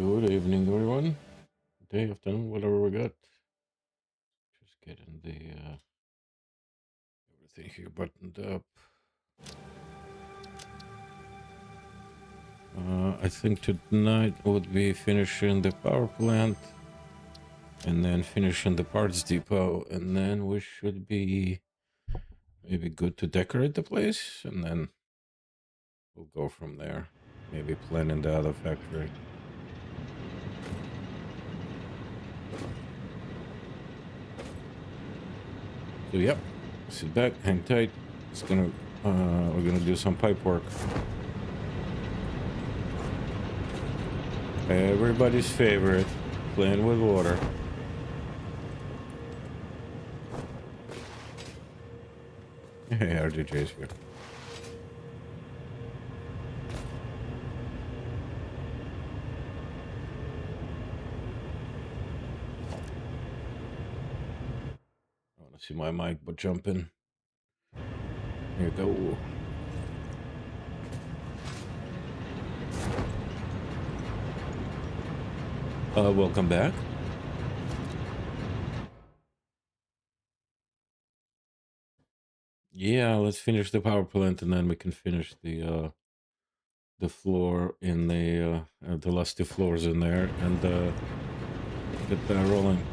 Good evening, everyone. Day, afternoon, whatever we got. Just getting the everything here buttoned up. I think tonight would be finishing the power plant, and then finishing the parts depot, and then we should be maybe good to decorate the place, and then we'll go from there. Maybe planning the other factory. So yep, sit back, hang tight. We're gonna do some pipe work. Everybody's favorite, playing with water. Hey, RDJ's here. I want to see my mic, but jump in. Here you go. Welcome back. Yeah, let's finish the power plant, and then we can finish the floor in the last two floors in there, and get that rolling.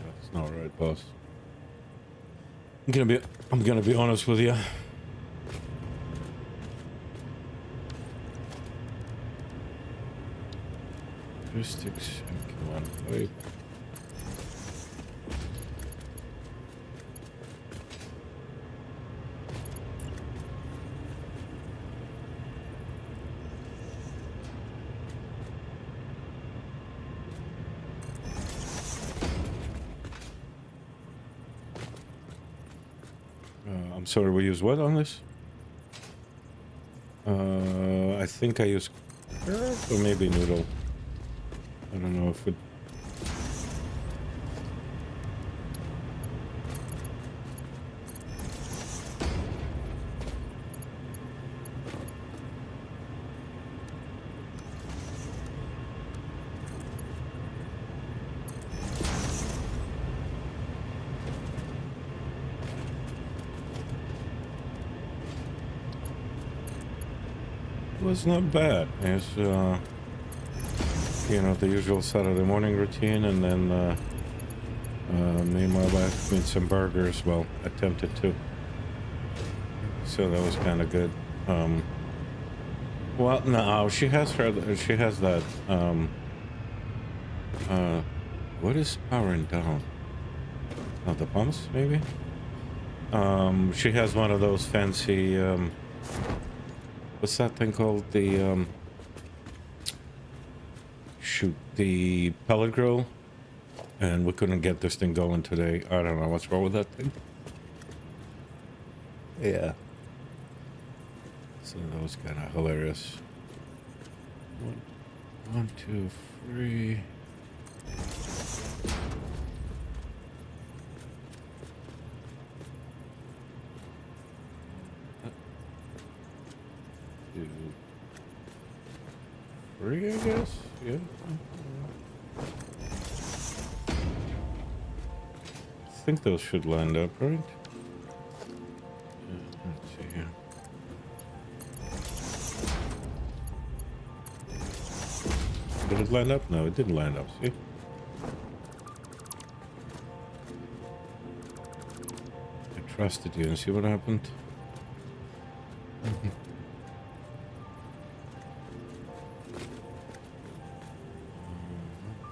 That's not right, boss. I'm gonna be honest with you. Acoustics and one pipe. I'm sorry, we use what on this? I think I use carrot or maybe noodle. I don't know if it. Was not bad. It's you know, the usual Saturday morning routine, and then me and my wife made some burgers. Well, attempted to. So that was kind of good. Well, no, she has that. What is powering down? Oh, the pumps, maybe. She has one of those fancy. What's that thing called? The shoot, the pellet grill, and we couldn't get this thing going today. I don't know what's wrong with that thing. Yeah. So that was kind of hilarious. One, two, three. Two, three, I guess. Yeah. I think those should line up, right? Let's see here. Did it line up? No, it didn't line up. See? I trusted you, and see what happened?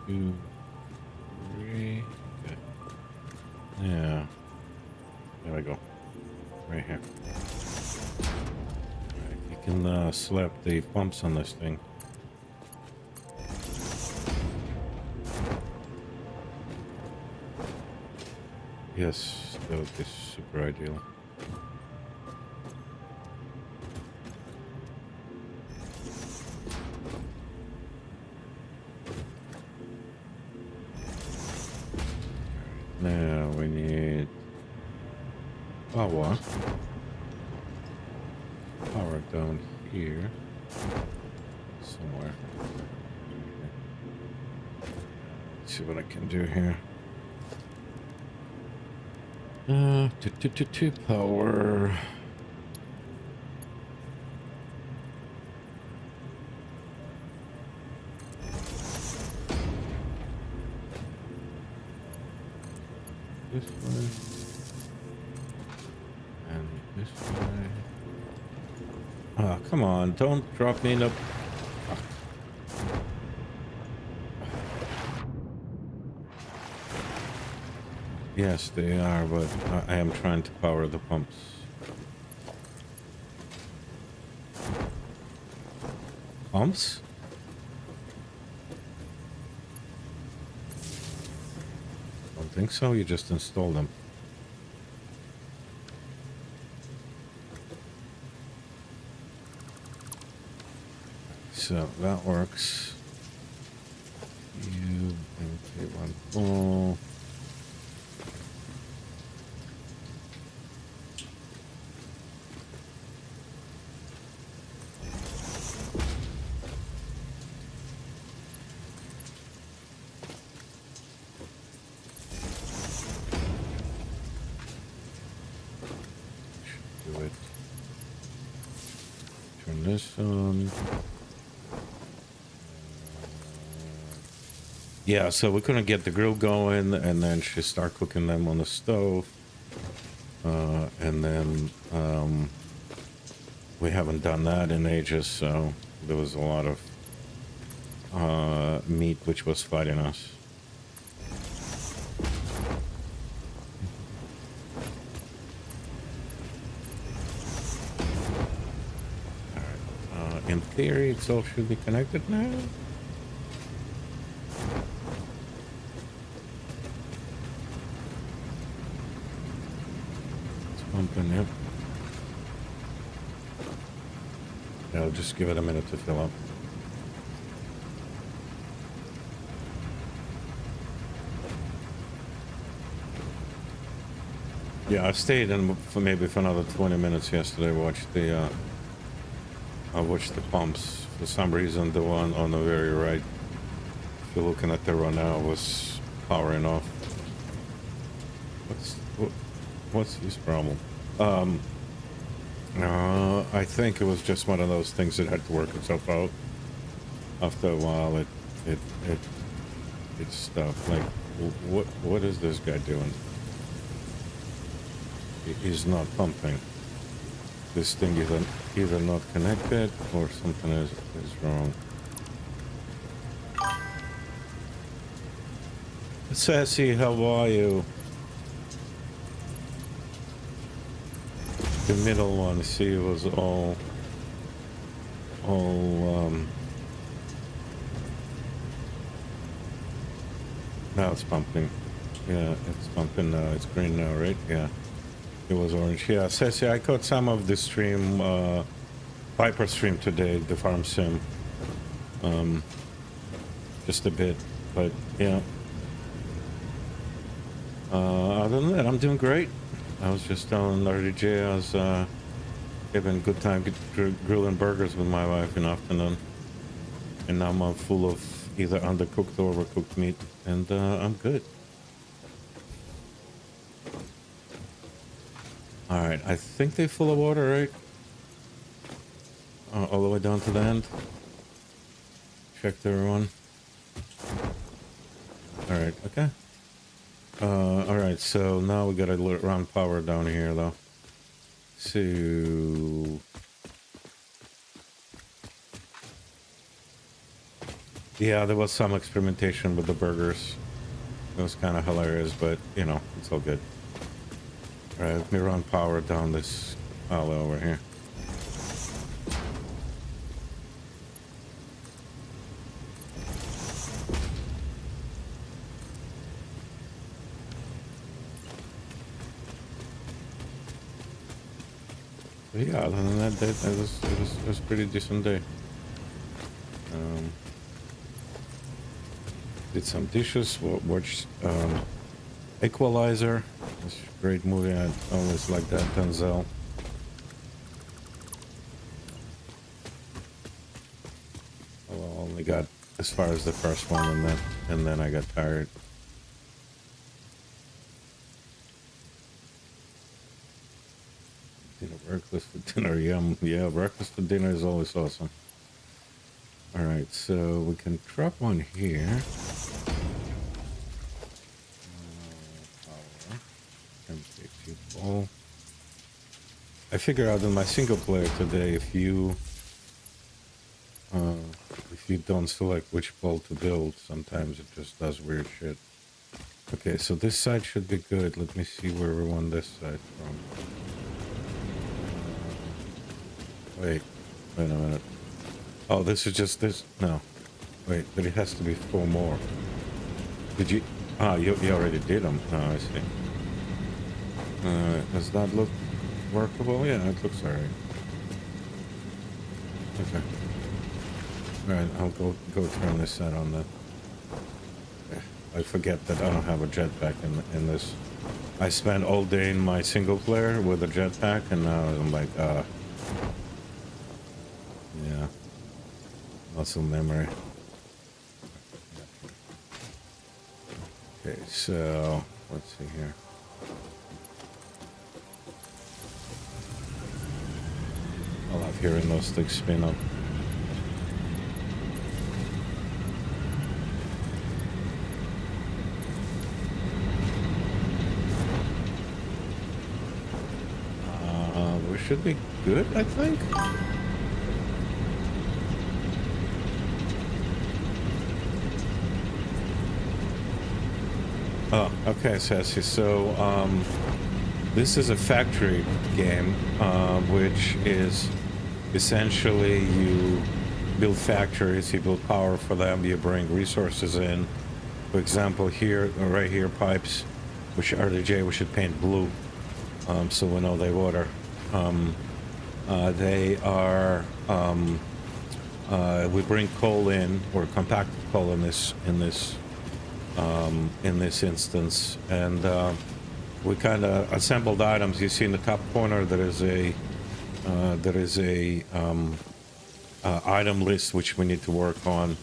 Two, three. Okay. Yeah. There we go. Right here. Right, you can slap the pumps on this thing. Yes, that would be super ideal. Now we need power. Power down here somewhere. Let's see what I can do here. Power. This way. And this way. Oh, come on. Don't drop me in a... Fuck. Yes, they are, but I am trying to power the pumps. Pumps? Don't think so. You just installed them. So that works. You okay, one full. Do it. Turn this on. Yeah, so we couldn't get the grill going, and then she started cooking them on the stove. And then we haven't done that in ages, so there was a lot of meat which was fighting us. Alright, in theory, it all should be connected now. Pumping, yep. Yeah, I'll just give it a minute to fill up. Yeah, I stayed in for maybe for another 20 minutes yesterday. I watched the pumps. For some reason, the one on the very right, if you're looking at the run now, was powering off. What's his problem? I think it was just one of those things that had to work itself out. After a while, it stopped. Like, what is this guy doing? He's not pumping. This thing either not connected or something is wrong. Sassy, how are you? The middle one, see, was all now it's pumping. Yeah, it's pumping now. It's green now, right? Yeah. It was orange. Yeah, Sassy, I caught some of the stream, Viper stream today, the farm sim. Just a bit, but yeah. Other than that, I'm doing great. I was just telling RDJ I was having a good time grilling burgers with my wife in the afternoon. And now I'm full of either undercooked or overcooked meat, and I'm good. Alright, I think they're full of water, right? All the way down to the end. Checked everyone. Alright, okay. Alright, so now we gotta run power down here, though. So... yeah, there was some experimentation with the burgers. It was kind of hilarious, but, you know, it's all good. Alright, let me run power down this alley over here. But yeah, other than that, it was pretty decent day. Um, did some dishes. Watched Equalizer. It's a great movie. I always like that. Denzel. Well, I only got as far as the first one, and then I got tired. Breakfast for dinner. Yeah, breakfast for dinner is always awesome. All right, so we can drop one here. Power. Empty people. I figure out in my single player today, if you don't select which ball to build, sometimes it just does weird shit. Okay, so this side should be good. Let me see where we want this side from. Wait a minute. Oh, this is just this. No, wait, but it has to be 4 more. Did you? Ah, you already did them. Oh, I see. Does that look workable? Yeah, it looks alright. Okay. Alright, I'll go turn this side on then. I forget that I don't have a jetpack in this. I spent all day in my single player with a jetpack, and now I'm like, yeah, muscle memory. Okay, so let's see here. I love hearing those things spin up. We should be good, I think. Oh, okay, Sassy. So, this is a factory game, which is essentially you build factories, you build power for them, you bring resources in. For example, here, right here, pipes, which RDJ, we should paint blue, so we know they water. They are, we bring coal in, or compacted coal in this instance, and we kind of assembled items. You see in the top corner there is a item list which we need to work on.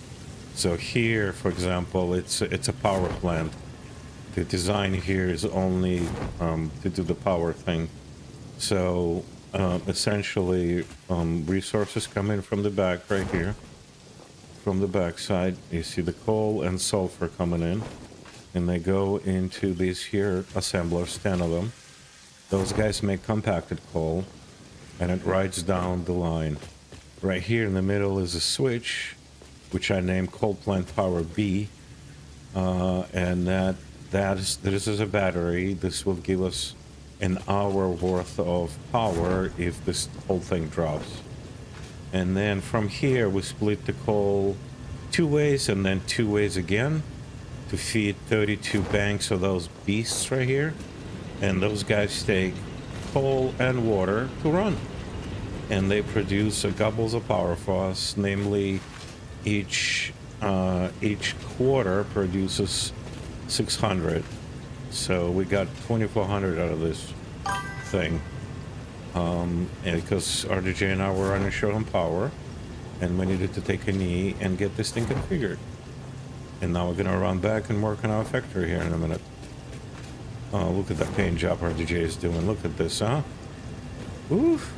So here, for example, it's a power plant. The design here is only to do the power thing. So essentially, resources come in from the back right here. From the back side, you see the coal and sulfur coming in, and they go into these here assemblers, 10 of them. Those guys make compacted coal, and it rides down the line. Right here in the middle is a switch, which I named Coal Plant Power B, and this is a battery. This will give us an hour worth of power if this whole thing drops. And then from here we split the coal 2 ways and then 2 ways again to feed 32 banks of those beasts right here. And those guys take coal and water to run, and they produce gobbles of power for us. Namely, each quarter produces 600, so we got 2400 out of this thing. And because RDJ and I were running short on power, and we needed to take a knee and get this thing configured. And now we're gonna run back and work on our factory here in a minute. Oh, look at that paint job RDJ is doing. Look at this, huh? Oof.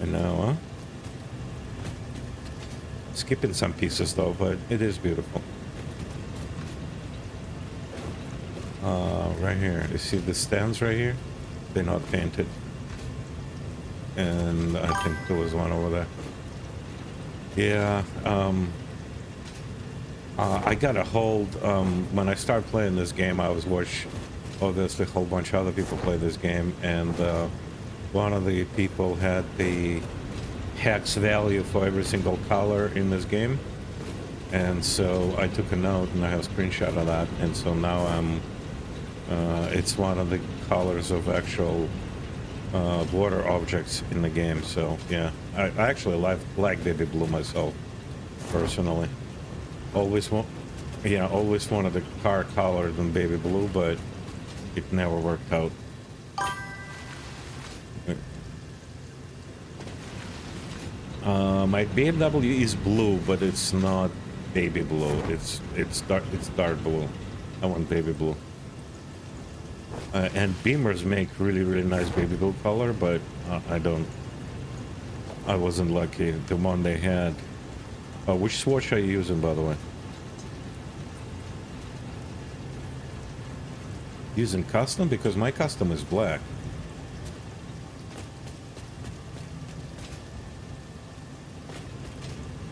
And now, skipping some pieces though, but it is beautiful. Right here, you see the stands right here? They're not painted. And I think there was one over there. Yeah, I got a hold, when I started playing this game, I was watching, obviously, a whole bunch of other people play this game, and one of the people had the hex value for every single color in this game, and so I took a note, and I have a screenshot of that, and so now I'm, it's one of the colors of actual water objects in the game. So yeah, I actually like baby blue myself personally. Always want, yeah, always wanted the car color than baby blue, but it never worked out. My BMW is blue, but it's not baby blue. It's dark blue. I want baby blue. And Beamers make really nice baby blue color, but I don't. I wasn't lucky. The one they had. Which swatch are you using, by the way? Using custom, because my custom is black.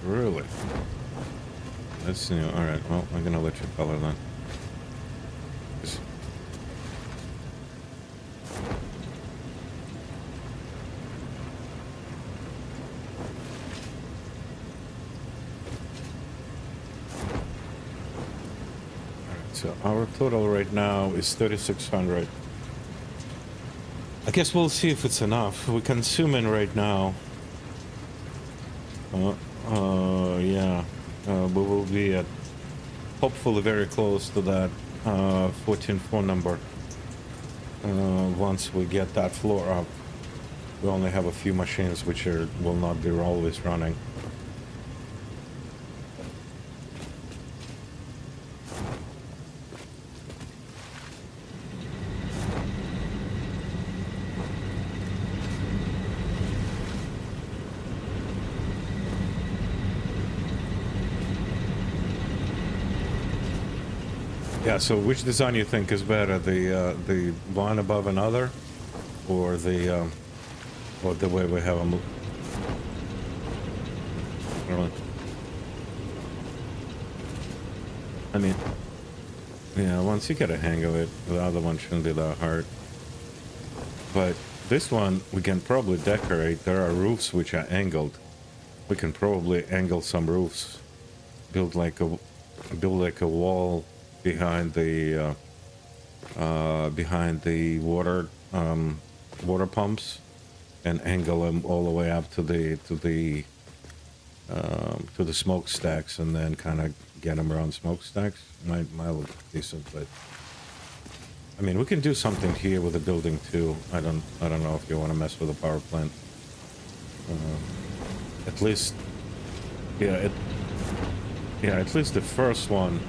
Really? That's new. All right. Well, I'm gonna let you color then. So our total right now is 3,600. I guess we'll see if it's enough. We're consuming right now. Yeah. We will be at hopefully very close to that 14 phone number. Once we get that floor up, we only have a few machines which will not be always running. Yeah, so which design you think is better, the one above another, or the way we have them? I mean, yeah, once you get a hang of it, the other one shouldn't be that hard. But this one we can probably decorate. There are roofs which are angled. We can probably angle some roofs, build like a wall behind the water pumps, and angle them all the way up to the smokestacks, and then kind of get them around smokestacks. Might look decent, but I mean, we can do something here with the building too. I don't know if you want to mess with the power plant. At least, yeah, at least the first one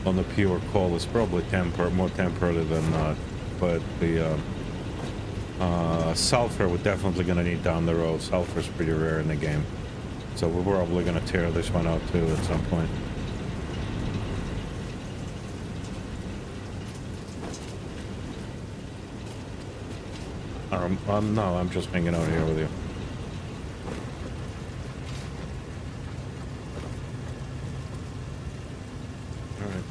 on the pure coal is probably more temporary than not. But the sulfur we're definitely gonna need down the road. Sulfur is pretty rare in the game, so we're probably gonna tear this one out too at some point. No, I'm just hanging out here with you. All right.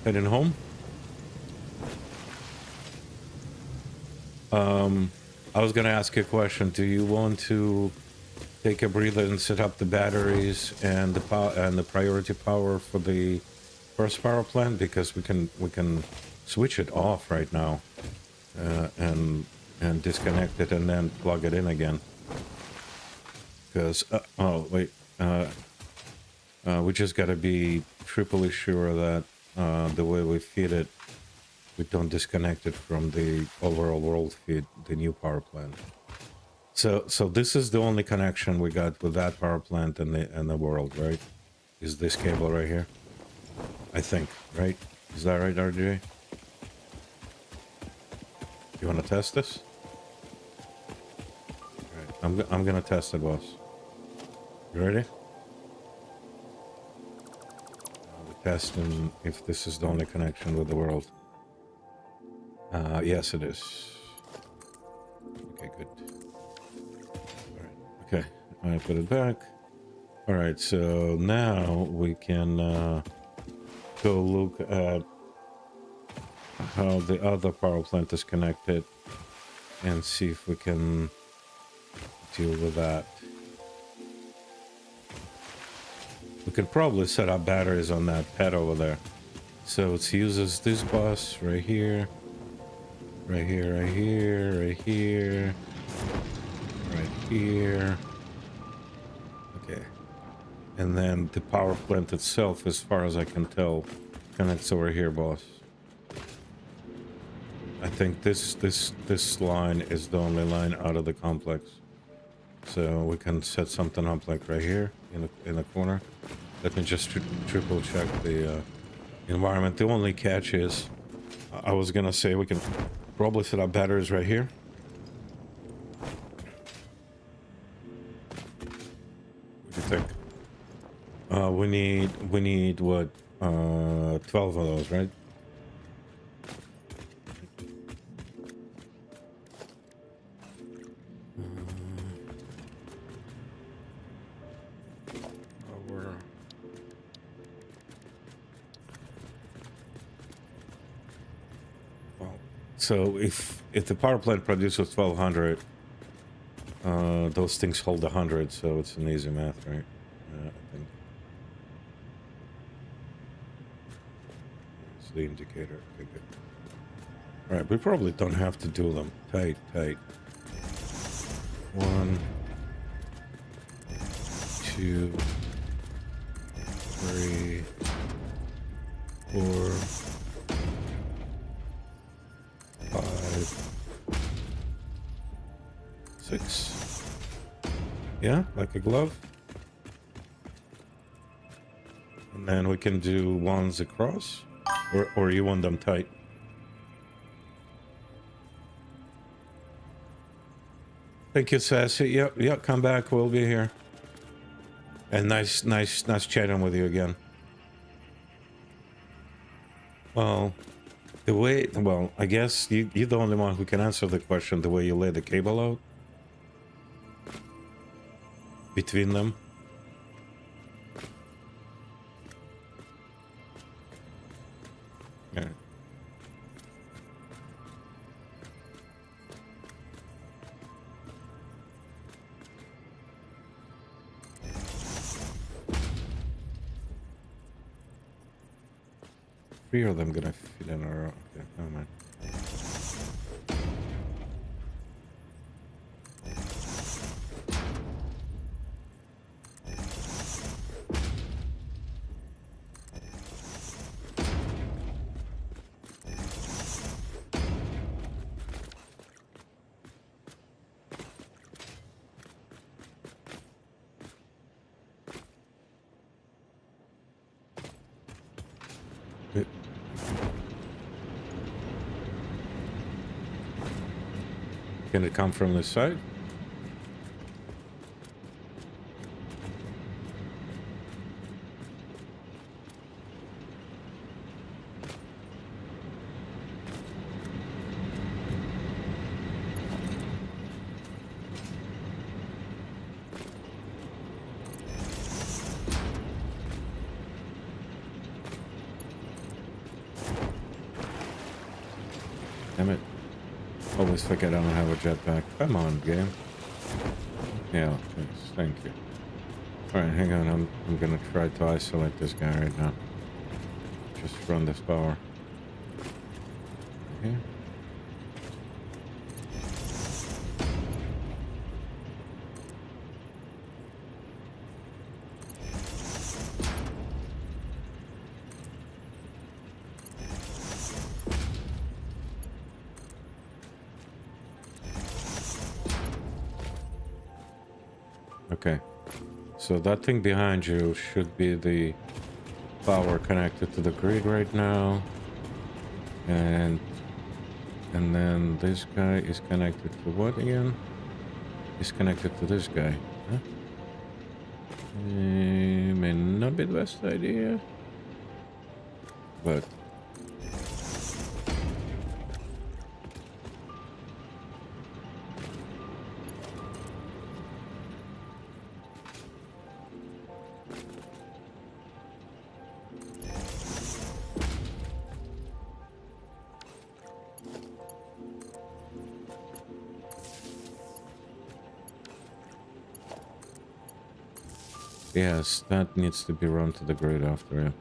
Heading home? I was gonna ask you a question. Do you want to take a breather and set up the batteries and the power and the priority power for the first power plant? Because we can switch it off right now, and disconnect it and then plug it in again. Because oh wait, we just gotta be triply sure that the way we feed it, we don't disconnect it from the overall world feed, the new power plant. So this is the only connection we got with that power plant and the world, right? Is this cable right here? I think, right? Is that right, RJ? You want to test this? All right, I'm gonna test it, boss. You ready? We're testing if this is the only connection with the world. Yes, it is. Okay, good. All right. Okay, I put it back. All right, so now we can go look at how the other power plant is connected and see if we can deal with that. We can probably set up batteries on that pad over there. So it uses this bus right here, Right here, right here, right here, right here. Okay. And then the power plant itself, as far as I can tell, connects over here, boss. I think this line is the only line out of the complex. So we can set something up like right here in the corner. Let me just triple check the environment. The only catch is I was gonna say we can probably set up batteries right here. What do you think? We need what 12 of those, right? Power. Well, so if the power plant produces 1200, those things hold 100, so it's an easy math, right? I think it's the indicator. Okay, good. All right, we probably don't have to do them. Tight. 1, 2, 3, 4, 5, 6. Yeah, like a glove. And then we can do ones across, or you want them tight. Thank you, Sassy. Yep, come back. We'll be here. And nice chatting with you again. Well, I guess you're the only one who can answer the question the way you lay the cable out between them. Yeah. Three of them gonna fit in a row. Okay, never mind. Can it come from this side? Damn it. Always forget I don't have a jetpack. Come on, game. Yeah, thanks. Thank you. Alright, hang on. I'm gonna try to isolate this guy right now. Just run this power. Okay. Okay, so that thing behind you should be the power connected to the grid right now, and then this guy is connected to what again? He's connected to this guy. Huh? May not be the best idea, but yes, that needs to be run to the grid after it.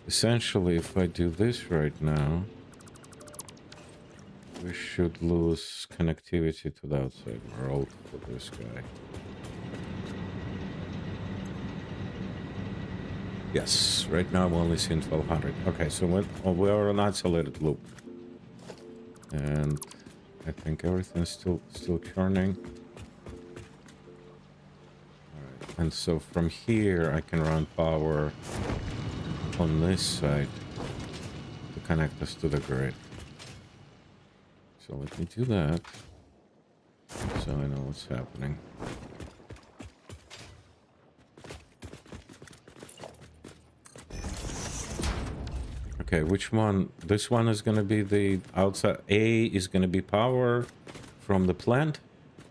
essentially, if I do this right now, we should lose connectivity to the outside world for this guy. Yes, right now I'm only seeing 1200. Okay, so we are on isolated loop. And I think everything's still churning. Alright, and so from here I can run power on this side to connect us to the grid. So let me do that so I know what's happening. Okay, which one? This one is going to be the outside. A is going to be power from the plant,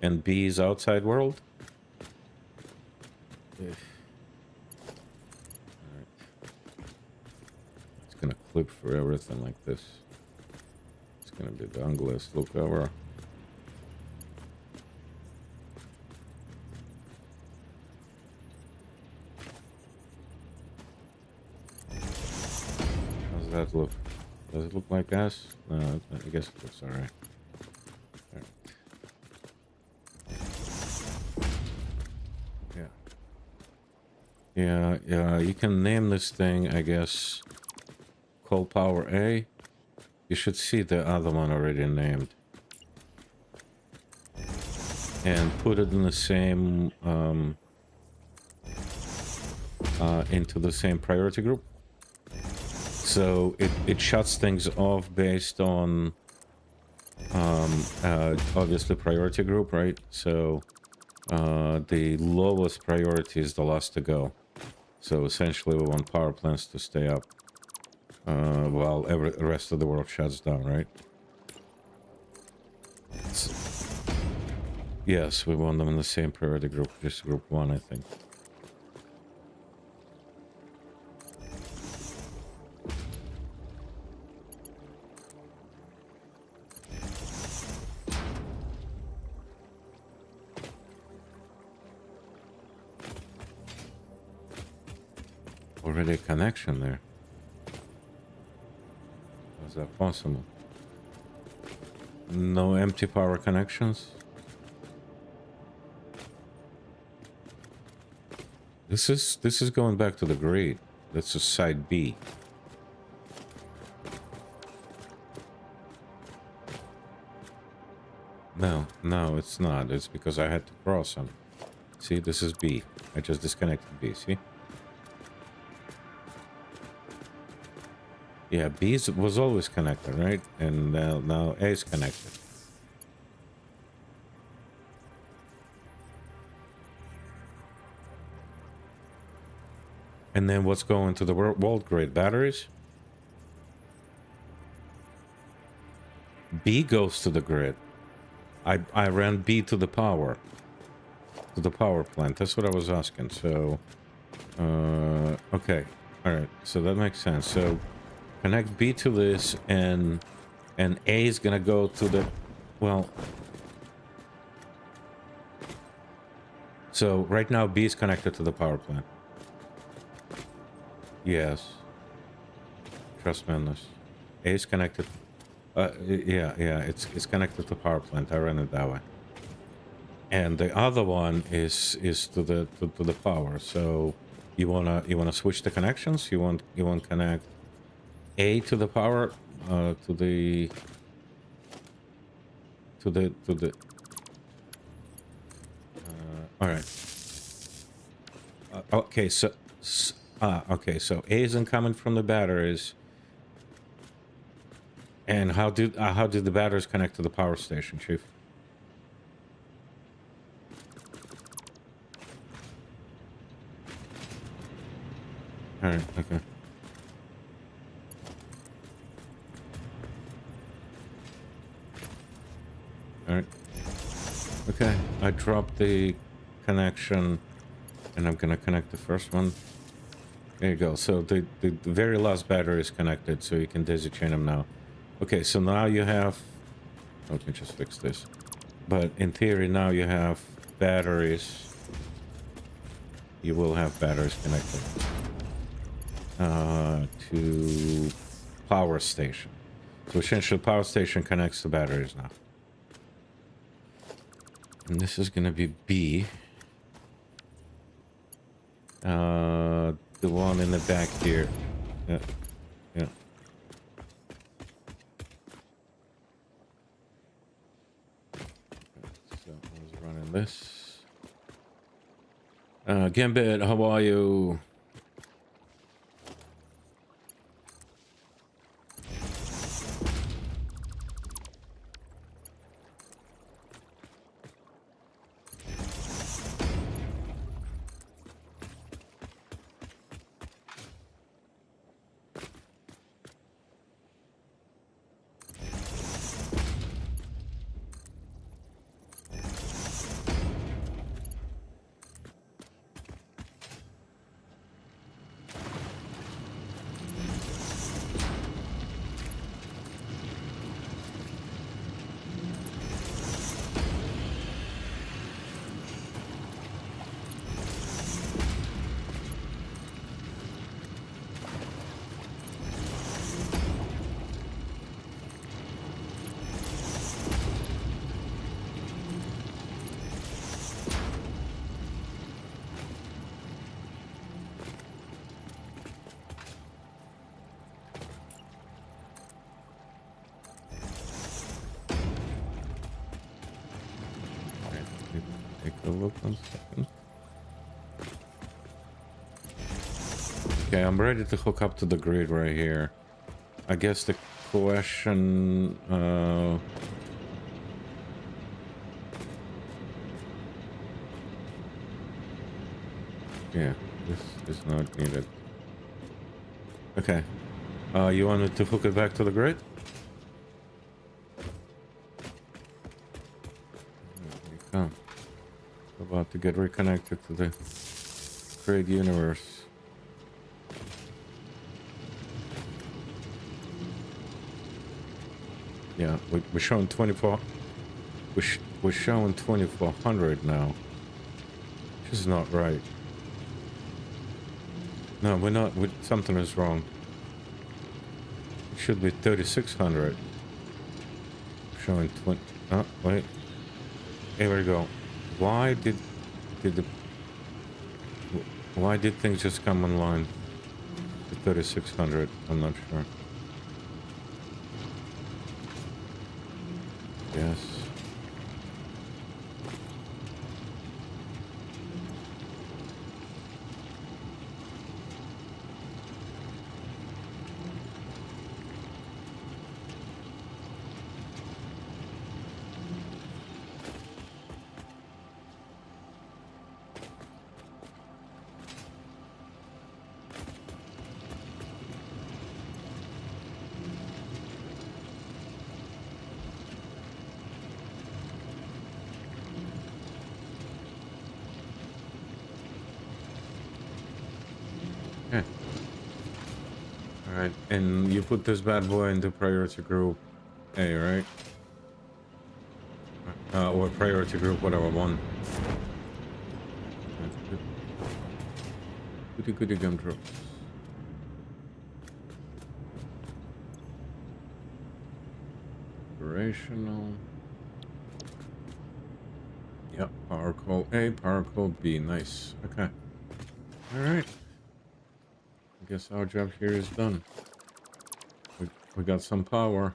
and B is outside world. Alright. It's going to clip for everything like this. It's going to be the ugliest look ever. That look? Does it look like us? No, I guess it looks alright. Yeah, you can name this thing, I guess, call power A. You should see the other one already named. And put it in the same, into the same priority group. So it shuts things off based on obviously priority group, right? So the lowest priority is the last to go. So essentially we want power plants to stay up while the rest of the world shuts down, right? Yes, we want them in the same priority group, just group 1, I think. Already a connection there. Is that possible? No empty power connections? This is going back to the grid. That's a side B. No, it's not. It's because I had to cross them. See, this is B. I just disconnected B, see? Yeah, B was always connected, right? And now A is connected. And then what's going to the world grid? Batteries? B goes to the grid. I ran B to the power plant. That's what I was asking. So, okay. All right. So that makes sense. So connect B to this, and A is gonna go to the, well, so right now B is connected to the power plant. Yes. Trust me on this. A is connected. Yeah, it's connected to power plant. I ran it that way. And the other one is to the power. So you wanna switch the connections. You want connect A to the power, all right. Okay, so A isn't coming from the batteries. And how did the batteries connect to the power station, Chief? All right, okay. All right. Okay, I dropped the connection, and I'm gonna connect the first one. There you go. So the very last battery is connected, so you can daisy chain them now. Okay, so now you have... Let me just fix this. But in theory, now you have batteries. You will have batteries connected. to power station. So essentially, power station connects to batteries now. And this is gonna be B. The one in the back here. Yeah, yeah. So I was running this. Gambit, how are you? Take a look 1 second. Okay, I'm ready to hook up to the grid right here. I guess the question, yeah, this is not needed. Okay, you wanted to hook it back to the grid? Here you come. About to get reconnected to the grid universe. Yeah, we're showing 24. We're showing 2400 now. Which is not right. No, we're not. Something is wrong. It should be 3600. Showing 20. Oh, wait. Here we go. Why did things just come online to 3600? I'm not sure. Yes. Okay. All right, and you put this bad boy into priority group A, right? Or priority group, whatever one. Goody gumdrops. Operational. Yep, power call A, power call B. Nice. Okay. All right. I guess our job here is done. We got some power.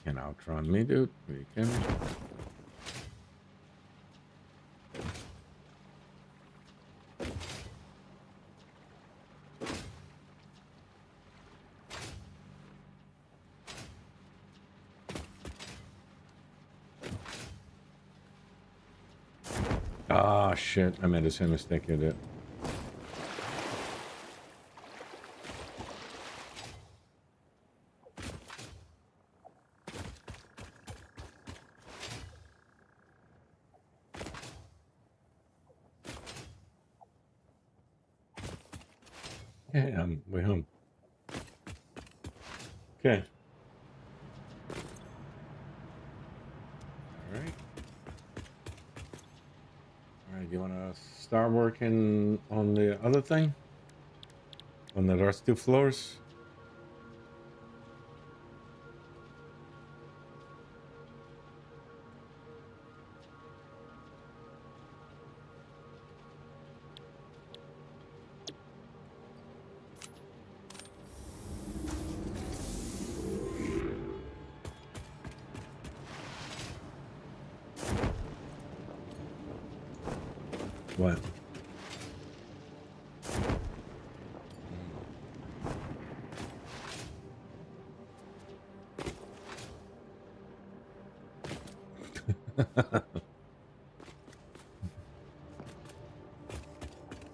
Can outrun me, dude. We can. Ah, shit. I made the same mistake you did. Yeah, I'm way home. Okay. All right. All right. You want to start working on the other thing? On the last 2 floors? What?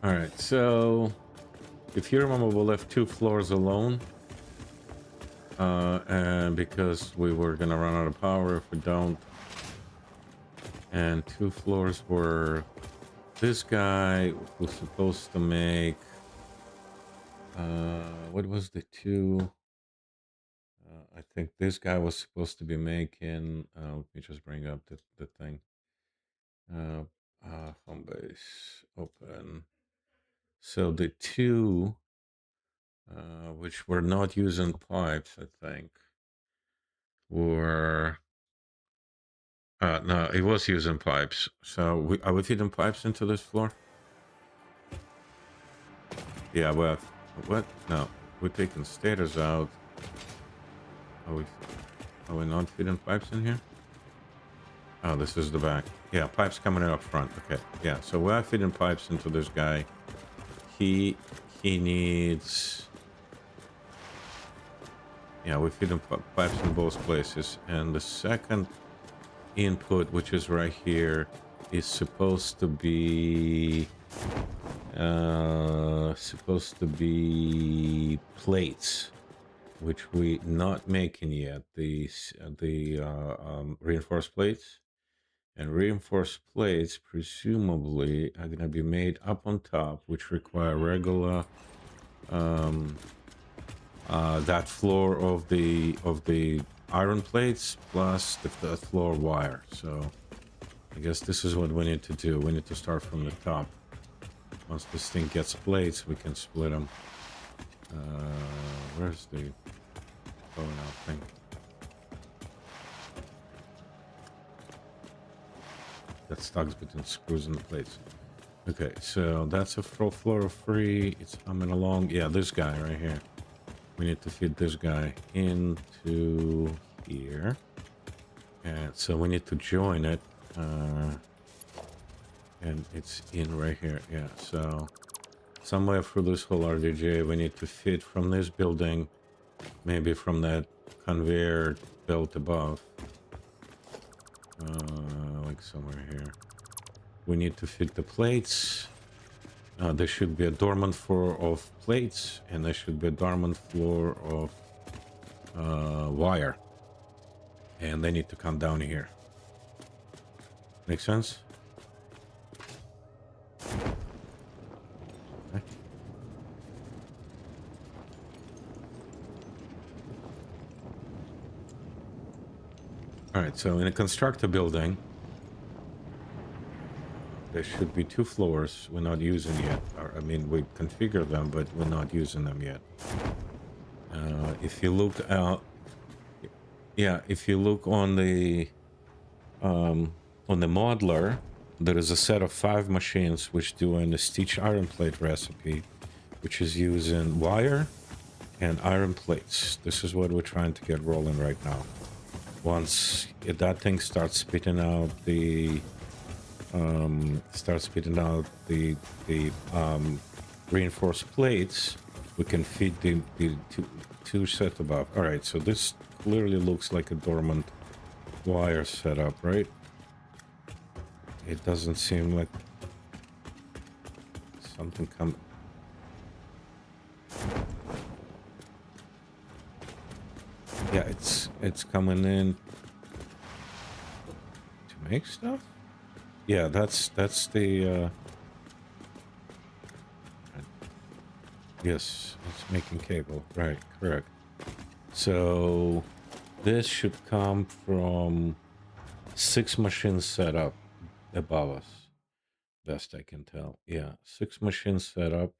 All right. So, if you remember, we left 2 floors alone. And because we were gonna run out of power if we don't. And 2 floors were this guy was supposed to make. What was the 2? I think this guy was supposed to be making. Let me just bring up the thing. Home base open. So the 2, which were not using pipes, I think, were. No, it was using pipes. So are we feeding pipes into this floor? Yeah, well, what? No, we're taking stairs out. Are we? Are we not feeding pipes in here? Oh, this is the back. Yeah, pipes coming in up front. Okay, yeah. So we're feeding pipes into this guy. He needs. Yeah, we're feeding pipes in both places, and the second input, which is right here, is supposed to be plates, which we not making yet. The reinforced plates, and reinforced plates presumably are gonna be made up on top, which require regular that floor of the iron plates plus the floor wire. So I guess this is what we need to do. We need to start from the top. Once this thing gets plates, we can split them. Where's the going out thing? That stuck between screws and the plates. Okay, so that's a floor of 3. It's coming along. Yeah, this guy right here. We need to feed this guy into here. And so we need to join it. And it's in right here. Yeah, so somewhere through this whole RDJ, we need to feed from this building, maybe from that conveyor belt above. Like somewhere here. We need to fit the plates. There should be a dormant floor of plates, and there should be a dormant floor of wire. And they need to come down here. Make sense? Okay. All right, so in a constructor building, there should be 2 floors we're not using yet. I mean, we configured them, but we're not using them yet. If you look out, yeah, if you look on the modeler, there is a set of 5 machines which do an stitch iron plate recipe, which is using wire and iron plates. This is what we're trying to get rolling right now. Once that thing starts spitting out the reinforced plates, we can feed the two set above. All right, so this clearly looks like a dormant wire setup, right? It doesn't seem like something come. Yeah, it's coming in to make stuff. Yeah, that's the. Yes, it's making cable. Right, correct. So this should come from 6 machines set up above us. Best I can tell. Yeah, 6 machines set up,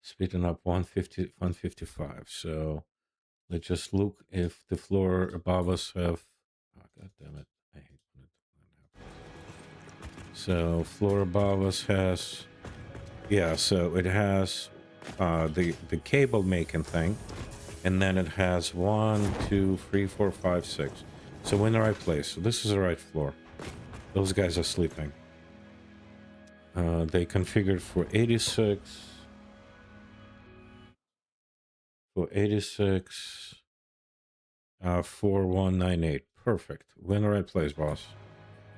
speeding up 150, 155. So let's just look if the floor above us have. Oh, God damn it! I hate when it happens. So floor above us has. Yeah, so it has the cable making thing, and then it has 1, 2, 3, 4, 5, 6. So we're in the right place. So this is the right floor. Those guys are sleeping. They configured for 86. For 86. 4198. Perfect. We're in the right place, boss.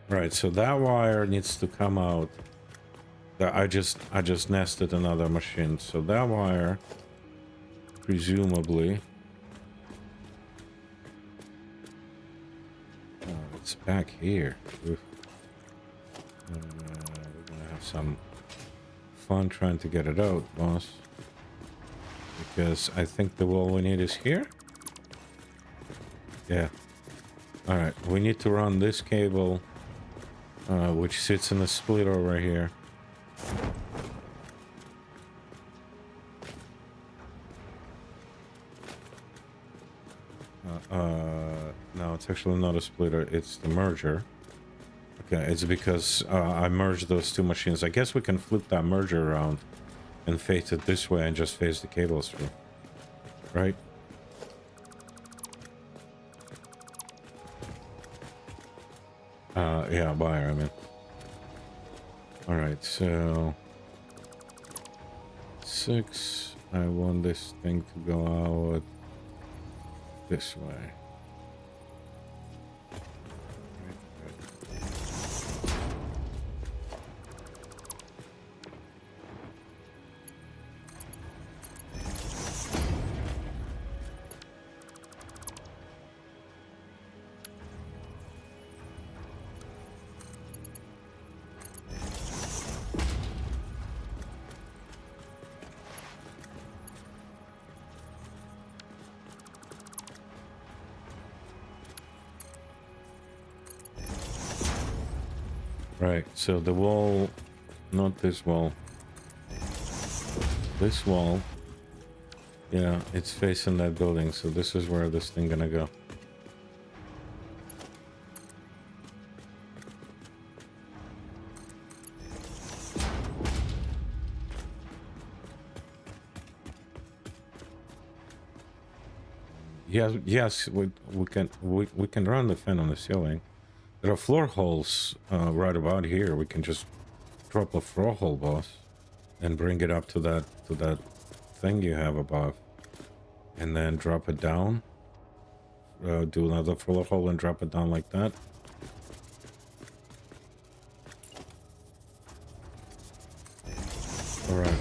Right. So that wire needs to come out. I just nested another machine. So that wire, presumably. It's back here. We're gonna have some fun trying to get it out, boss. Because I think the wall we need is here. Yeah. Alright, we need to run this cable, which sits in the splitter over here. No, it's actually not a splitter, it's the merger. Okay, it's because I merged those 2 machines. I guess we can flip that merger around and face it this way and just face the cables through. Right? Yeah, wire, I mean. Alright, so 6. I want this thing to go out this way. Right, so the wall, not this wall. This wall, yeah, it's facing that building, so this is where this thing gonna go. Yes, we can run the fan on the ceiling. There are floor holes right about here. We can just drop a floor hole, boss, and bring it up to that thing you have above, and then drop it down. Do another floor hole and drop it down like that. All right.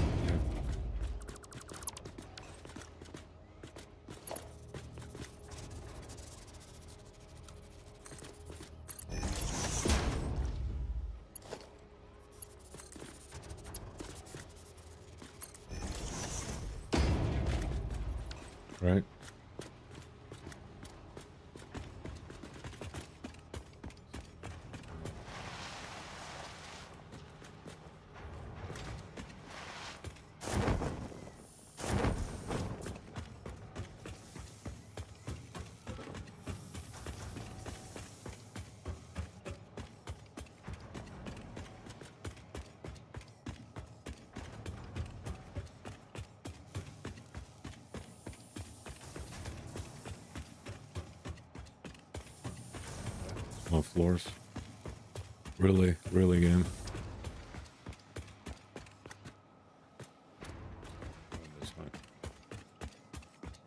Right. More floors. Really game. This way.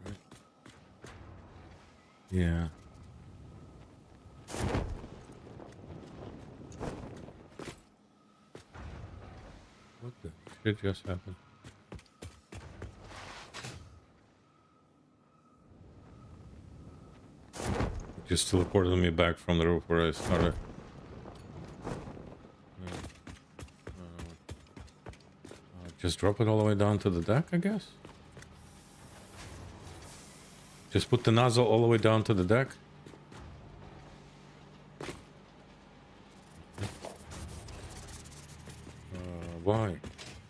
Right. Yeah. What the shit just happened? It just teleported me back from the roof where I started. Just drop it all the way down to the deck, I guess? Just put the nozzle all the way down to the deck? Why?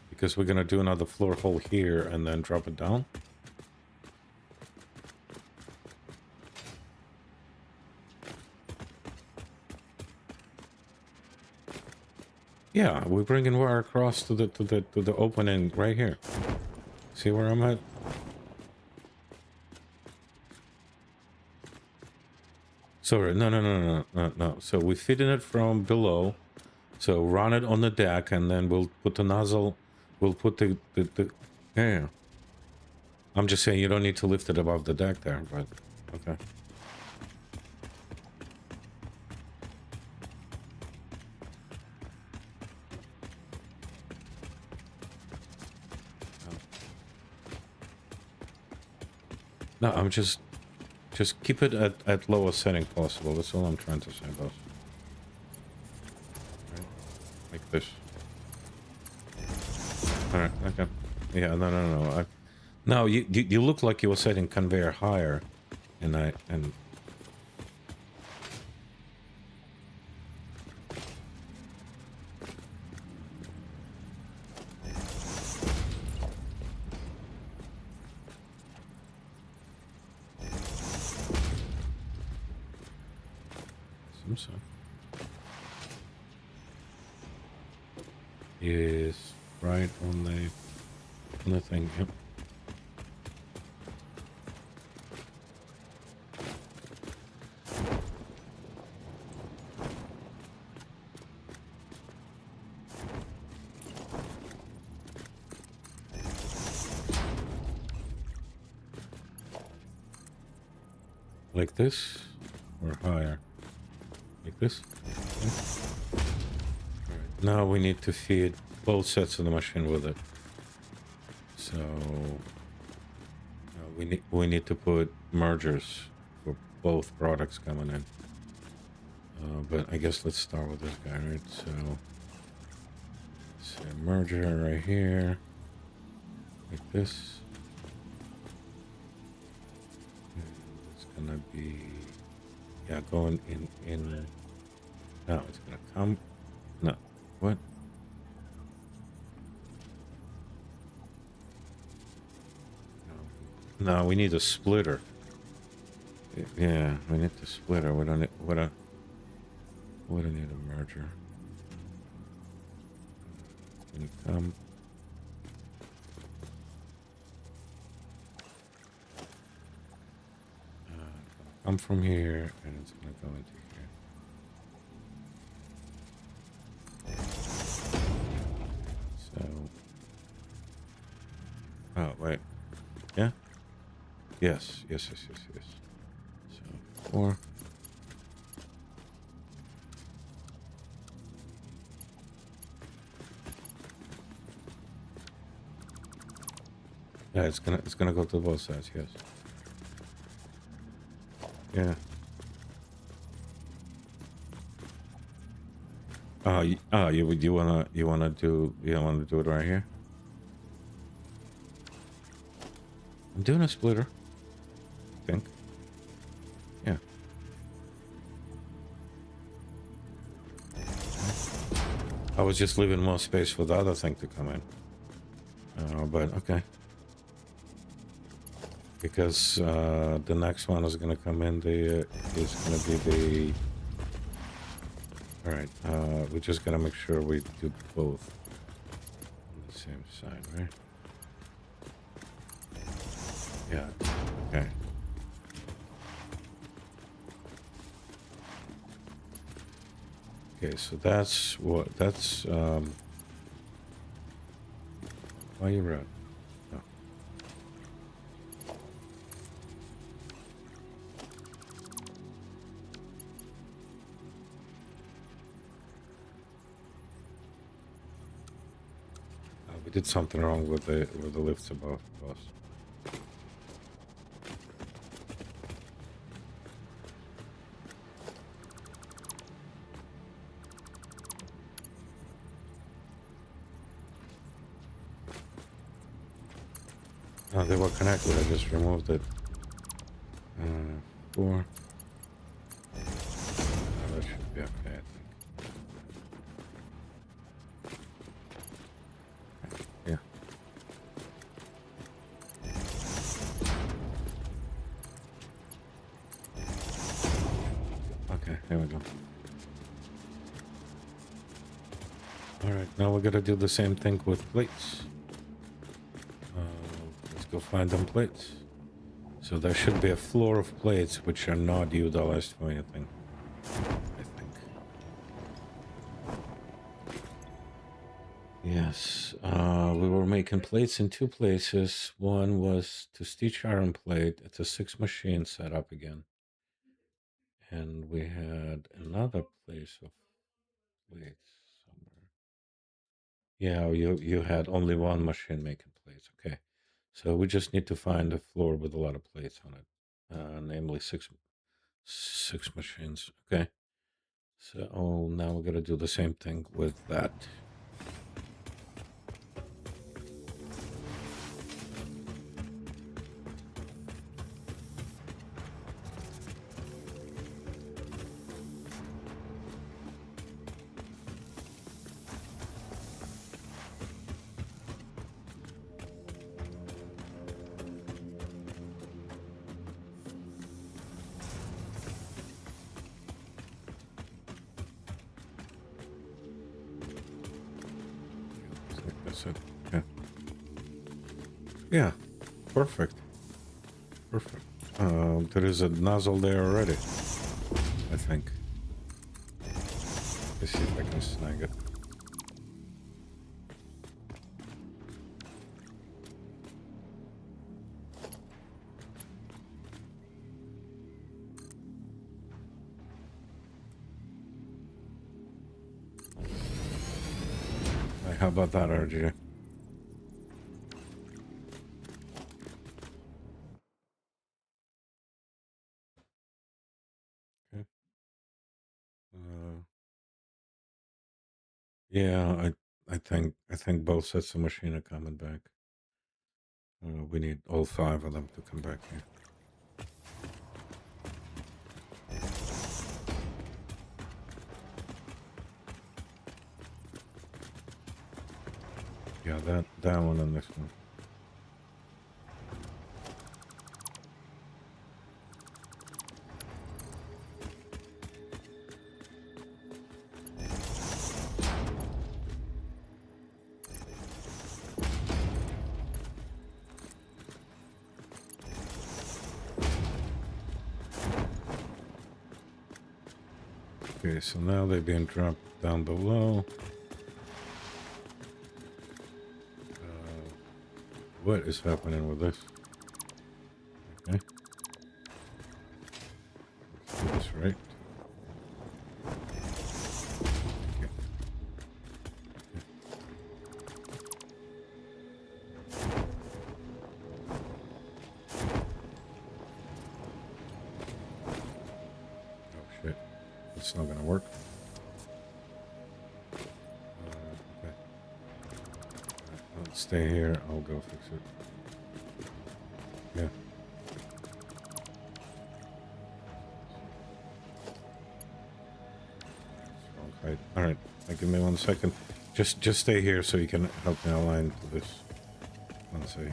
Because we're gonna do another floor hole here and then drop it down? Yeah, we're bringing wire across to the opening right here. See where I'm at? Sorry, no. So we're feeding it from below. So run it on the deck, and then we'll put the nozzle. We'll put the yeah. I'm just saying you don't need to lift it above the deck there, but okay. No, I'm just keep it at lowest setting possible. That's all I'm trying to say, boss. Right. Like this. All right. Okay. Yeah. No. No. You look like you were setting conveyor higher, and so. Yes, right on the thing. Yep. Like this, or higher? Like this? Okay. All right. Now we need to feed both sets of the machine with it. So we need to put mergers for both products coming in. But I guess let's start with this guy, right? So say merger right here, like this. It's gonna be, yeah, going in. No, it's gonna come. No, what? No, we need a splitter. Yeah, we need the splitter. We don't need we don't need a merger. Can you come? Come from here, and it's gonna go into here. So, oh wait, yeah, yes. So 4. Yeah, it's gonna go to both sides. Yes. Yeah. You wanna do it right here? I'm doing a splitter. I think. Yeah. I was just leaving more space for the other thing to come in. But okay. Because the next one is gonna come in. Is gonna be the. All right. We just gotta make sure we do both on the same side, right? Yeah. Okay. Okay. So that's what. That's why you wrote. did something wrong with the lifts above us. Oh, they were connected. I just removed it. 4. That should be okay, I think. Yeah. Okay, here we go. Alright, now we're gonna do the same thing with plates. Let's go find them plates. So there should be a floor of plates which are not utilized for anything, I think. Yes, we were making plates in 2 places. One was to stitch iron plate. It's a 6 machine setup again. And we had another place of plates somewhere. Yeah, you had only one machine making plates. Okay. So we just need to find a floor with a lot of plates on it. Namely six machines. Okay. So now we're gonna do the same thing with that. That's it. Yeah. Yeah. Perfect. Perfect. There is a nozzle there already, I think. Let's see if I can snag it. Hey, how about that, RJ? Okay. Yeah, I think both sets of machine are coming back. We need all 5 of them to come back here. Yeah, that one and this one. Okay, so now they're being dropped down below. What is happening with this? Okay. Let's do this right. Okay. Oh shit. It's not gonna work. Okay. Let's stay here. I'll go fix it. Yeah. Wrong height. All right. Give me 1 second. Just stay here so you can help me align to this. Let's see.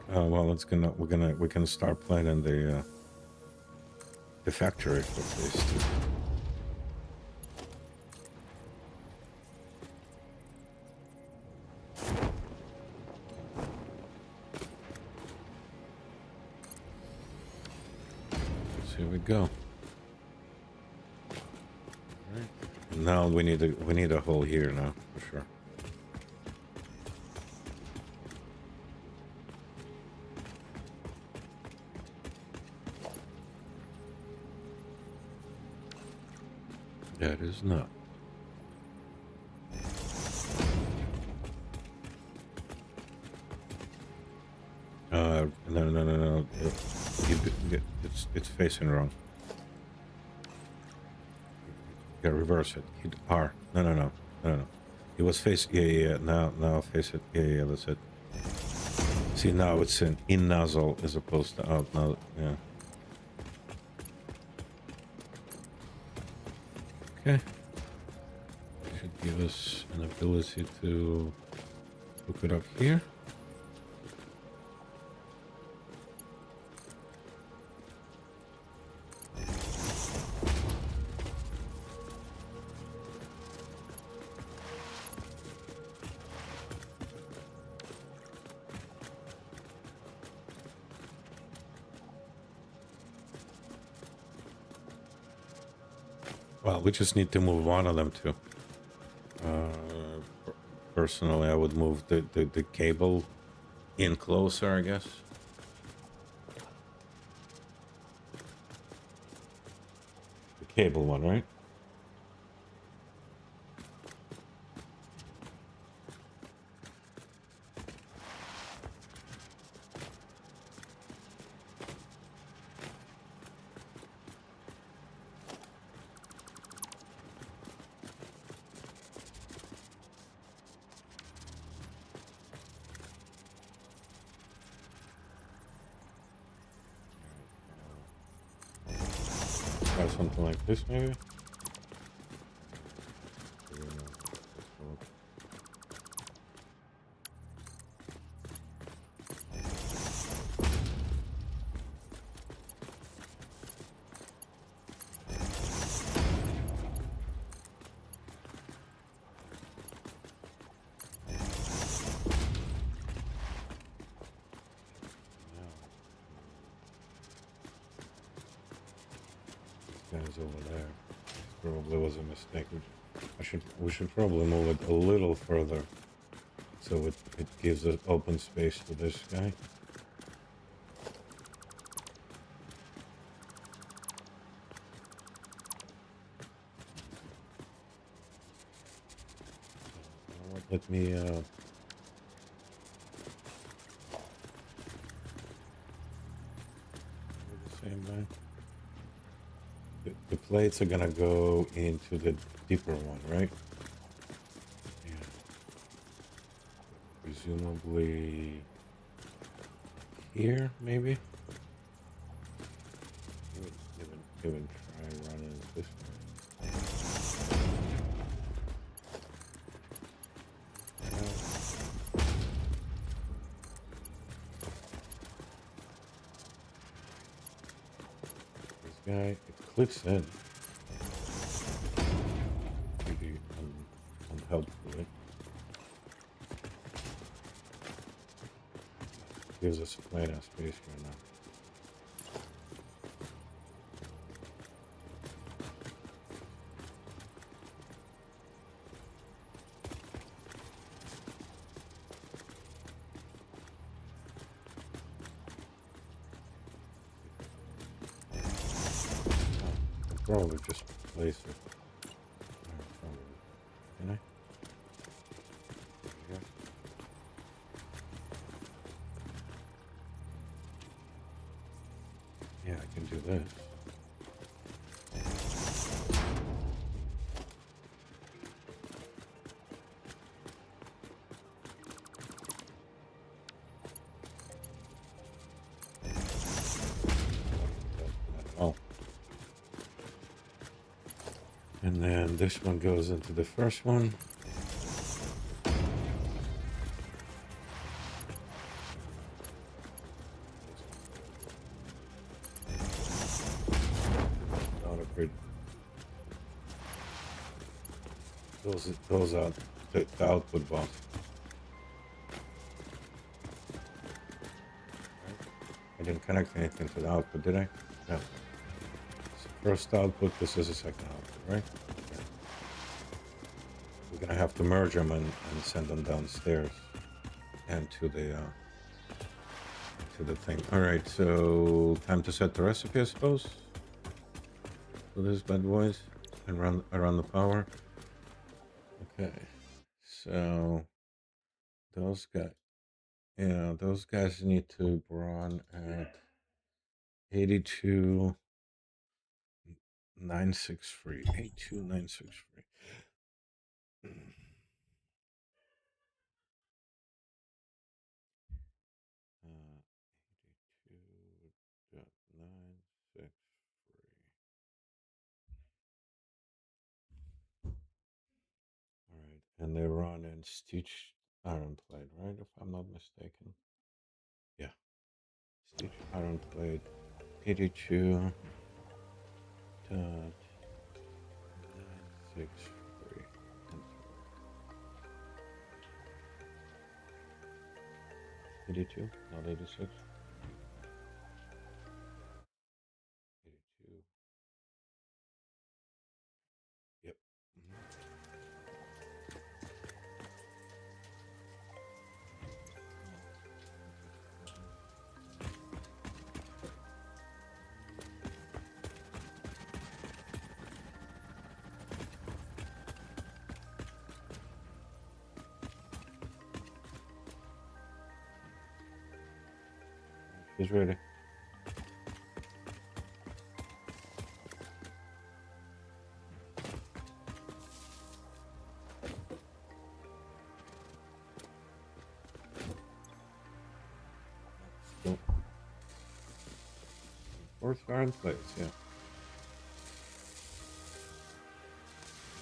Well, we can start planning the factory for phase 2. here we go. Right. Now we need a hole here now for sure. That is not. No. It's facing wrong. Yeah, reverse it. Hit R. No. It was face. Yeah. Now face it. Yeah. That's it. See, now it's an in nozzle as opposed to out nozzle. Yeah. Okay. Should give us an ability to hook it up here. Well, we just need to move one of them too. Personally, I would move the cable in closer, I guess. The cable one, right? Try something like this, maybe. Guys over there. This probably was a mistake. We should probably move it a little further so it gives us open space to this guy. Let me do the same way. The plates are gonna go into the deeper one, right? Yeah. Presumably here, maybe? Even try running it this way. This guy, it clicks in. Maybe unhelpfully. Gives us a flat ass space right now. Probably just place it. Can I? Yeah. Yeah, I can do this. Oh. And then this one goes into the first one. Not a great. Those out the output box. I didn't connect anything to the output, did I? No. first output, this is a second output, right? Yeah. We're gonna have to merge them and send them downstairs and to the thing. All right, so time to set the recipe, I suppose. For this bad boys and run the power. Okay, so those guys, yeah, those guys need to run at 82,963. 82,963. Uh, 82.963. All right, and they run in stitched iron plate, right? If I'm not mistaken. Yeah, stitched iron plate. 82.963. 82, not 86. 82. Yep. She's ready. Cool. Fourth iron plates, yeah.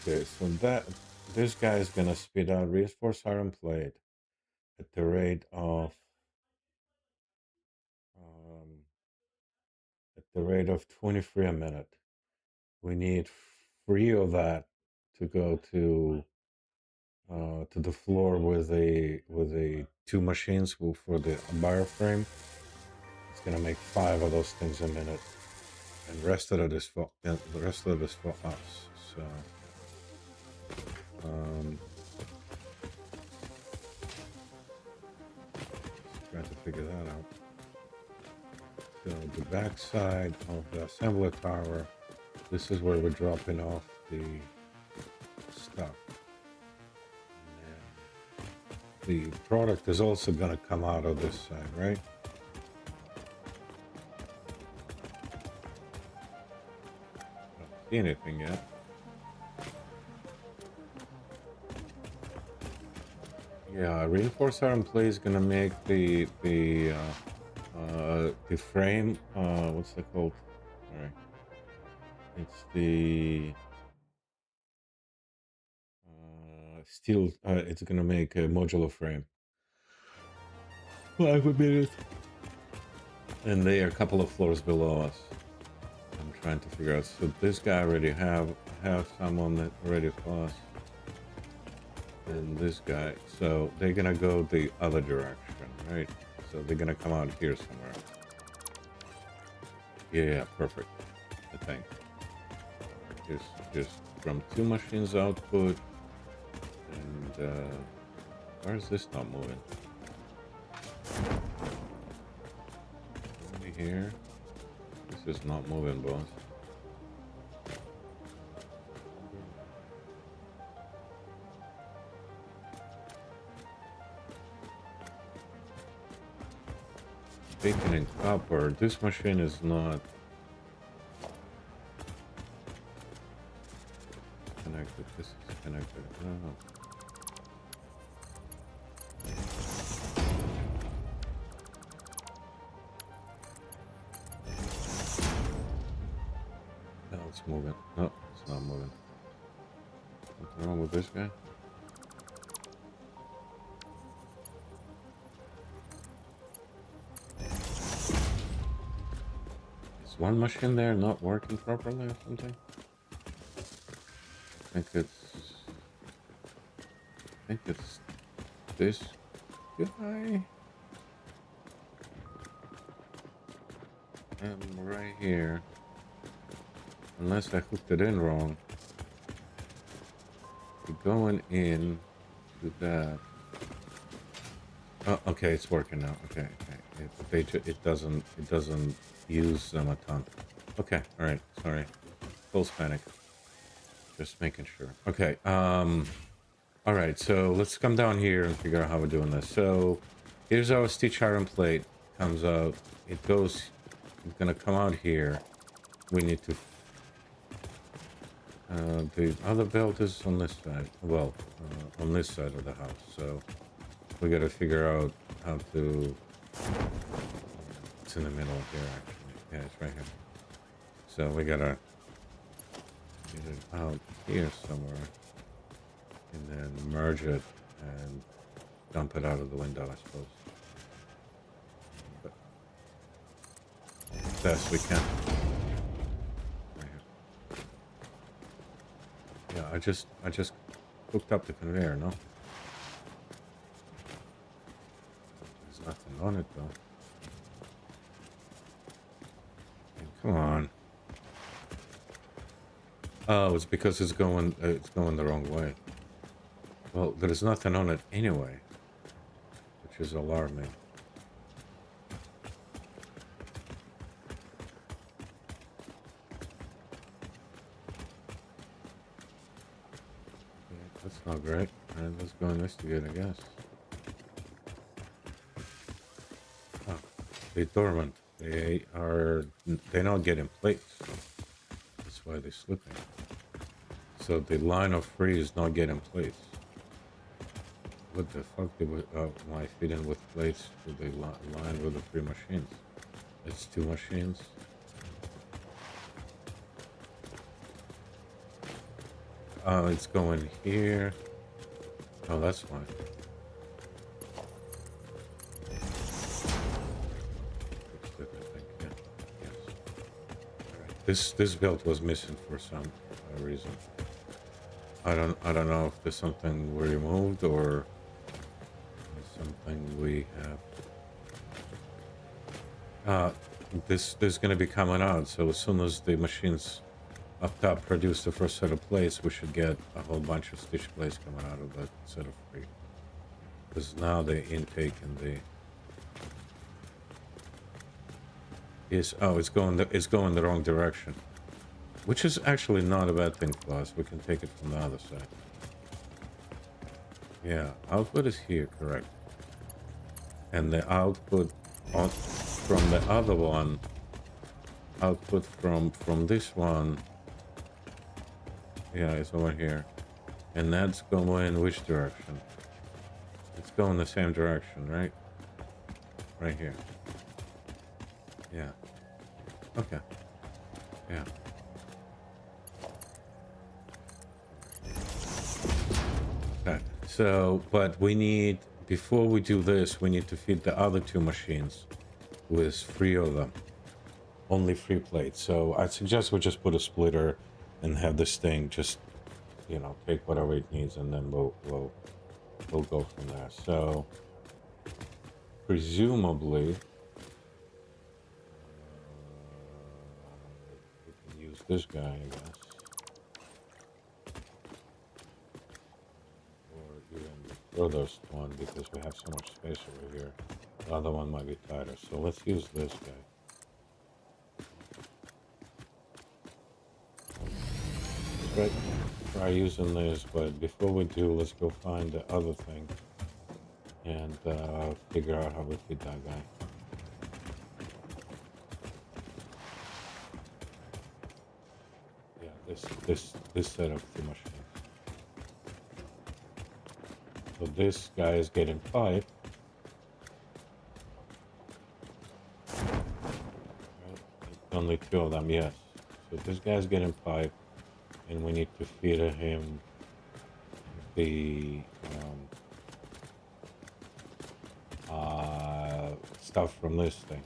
Okay, so this guy is gonna spit out reinforced iron plate at the rate of um, 23 a minute. We need 3 of that to go to the floor with a 2 machines for the bar frame. It's gonna make 5 of those things a minute, and the rest of it is for us. So um, trying to figure that out. So the back side of the assembly tower, this is where we're dropping off the stuff. And the product is also going to come out of this side, right? I don't see anything yet. Yeah, reinforced iron plate is gonna make the frame. What's that called? All right, it's the steel. It's gonna make a modular frame. 5 minutes. And they are a couple of floors below us. I'm trying to figure out. So this guy already have someone that ready for us. And this guy. So they're gonna go the other direction, right? So they're gonna come out here somewhere. Yeah, perfect. I think. Just from 2 machines output. And where is this not moving? Only here. This is not moving, boss. Speaking in copper, this machine is not connected. This is connected. Oh. No, it's moving. No, it's not moving. What's wrong with this guy? Is one machine there not working properly or something? I think it's this guy. Right here. Unless I hooked it in wrong. We're going in to that. Oh, okay, it's working now. Okay, okay. It doesn't use them a ton. Okay, all right. Sorry, full panic. Just making sure. Okay. All right. So let's come down here and figure out how we're doing this. So here's our stitch iron plate. Comes out. It goes. It's gonna come out here. We need to. The other belt is on this side. Well, on this side of the house. So we got to figure out how to. It's in the middle here, actually. Yeah, it's right here. So we gotta get it out here somewhere, and then merge it and dump it out of the window, I suppose. But as best we can. Right here. Yeah, I just hooked up the conveyor, no? There's nothing on it though. Come on. Oh, it's because it's going the wrong way. Well, there's nothing on it anyway, which is alarming. Okay, that's not great. All right, let's go investigate, I guess. Oh, they're dormant. They're not getting plates. That's why they're slipping. So the line of three is not getting plates. What the fuck did am I feeding with plates to the line with the three machines? It's two machines. Oh, it's going here. Oh, that's fine. This belt was missing for some reason. I don't know if there's something we removed or something we have. This is going to be coming out. So as soon as the machines up top produce the first set of plates, we should get a whole bunch of stitch plates coming out of that set of three. Because now the intake and the it's going the wrong direction, which is actually not a bad thing for us. We can take it from the other side. Yeah, output is here, correct, and the output from the other one, output from this one, yeah, it's over here, and that's going which direction? It's going the same direction, right? Right here. Yeah. Okay. Yeah. Okay. So, but we need, before we do this, we need to feed the other two machines with three of them. Only 3 plates. So I suggest we just put a splitter and have this thing just, you know, take whatever it needs, and then we'll go from there. So presumably this guy, I guess, or even the furthest one, because we have so much space over here. The other one might be tighter, so let's use this guy. Right, try using this, but before we do, let's go find the other thing and figure out how we feed that guy. This set of 2 machines. So this guy is getting 5. Right? Only 2 of them, yes. So this guy's getting 5, and we need to feed him the stuff from this thing.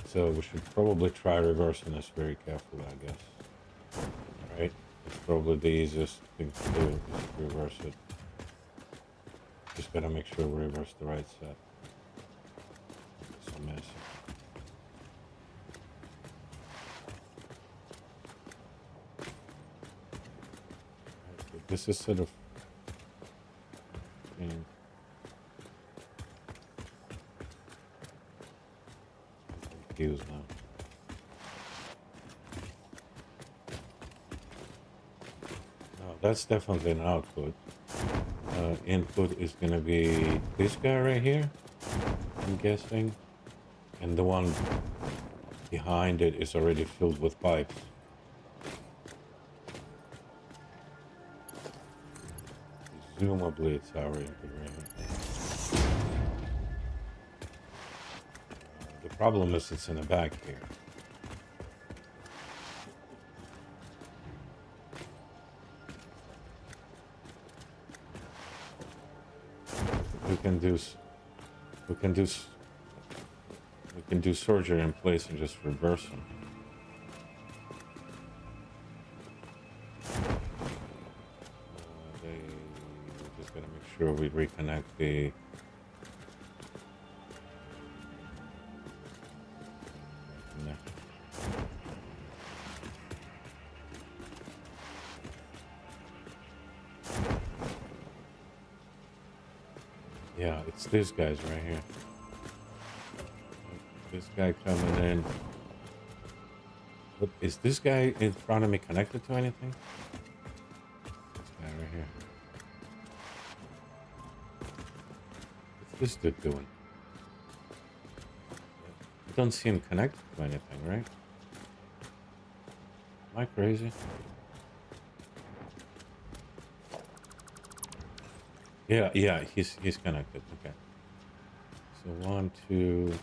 So we should probably try reversing this very carefully, I guess. Right? It's probably the easiest thing to do, is to reverse it. Just gotta make sure we reverse the right set. It's a mess. this is sort of confused now. No, that's definitely an output. Input is gonna be this guy right here, I'm guessing, and the one behind it is already filled with pipes. Presumably it's our input right here. The problem is it's in the back here. We can do surgery in place and just reverse them. We're just gonna make sure we reconnect the. Yeah, it's these guys right here. This guy coming in. But is this guy in front of me connected to anything? This guy right here. What's this dude doing? I don't see him connected to anything, right? Am I crazy? Yeah, he's connected. Okay. So 1, 2.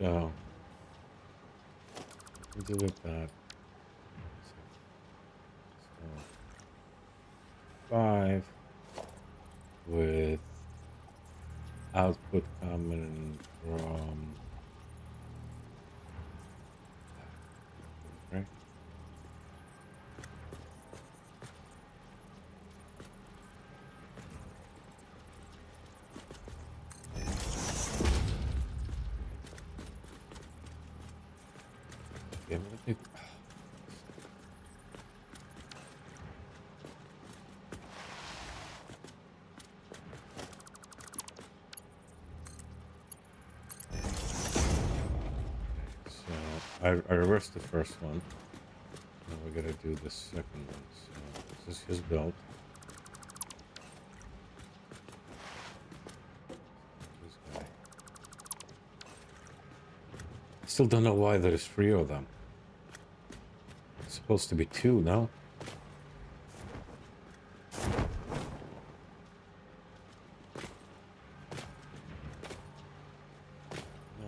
So delete that. So 5 with output coming from right. I reversed the first one. Now we gotta do the second one. So this is his belt. This guy. I still don't know why there's 3 of them. It's supposed to be 2, no?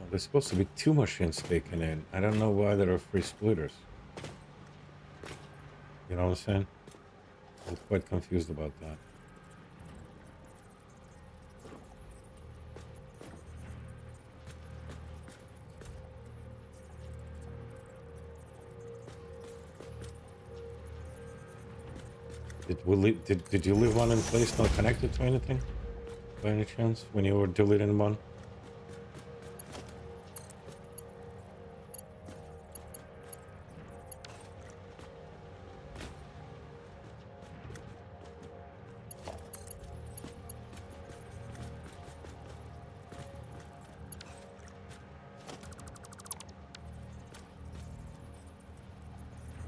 There's supposed to be 2 machines taken in. I don't know why there are 3 splitters. You know what I'm saying? I'm quite confused about that. Did you leave one in place not connected to anything? By any chance? When you were deleting one?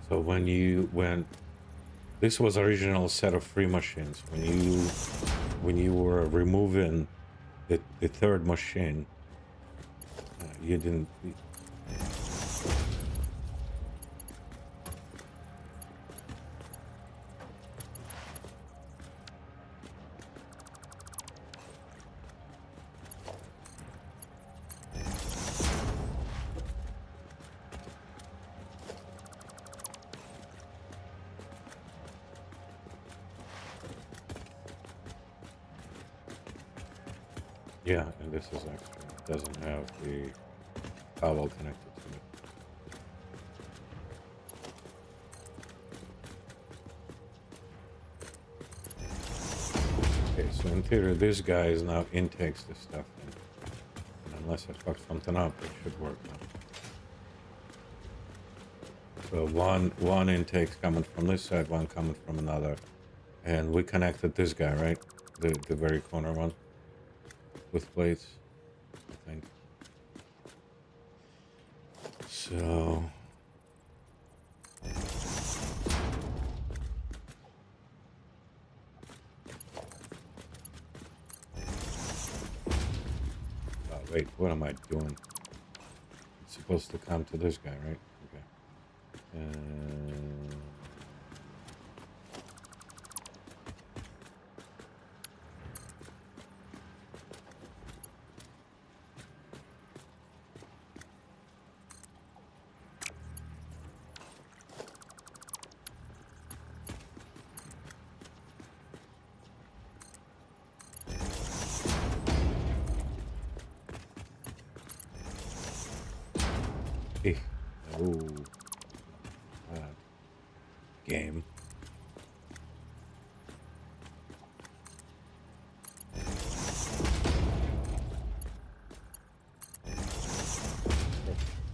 So when this was original set of 3 machines, when you were removing the 3rd machine, you didn't. Yeah, and this is extra. It doesn't have the towel connected to it. Okay, so in theory, this guy is now intakes this stuff in. And unless I fucked something up, it should work now. So one intake's coming from this side, one coming from another, and we connected this guy, right? The very corner one with plates, I think. So wait, what am I doing? It's supposed to come to this guy, right? Okay. Uh, eh. Oh, God. Game.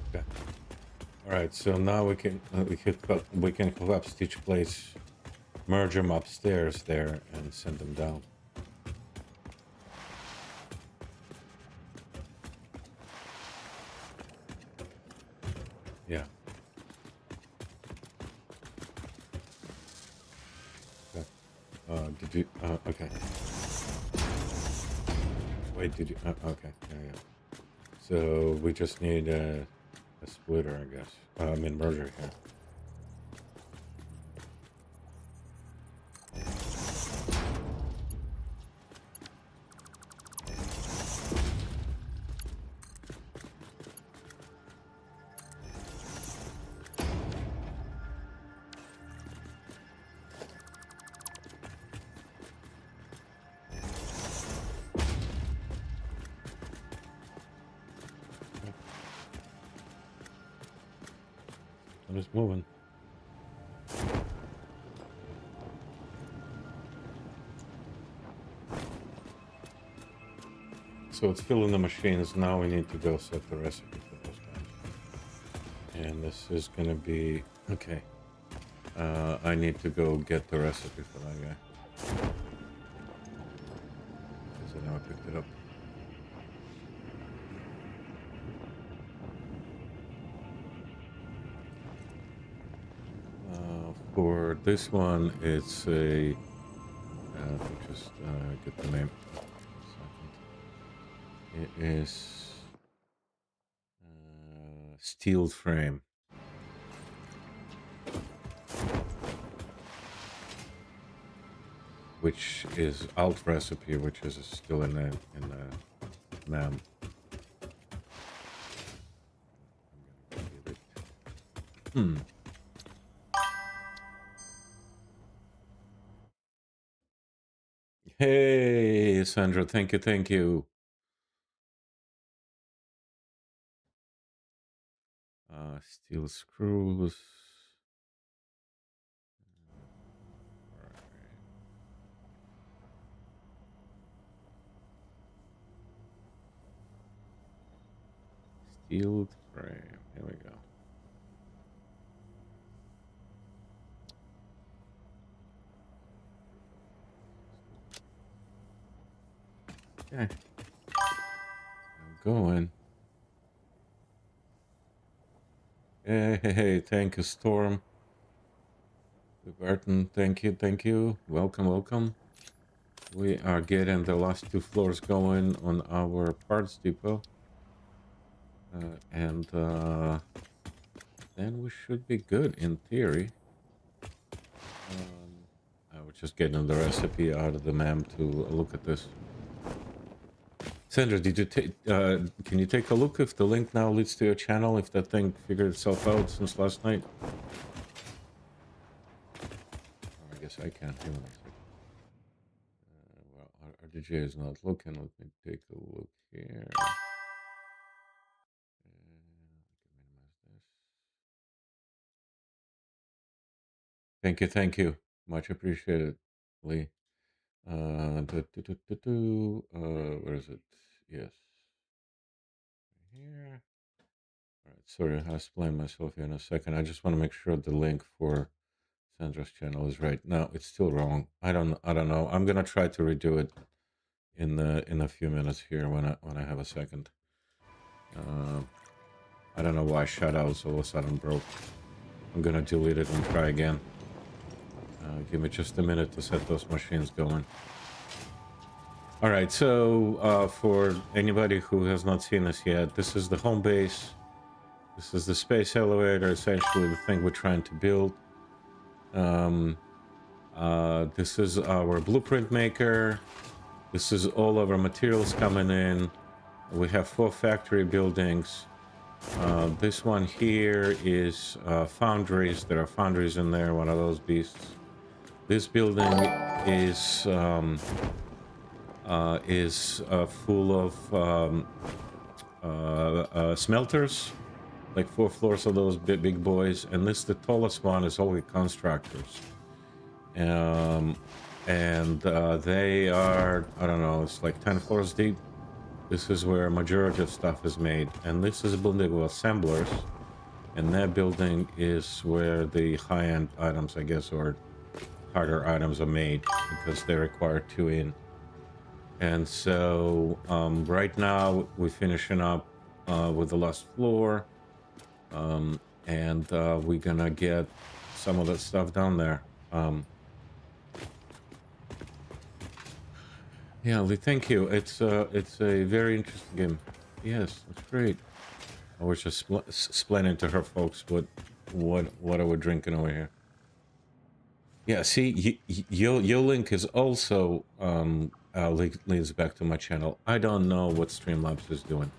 Okay. All right. So now we can collapse each place, merge them upstairs there, and send them down. Yeah. Okay. Did you? Okay. Wait. Did you? Okay. Yeah. Yeah. So we just need a splitter, I guess. I mean merger here. I'm just moving. So it's filling the machines. Now we need to go set the recipe for those guys. And this is gonna be okay. I need to go get the recipe for that guy. Because I never picked it up. For this one, it's a. Let me just get the name. It is steel frame. Which is alt recipe, which is still in the NAM. Hmm. Hey, Sandra, thank you, thank you. Steel screws. Steel frame. Here we go. Okay. I'm going. Hey, thank you, Storm. Barton, thank you, thank you. Welcome, welcome. We are getting the last two floors going on our parts depot. And then we should be good in theory. I was just getting the recipe out of the map to look at this. Sandra, did you take? Can you take a look if the link now leads to your channel? If that thing figured itself out since last night? I guess I can't do anything. Well, RDJ is not looking. Let me take a look here. Thank you, thank you. Much appreciated, Lee. Where is it? Yes. Here. All right, sorry, I'll explain myself here in a second. I just want to make sure the link for Sandra's channel is right. No, it's still wrong. I don't know. I'm gonna try to redo it in a few minutes here when I have a second. I don't know why shoutouts all of a sudden broke. I'm gonna delete it and try again. Give me just a minute to set those machines going. All right, so for anybody who has not seen this yet, this is the home base. This is the space elevator, essentially the thing we're trying to build. This is our blueprint maker. This is all of our materials coming in. We have 4 factory buildings. This one here is foundries. There are foundries in there, one of those beasts. This building is full of smelters, like 4 floors of those big boys. And this, the tallest one, is all the constructors. They are, I don't know, it's like 10 floors deep. This is where a majority of stuff is made. And this is a building with assemblers. And that building is where the high-end items, I guess, or harder items are made, because they require 2 in. And so right now we're finishing up with the last floor. We're gonna get some of that stuff down there. Yeah, Lee, thank you. It's a very interesting game. Yes, that's great. I was just explaining to her folks what are we drinking over here. Yeah, see, your link is also leads back to my channel. I don't know what Streamlabs is doing.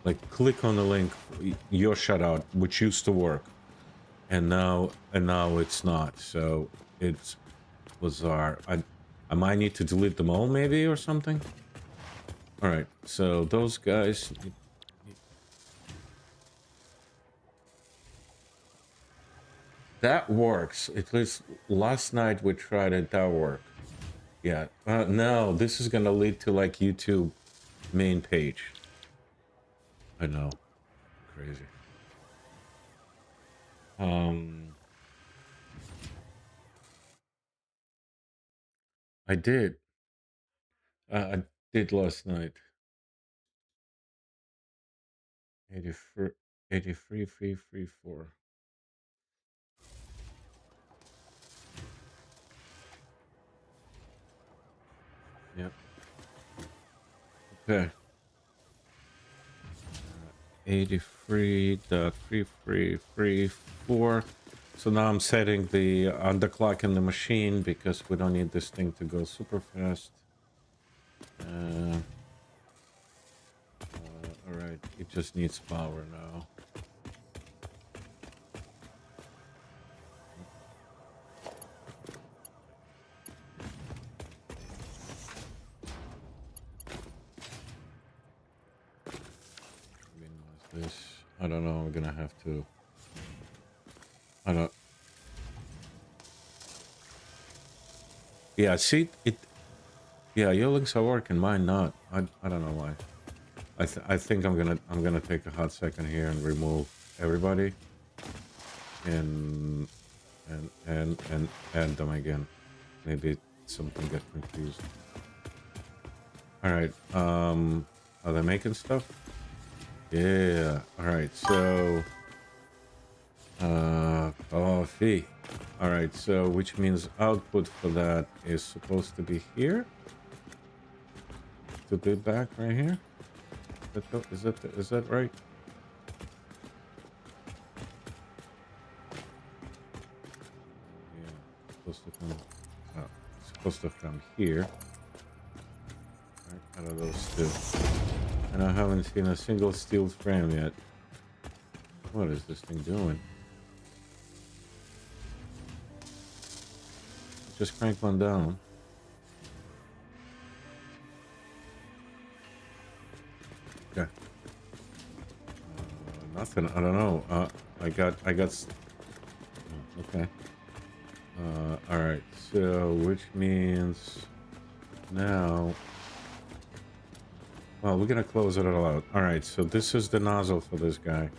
Like, click on the link, your shutout, which used to work, and now it's not. So it's bizarre. I might need to delete them all, maybe, or something. All right, so those guys. That works. At least last night we tried it. That worked. Yeah. No, this is gonna lead to like YouTube main page. I know. Crazy. I did. I did last night. 83, 83, 334. Yep. Okay. 83.3334. So now I'm setting the underclock in the machine because we don't need this thing to go super fast. All right, it just needs power now. This, I don't know. We're gonna have to. I don't. Yeah, see it. Yeah, your links are working. Mine not. I don't know why. I think I'm gonna take a hot second here and remove everybody, and add them again. Maybe something get confused. All right. Are they making stuff? Yeah. All right. So. Coffee. All right. So, which means output for that is supposed to be here. To be back right here. Is that right? Yeah. Supposed to come. Oh, supposed to come here. Right, out of those 2. And I haven't seen a single steel frame yet. What is this thing doing? Just crank one down. Okay. Nothing. I don't know. I got. Okay. All right. So, which means now. Well, we're gonna close it all out. All right. So this is the nozzle for this guy.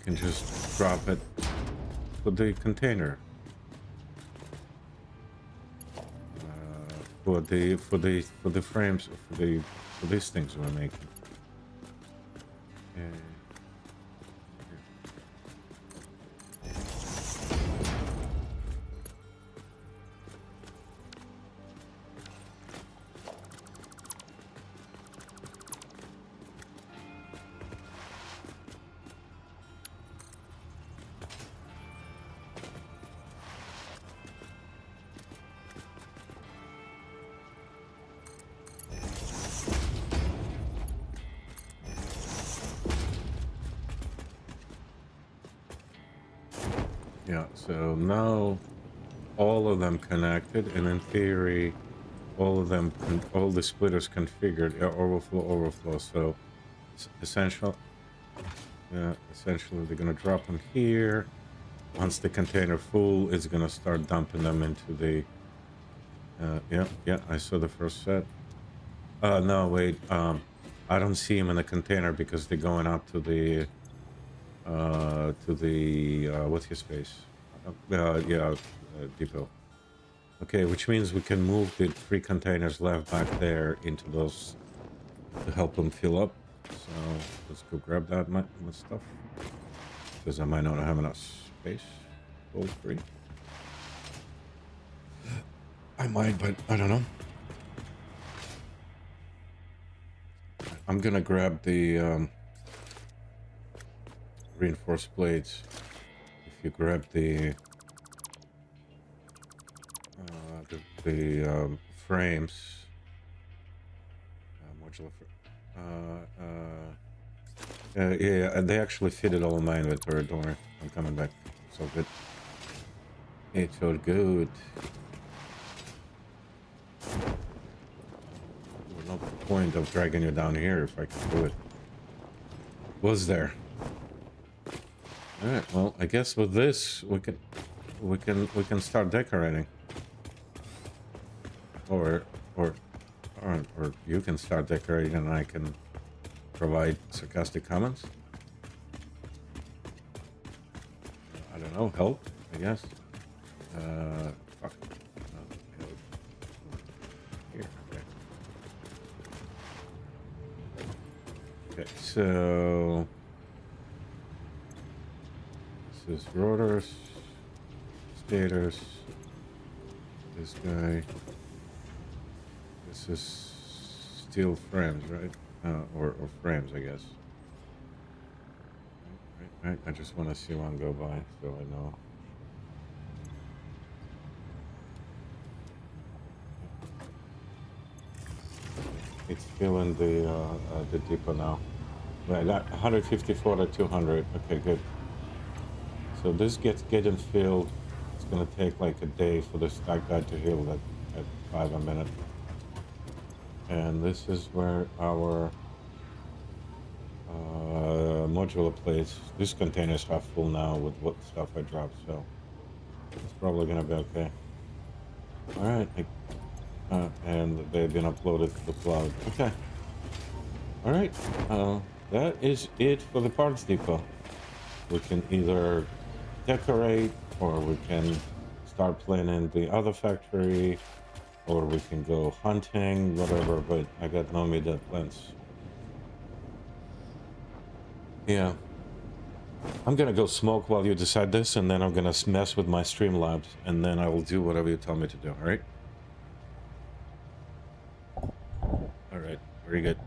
can just drop it to the container. For the frames for these things we're making. Yeah, so now all of them connected, and in theory, all of them, all the splitters configured, overflow. So essentially they're gonna drop them here. Once the container full, it's gonna start dumping them into the. Yeah, I saw the first set. No, wait. I don't see them in the container because they're going up to the what's his face? Depot. Okay, which means we can move the 3 containers left back there into those to help them fill up. So let's go grab that stuff because I might not have enough space. All 3. I might, but I don't know. I'm gonna grab the reinforced plates. If you grab the frames, modular. Yeah, and they actually fit it all in my inventory. Don't worry, I'm coming back. It's all good. It's all good. There's no point of dragging you down here if I can do it. Was there? All right. Well, I guess with this we can start decorating. Or you can start decorating and I can provide sarcastic comments. I don't know, help, I guess. Fuck. Here, okay. Okay, so this is rotors, stators, this guy. This is steel frames, right? Or frames, I guess. Right. I just want to see one go by, so I know. It's filling the depot now. Right, 154 to 200. Okay, good. So this gets getting filled. It's gonna take like a day for this that guy to heal at 5 a minute. And this is where our modular plates. These containers are full now with what stuff I dropped, so it's probably gonna be okay. All right, and they've been uploaded to the cloud. Okay. All right. That is it for the parts depot. We can either decorate, or we can start planning the other factory, or we can go hunting, whatever. But I got no immediate plans. Yeah. I'm gonna go smoke while you decide this, and then I'm gonna mess with my Streamlabs, and then I will do whatever you tell me to do, alright? Alright, very good.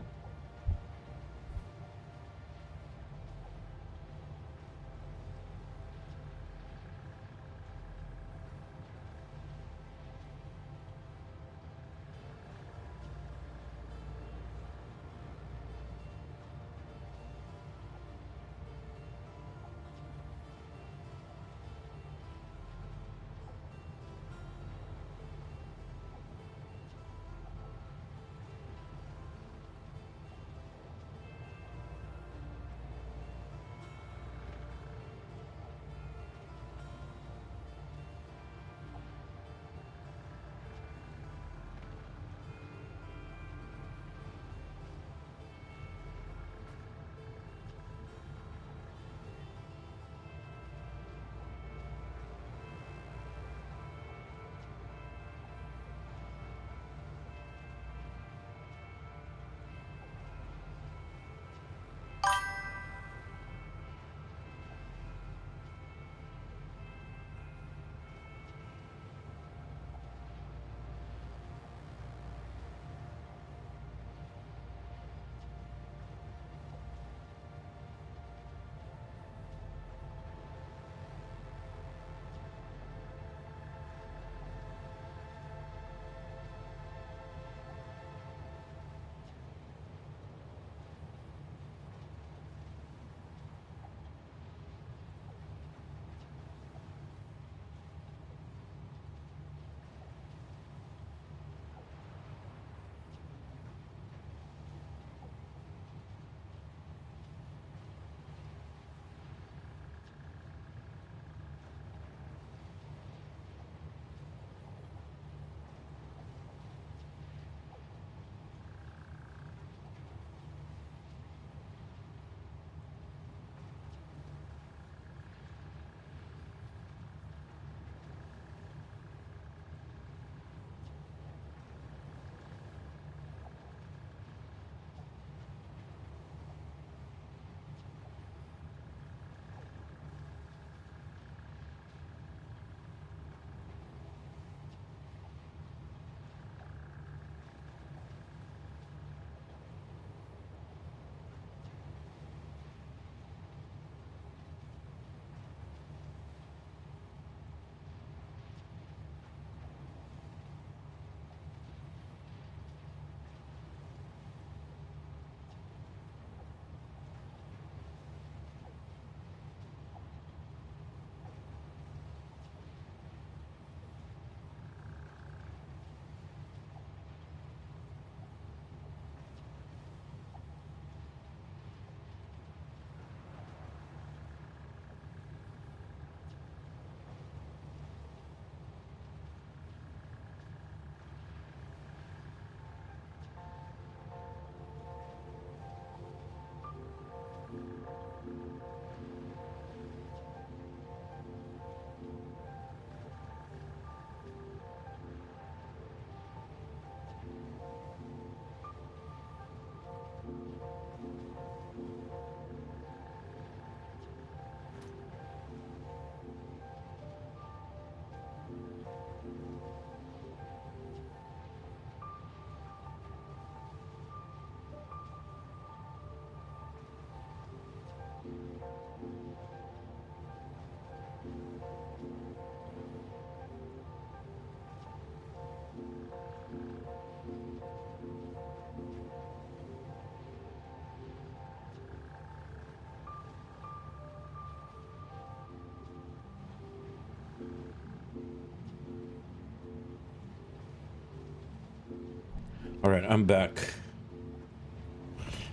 All right, I'm back.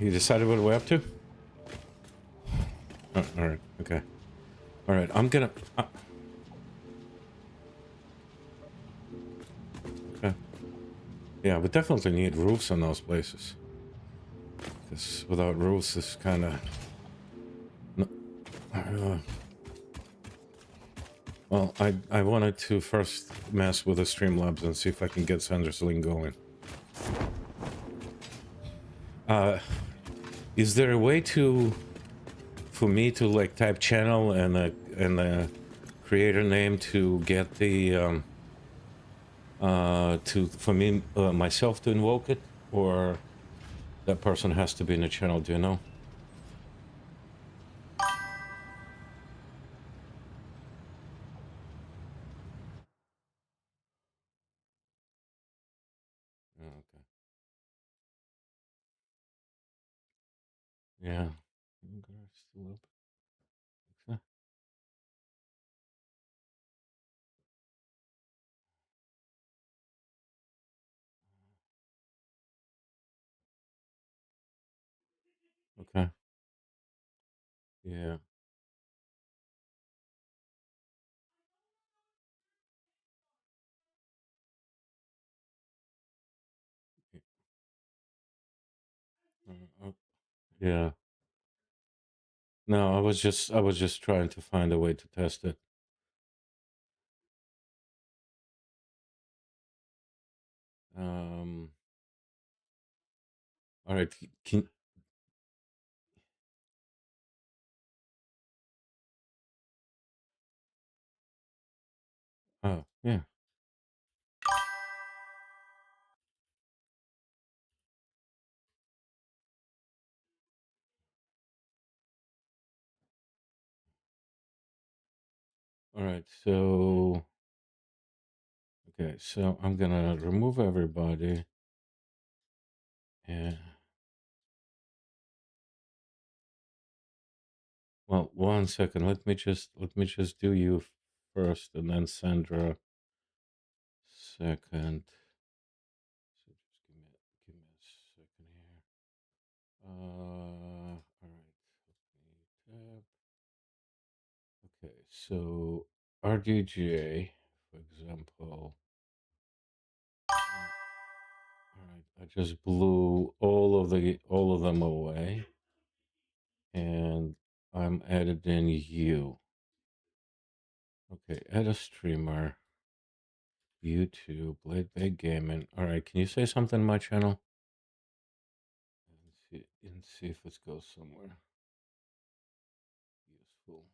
You decided what we're up to? Oh, all right, okay. All right, I'm gonna. Okay. Yeah, we definitely need roofs on those places. Because without roofs, it's kind of. Well, I wanted to first mess with the Streamlabs and see if I can get Sander's link going. Is there a way for me to like type channel and the creator name to get the to for me myself to invoke it, or that person has to be in the channel? Do you know? Oh, okay. Yeah. Still up. Okay. Okay. Yeah. Uh, yeah. No, I was just trying to find a way to test it. Um. All right. Can. Oh, yeah. All right. So. Okay. So I'm gonna remove everybody. And well, one second. Let me just do you first, and then Sandra second. So just give me a second here. All right. Tab. Okay. So RDJ, for example. All right. I just blew all of them away, and I'm editing you. Okay. Add a streamer. YouTube, Blade Bay Gaming. All right, can you say something on my channel? And see if it goes somewhere useful.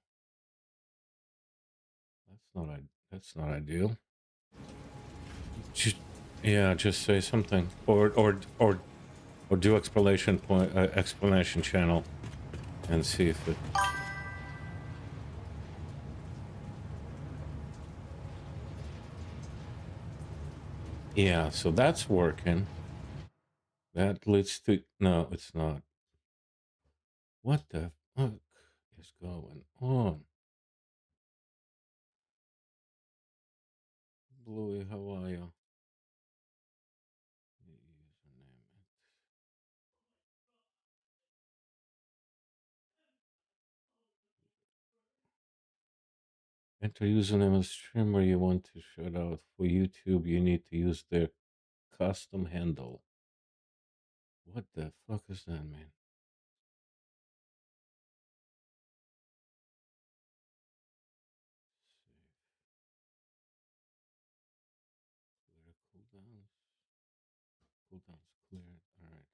That's not ideal. Just, yeah, just say something, or do explanation channel, and see if it. Yeah, so that's working. That leads to no, it's not. What the fuck is going on? Bluey, how are you? Username. Enter username as streamer you want to shout out. For YouTube, you need to use their custom handle. What the fuck is that, man? Clear cooldowns. Cooldowns cleared. All right.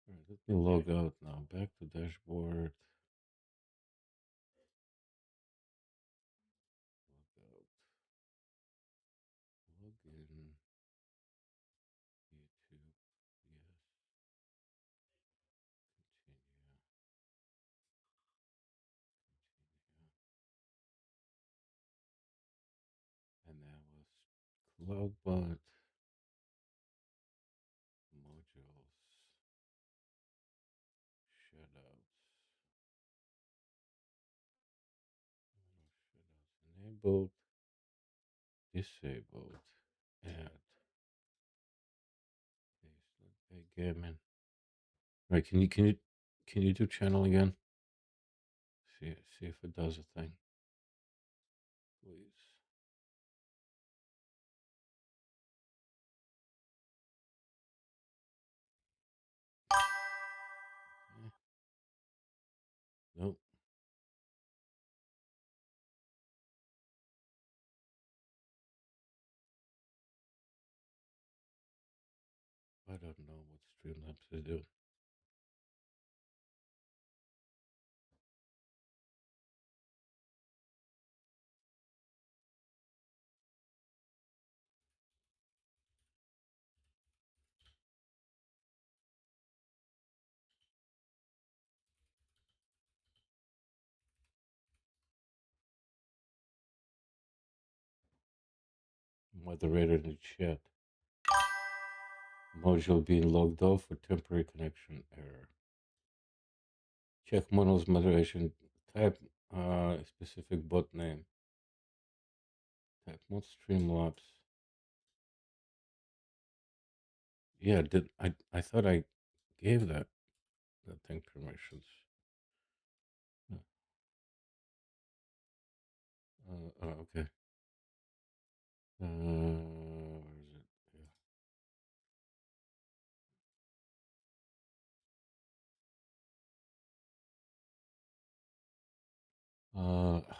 All right. Let me log out now. Back to dashboard. Log out. Log in. YouTube. Yes. Continue. And that was CloudBot modules. Shutouts. Shutouts enabled. Disabled. Add. Okay, Gammon. Right, can you do channel again? See if it does a thing. Please. Okay. Nope. I don't know what Streamlabs is doing. Moderator in the chat. Module being logged off for temporary connection error. Check module's moderation. Type specific bot name. Type mod Streamlabs. Yeah, I thought I gave that thing permissions. Okay. Where is it? Yeah.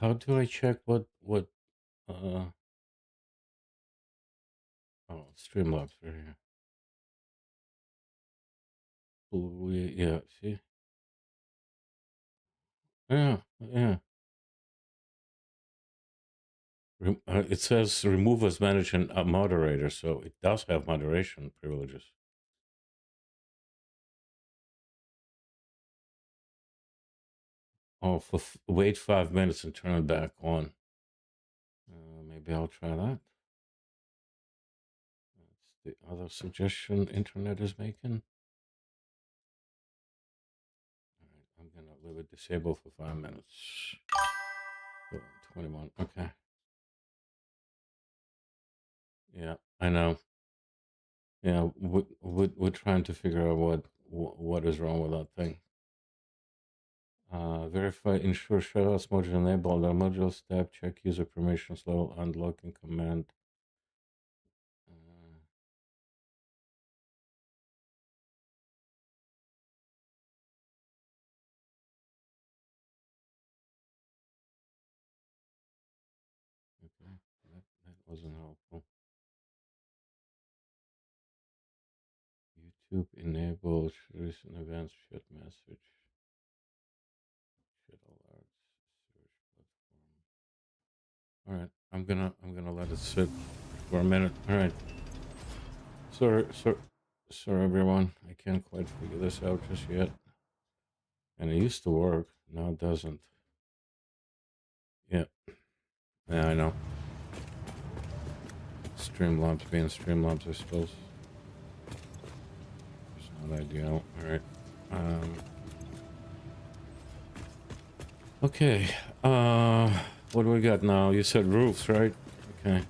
How do I check what uh oh, Streamlabs right here. Yeah, see? Yeah. It says remove as managing a moderator, so it does have moderation privileges. Oh, wait 5 minutes and turn it back on. Maybe I'll try that. That's the other suggestion internet is making. All right, I'm gonna leave it disabled for 5 minutes. Oh, 21. Okay. Yeah, I know. Yeah, we're trying to figure out what is wrong with that thing. Verify ensure shutouts module enabled. Our module step check user permissions level unlocking command. Okay, that wasn't helpful. YouTube enable recent events chat message. Chat alerts. Search platform. All right, I'm gonna let it sit for a minute. All right. Sorry everyone. I can't quite figure this out just yet. And it used to work. Now it doesn't. Yeah. Yeah, I know. Streamlabs being Streamlabs, I suppose. It's not ideal. All right. Okay. What do we got now? You said roofs, right? Okay.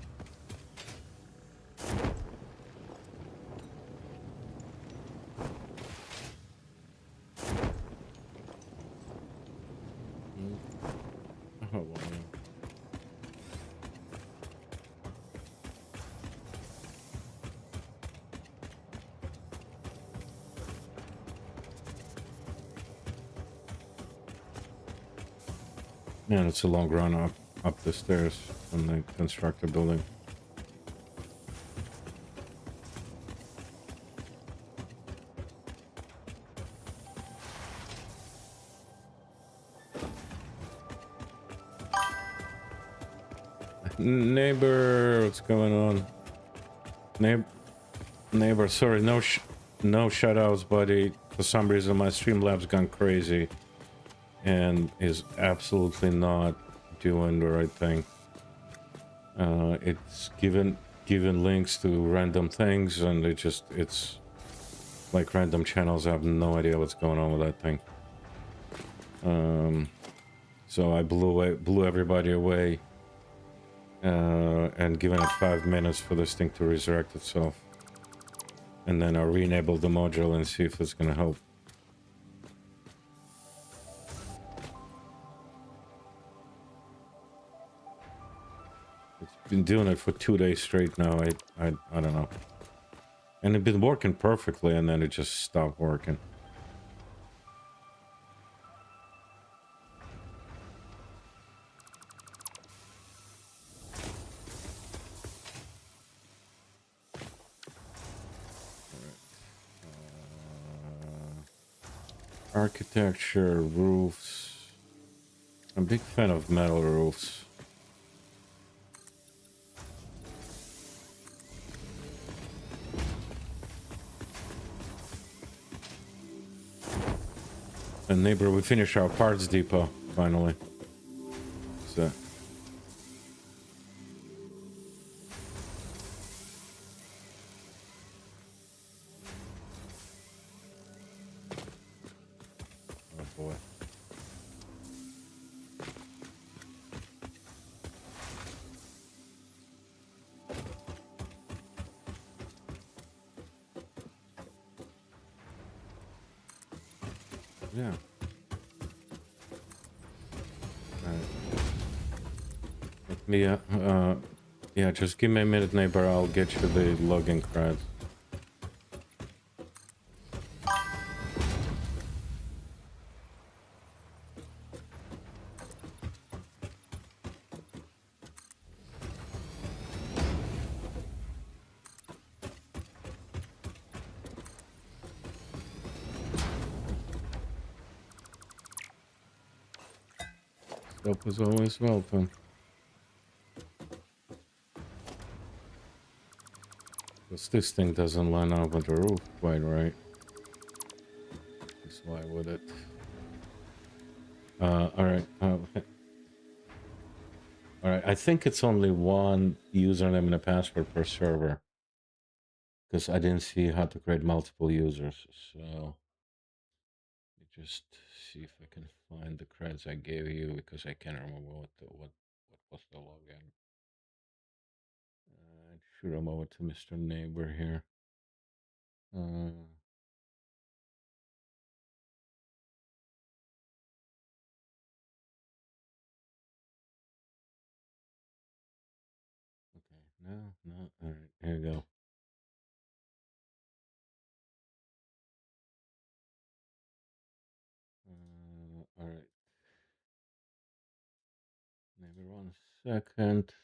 Oh, wow. Man, it's a long run up the stairs when they construct the building. Neighbor, what's going on? Neighbor, sorry, no shoutouts, buddy. For some reason, my Streamlabs gone crazy and is absolutely not doing the right thing. It's given links to random things, and it's like random channels. I have no idea what's going on with that thing. So I blew everybody away, and given it 5 minutes for this thing to resurrect itself. And then I'll re-enable the module and see if it's gonna help. It's been doing it for 2 days straight now. I don't know. And it's been working perfectly, and then it just stopped working. Architecture, roofs. I'm a big fan of metal roofs. And neighbor, we finished our parts depot finally. So. Oh boy. Yeah. Let me, yeah, just give me a minute, neighbor. I'll get you the logging creds. Help is always welcome. Because this thing doesn't line up with the roof quite right. That's why would it? Alright. Alright, I think it's only one username and a password per server. Because I didn't see how to create multiple users. So, let me just see if I can find the creds I gave you, because I can't remember what was the login. Shoot them over to Mr. Neighbor here. Okay, no, all right, here we go. All right, maybe 1 second.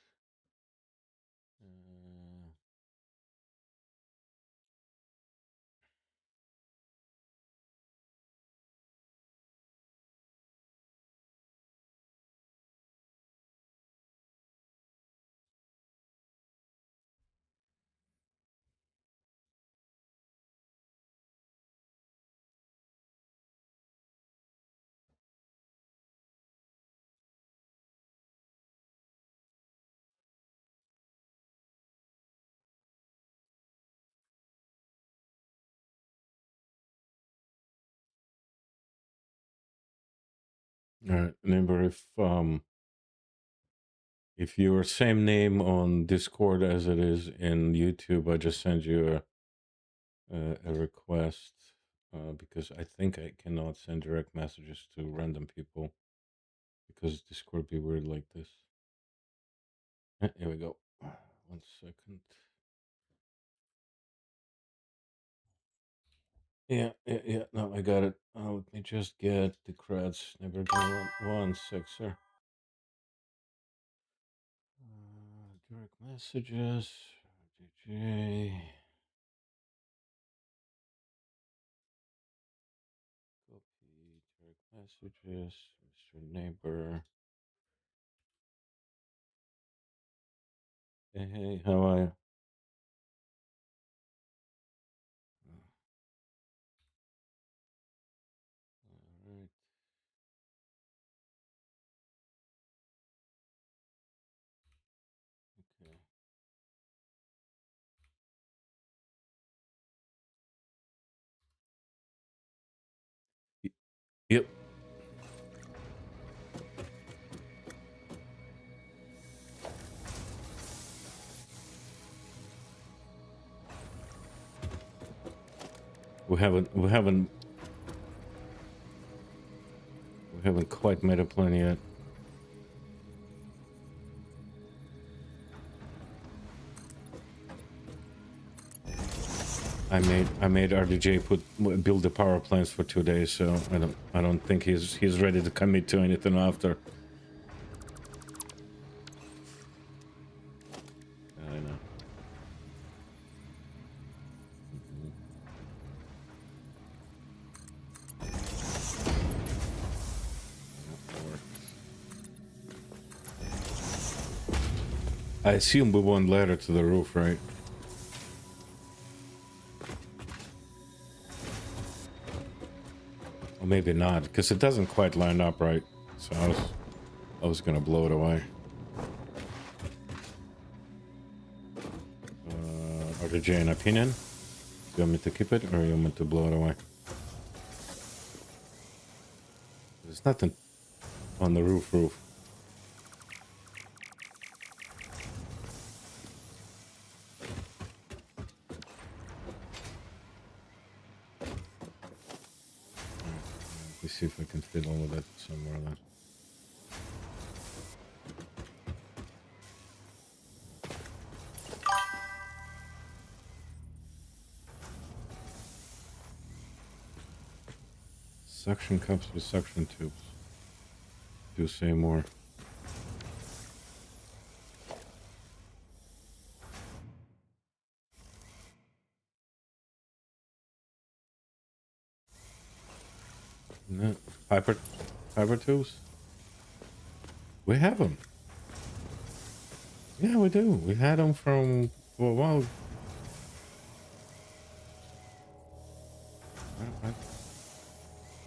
All right, remember, if your same name on Discord as it is in YouTube, I just send you a request, because I think I cannot send direct messages to random people because Discord be weird like this. Here we go. 1 second. Yeah. No, I got it. Let me just get the creds. Never done 1 sec, sir. Direct messages. DJ. Copy direct messages. Mr. Neighbor. Hey, how are you? All right. Okay. Yep. we haven't quite made a plan yet. I made RDJ build the power plants for 2 days, so I don't think he's ready to commit to anything after. I know. I assume we want ladder to the roof, right? Or maybe not, because it doesn't quite line up right. So I was gonna blow it away. RJ, an opinion? You want me to keep it, or you want me to blow it away? There's nothing on the roof. Let's see if I can fit all of that somewhere then. Suction cups with suction tubes. Do say more. No, fiber tubes? We have them. Yeah, we do. We had them from for a while.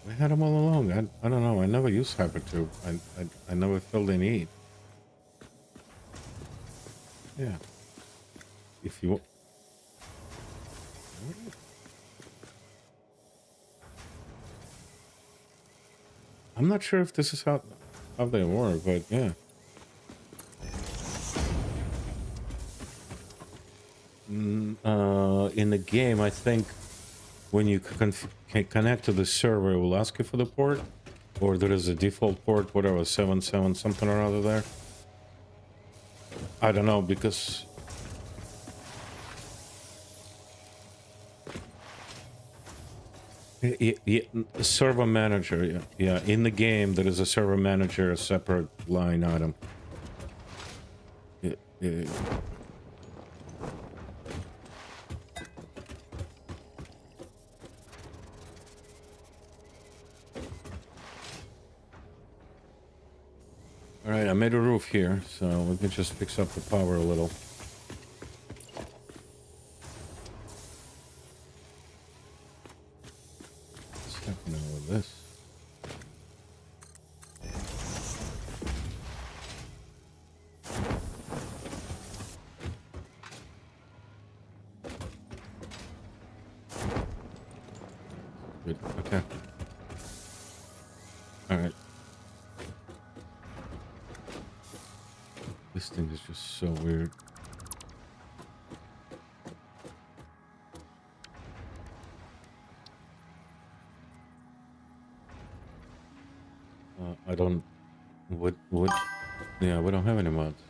We had them all along. I don't know. I never used hypertube. I never felt the need. Yeah. If you. I'm not sure if this is how they work, but yeah. In the game, I think when you can connect to the server, it will ask you for the port, or there is a default port, whatever, 77 something or other there. I don't know, because server manager, yeah. In the game, there is a server manager, a separate line item. Yeah. All right, I made a roof here, so we can just fix up the power a little. What's happening with this? Good. Okay. All right. This thing is just so weird. I don't. What? Yeah, we don't have any mods.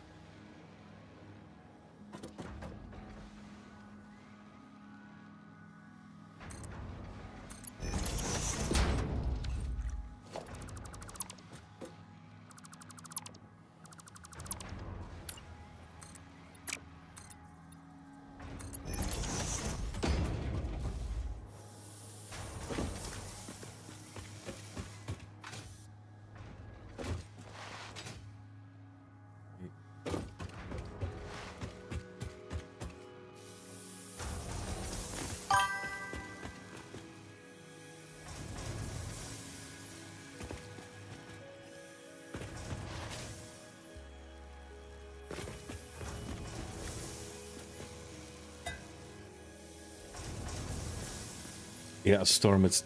Yeah, Storm, it's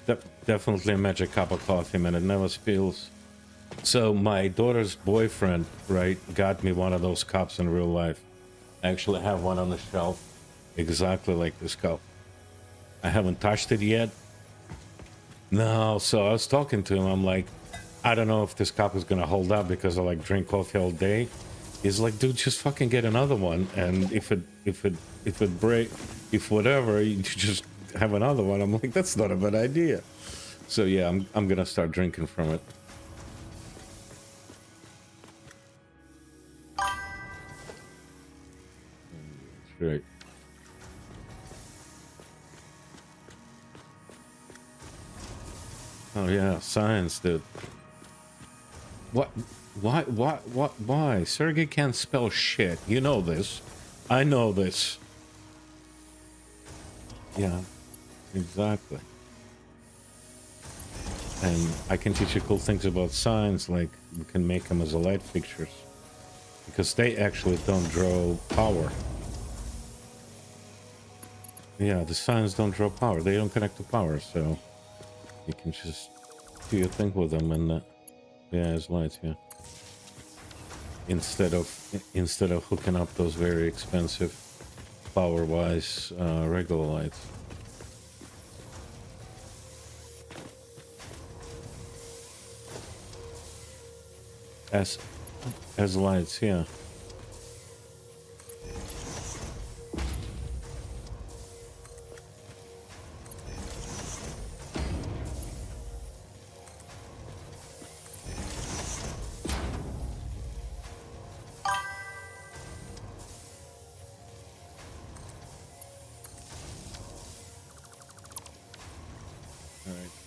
definitely a magic cup of coffee, man. It never spills. So my daughter's boyfriend, right, got me one of those cups in real life. I actually have one on the shelf, exactly like this cup. I haven't touched it yet. No, so I was talking to him. I'm like, I don't know if this cup is gonna hold up because I like drink coffee all day. He's like, dude, just fucking get another one, and if it break, if whatever, you just have another one. I'm like, that's not a bad idea. So yeah, I'm gonna start drinking from it. That's right. Oh yeah, science, dude. What? Why? Sergey can't spell shit. You know this. I know this. Yeah, exactly. And I can teach you cool things about science, like we can make them as a light fixtures. Because they actually don't draw power. Yeah, the signs don't draw power. They don't connect to power, so you can just do your thing with them, and yeah, it's lights. Yeah. Instead of hooking up those very expensive, power-wise regular lights. As lights, yeah.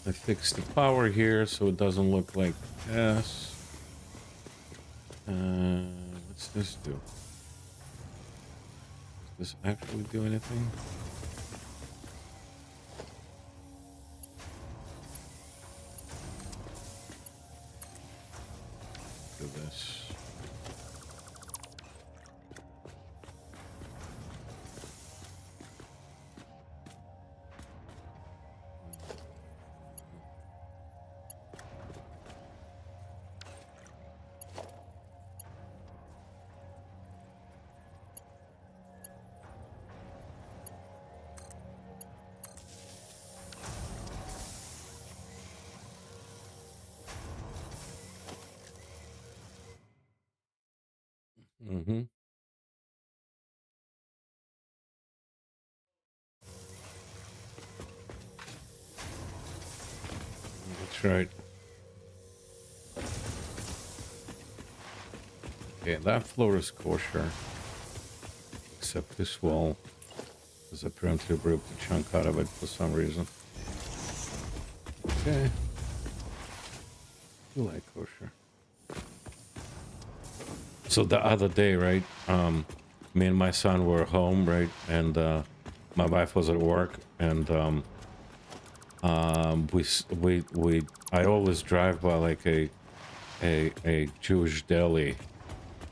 I fixed the power here so it doesn't look like S. What's this do? Does this actually do anything? Do this. Mm-hmm. That's right. Okay, that floor is kosher. Except this wall. Because apparently broke the chunk out of it for some reason. Okay. You like kosher. So the other day, right, me and my son were home, right, and my wife was at work, and I always drive by like a Jewish deli,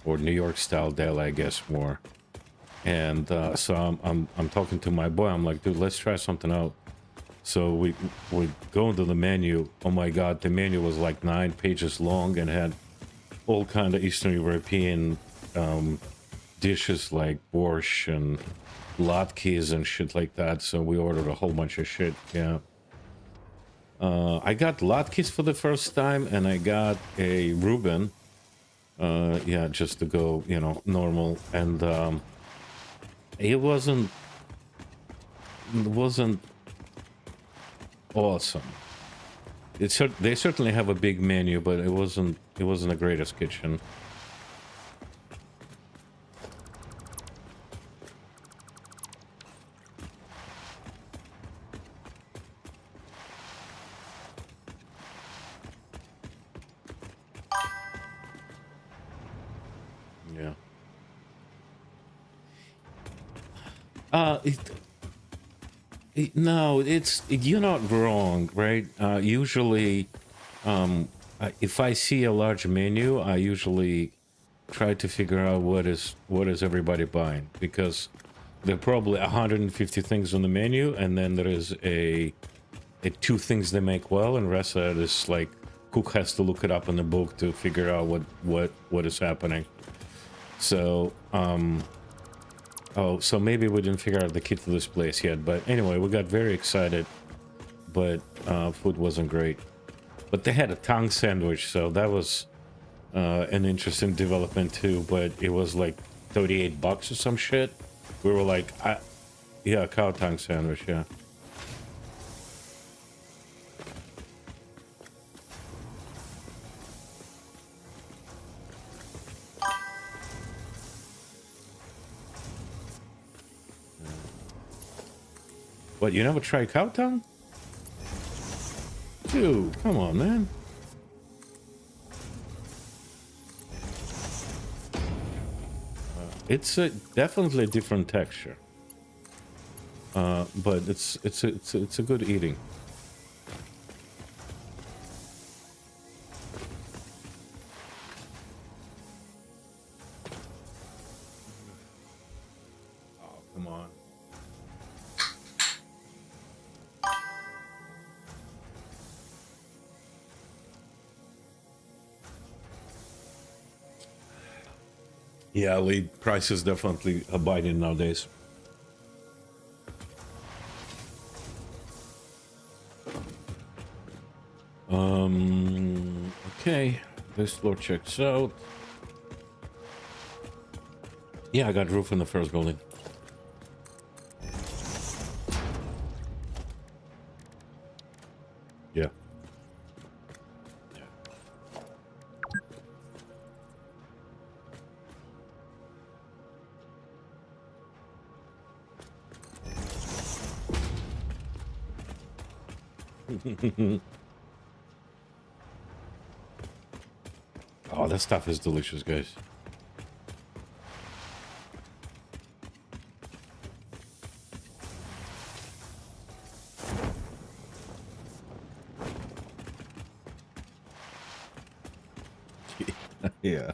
or New York style deli, I guess more. And so I'm talking to my boy. I'm like, dude, let's try something out. So we go into the menu. Oh my god, the menu was like 9 pages long and had all kind of Eastern European dishes like borscht and latkes and shit like that. So we ordered a whole bunch of shit. Yeah. I got latkes for the first time, and I got a Reuben. Yeah, just to go, you know, normal. And it wasn't awesome. They certainly have a big menu, but it wasn't the greatest kitchen. Yeah. No, you're not wrong, right? Usually, if I see a large menu, I usually try to figure out what is everybody buying, because there are probably 150 things on the menu, and then there is a 2 things they make well, and the rest of it is like cook has to look it up in the book to figure out what is happening. So Oh, so maybe we didn't figure out the key to this place yet. But anyway, we got very excited, but food wasn't great. But they had a tongue sandwich, so that was an interesting development too. But it was like $38 or some shit. We were like, yeah, cow tongue sandwich, yeah. What, you never tried cow tongue? Dude, come on, man. It's a definitely different texture, but it's a good eating. Oh, come on. Yeah, lead prices definitely abiding nowadays. Okay, this floor checks out. Yeah, I got roof in the first building. Yeah. Oh, that stuff is delicious, guys. Yeah.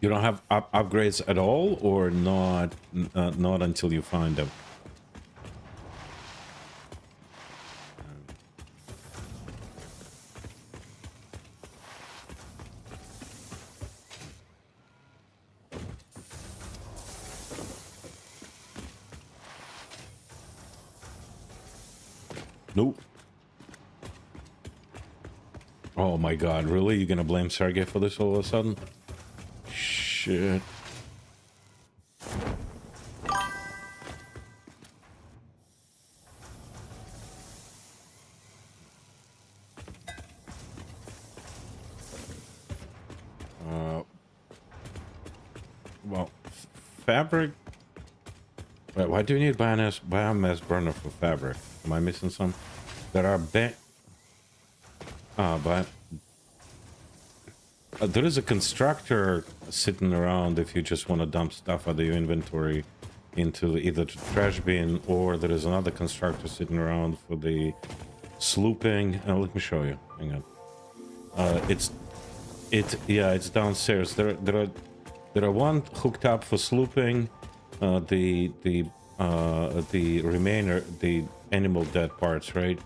You don't have upgrades at all, or not? Not until you find them. Nope. Oh my god, really? You're gonna blame Sergey for this all of a sudden? Shit. Well, fabric. Wait, why do you need biomass burner for fabric? Am I missing some? There are but there is a constructor sitting around if you just want to dump stuff out of your inventory into either the trash bin, or there is another constructor sitting around for the slooping. Let me show you. Hang on. It's downstairs. There are one hooked up for slooping, the remainder, the animal dead parts, right?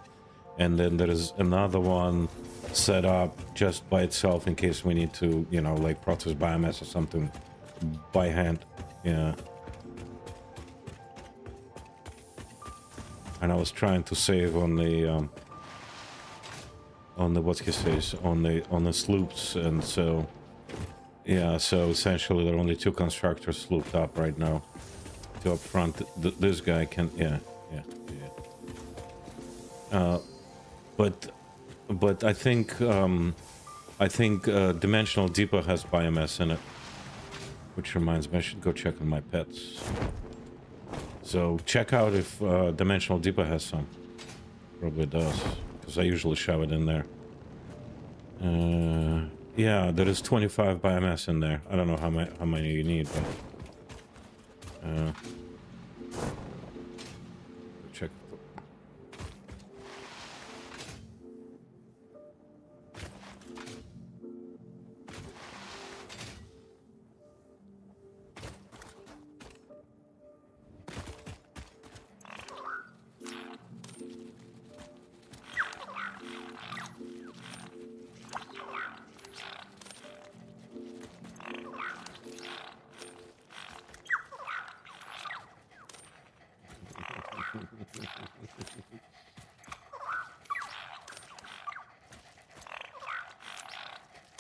And then there is another one set up just by itself in case we need to, you know, like process biomass or something by hand. Yeah. And I was trying to save on the what's his face, on the sloops, and so yeah, so essentially there are only two constructors slooped up right now. Two up front. This guy can, yeah. But I think Dimensional Depot has biomass in it, which reminds me I should go check on my pets. So check out if Dimensional Depot has some. Probably does, because I usually shove it in there. Yeah, there is 25 biomass in there. I don't know how many you need, but check.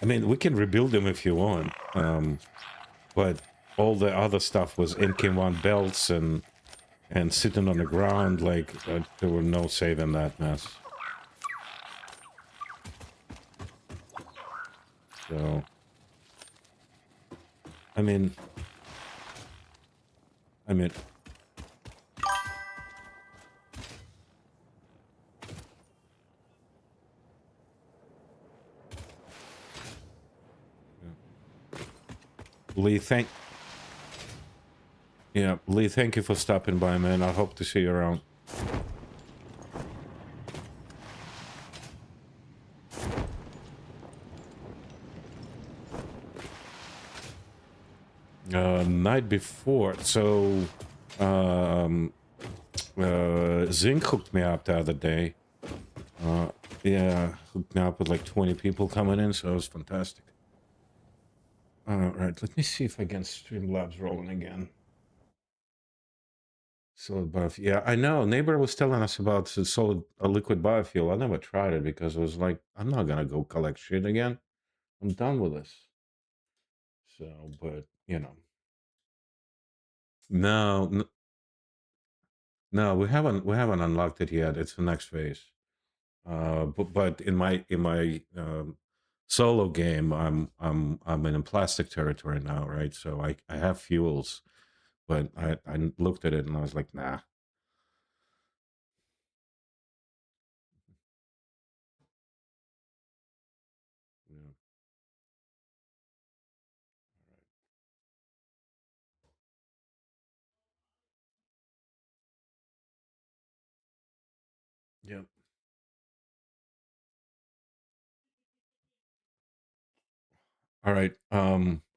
I mean, we can rebuild them if you want, but all the other stuff was NK1 belts and sitting on the ground, like there were no saving that mess. So, I mean, Lee, Lee, thank you for stopping by, man. I hope to see you around. Night before, so Zinc hooked me up the other day. Yeah, hooked me up with like 20 people coming in, so it was fantastic. Right, let me see if I can Streamlabs rolling again. Solid biofuel. Yeah, I know. Neighbor was telling us about a liquid biofuel. I never tried it because it was like, I'm not gonna go collect shit again. I'm done with this. So, but you know, no, no, we haven't unlocked it yet. It's the next phase. But in my solo game, I'm in plastic territory now, right? So I have fuels, but I looked at it and I was like, nah. Yeah. Yep. All right.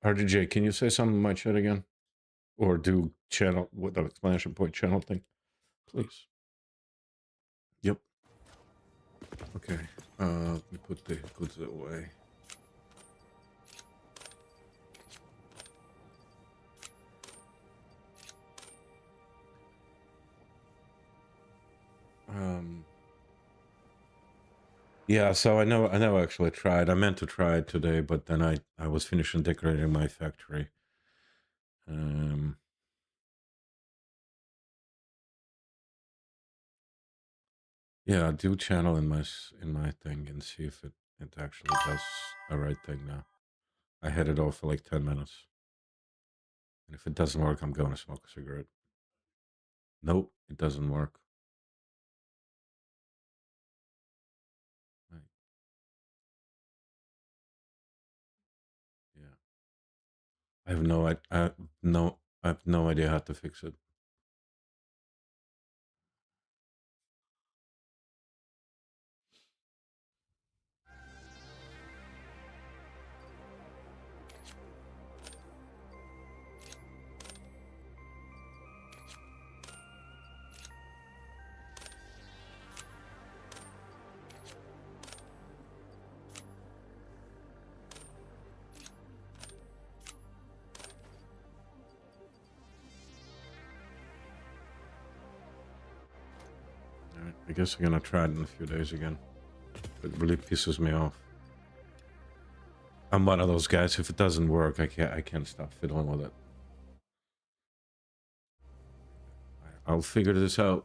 RDJ, can you say something in my chat again? Or do channel with the exclamation point channel thing, please? Yep. Okay. Let me put the goods away. Yeah, so I know actually tried. I meant to try it today, but then I was finishing decorating my factory. Yeah, do channel in my thing and see if it actually does the right thing now. I had it off for like 10 minutes. And if it doesn't work, I'm going to smoke a cigarette. Nope, it doesn't work. Right. Yeah. I have I have no idea how to fix it. All right, I guess I'm gonna try it in a few days again. It really pisses me off. I'm one of those guys. If it doesn't work, I can't stop fiddling with it. I'll figure this out.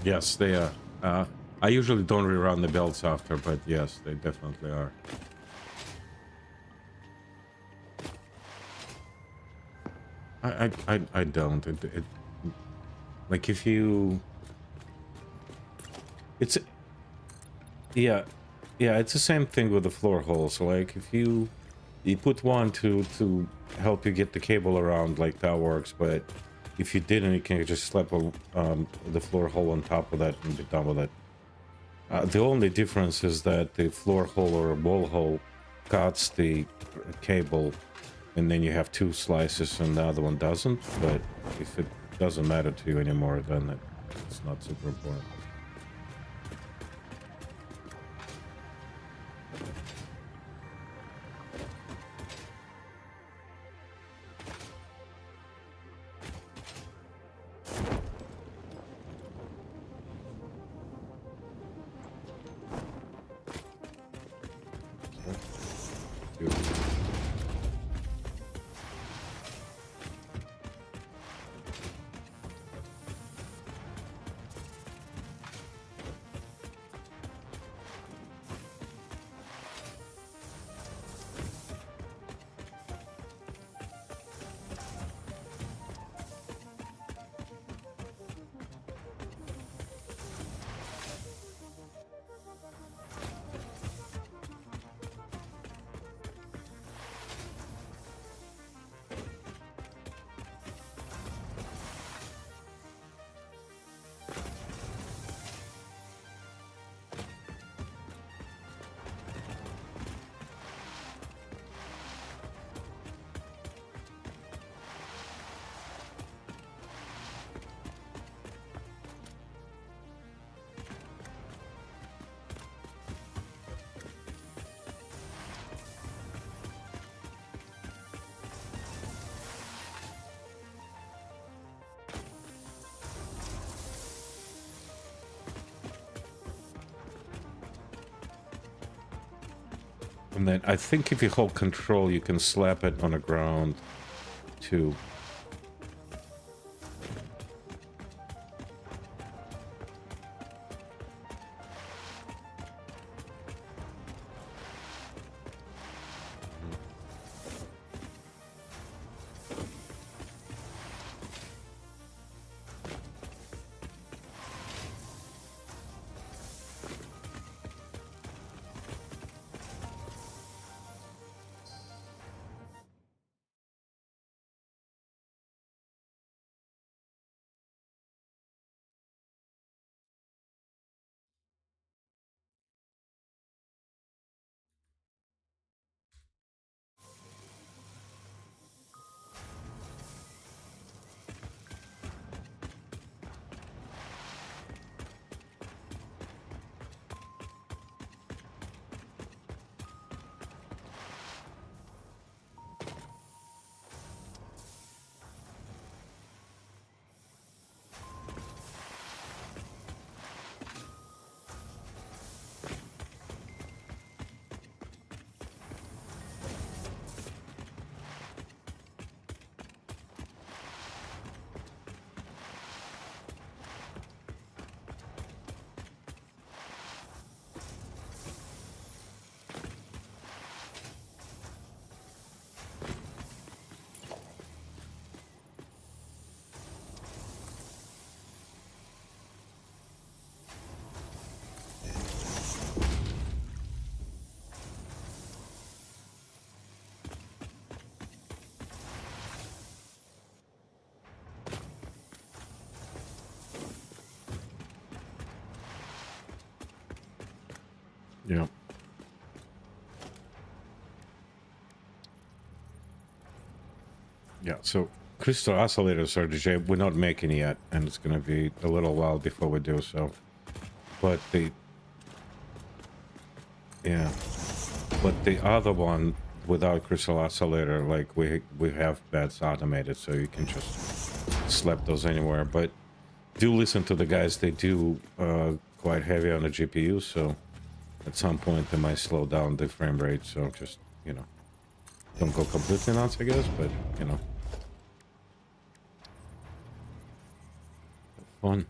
Yes, they are. I usually don't rerun the builds after, but yes, they definitely are. I don't. Like if you, it's yeah, it's the same thing with the floor holes. Like if you put one to help you get the cable around, like that works. But if you didn't, you can just slap the floor hole on top of that and be done with it. The only difference is that the floor hole or wall hole cuts the cable, and then you have two slices and the other one doesn't. But if it doesn't matter to you anymore, then it's not super important. And then I think if you hold control, you can slap it on the ground too. Yeah. Yeah, so crystal oscillators are the shape we're not making yet, and it's going to be a little while before we do so. But yeah, but the other one without crystal oscillator, like we have beds automated, so you can just slap those anywhere. But do listen to the guys; they do quite heavy on the GPU, so at some point they might slow down the frame rate. So just don't go completely nuts, I guess. But fun.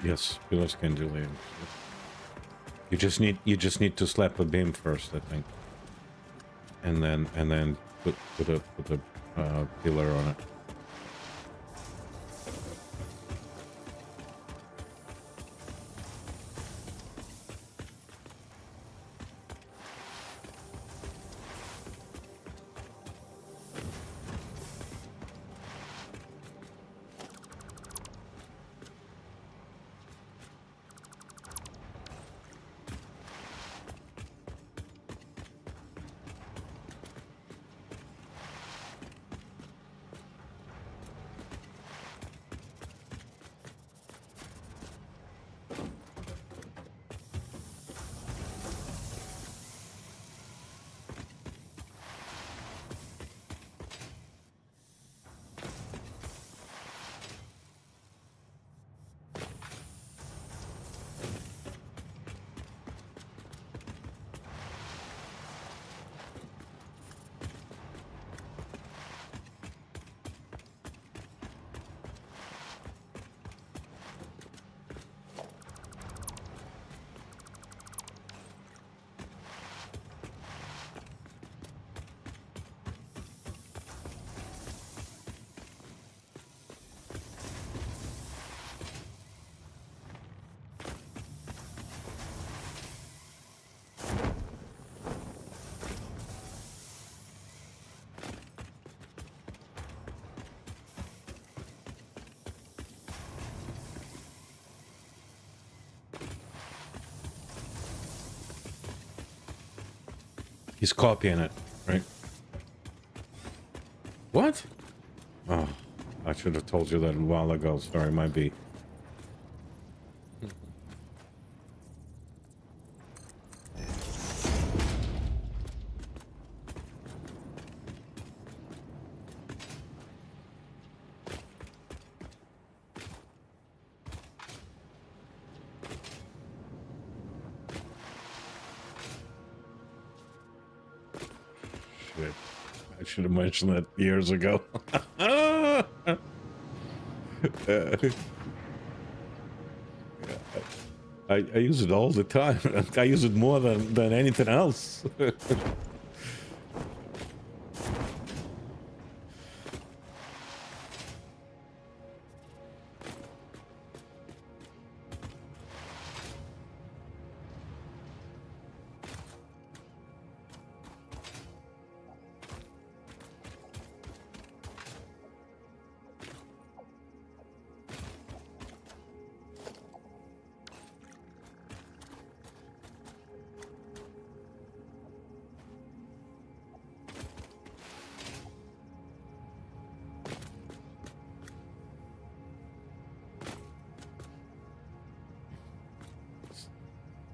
Yes, pillars can do layers. You just need to slap a beam first, I think, and then put a pillar on it. He's copying it, right? What? Oh, I should have told you that a while ago. Sorry, might be. Shit. I should have mentioned that years ago. I use it all the time. I use it more than anything else.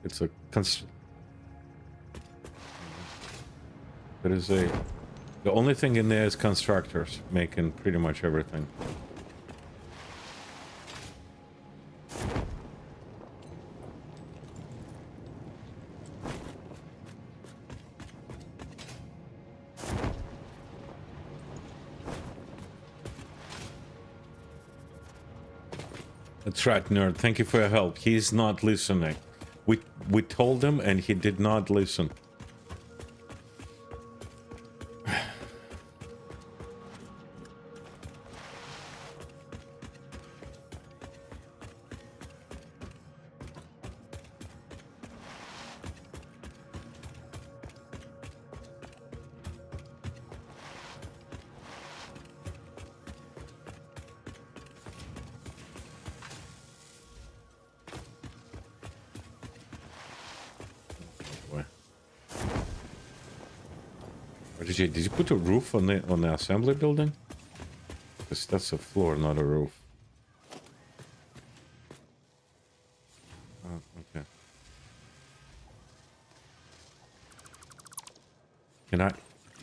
It's a there is a the only thing in there is constructors making pretty much everything. That's right, nerd. Thank you for your help. He's not listening. We told him and he did not listen. Did you put a roof on the assembly building? Because that's a floor, not a roof. Oh, okay.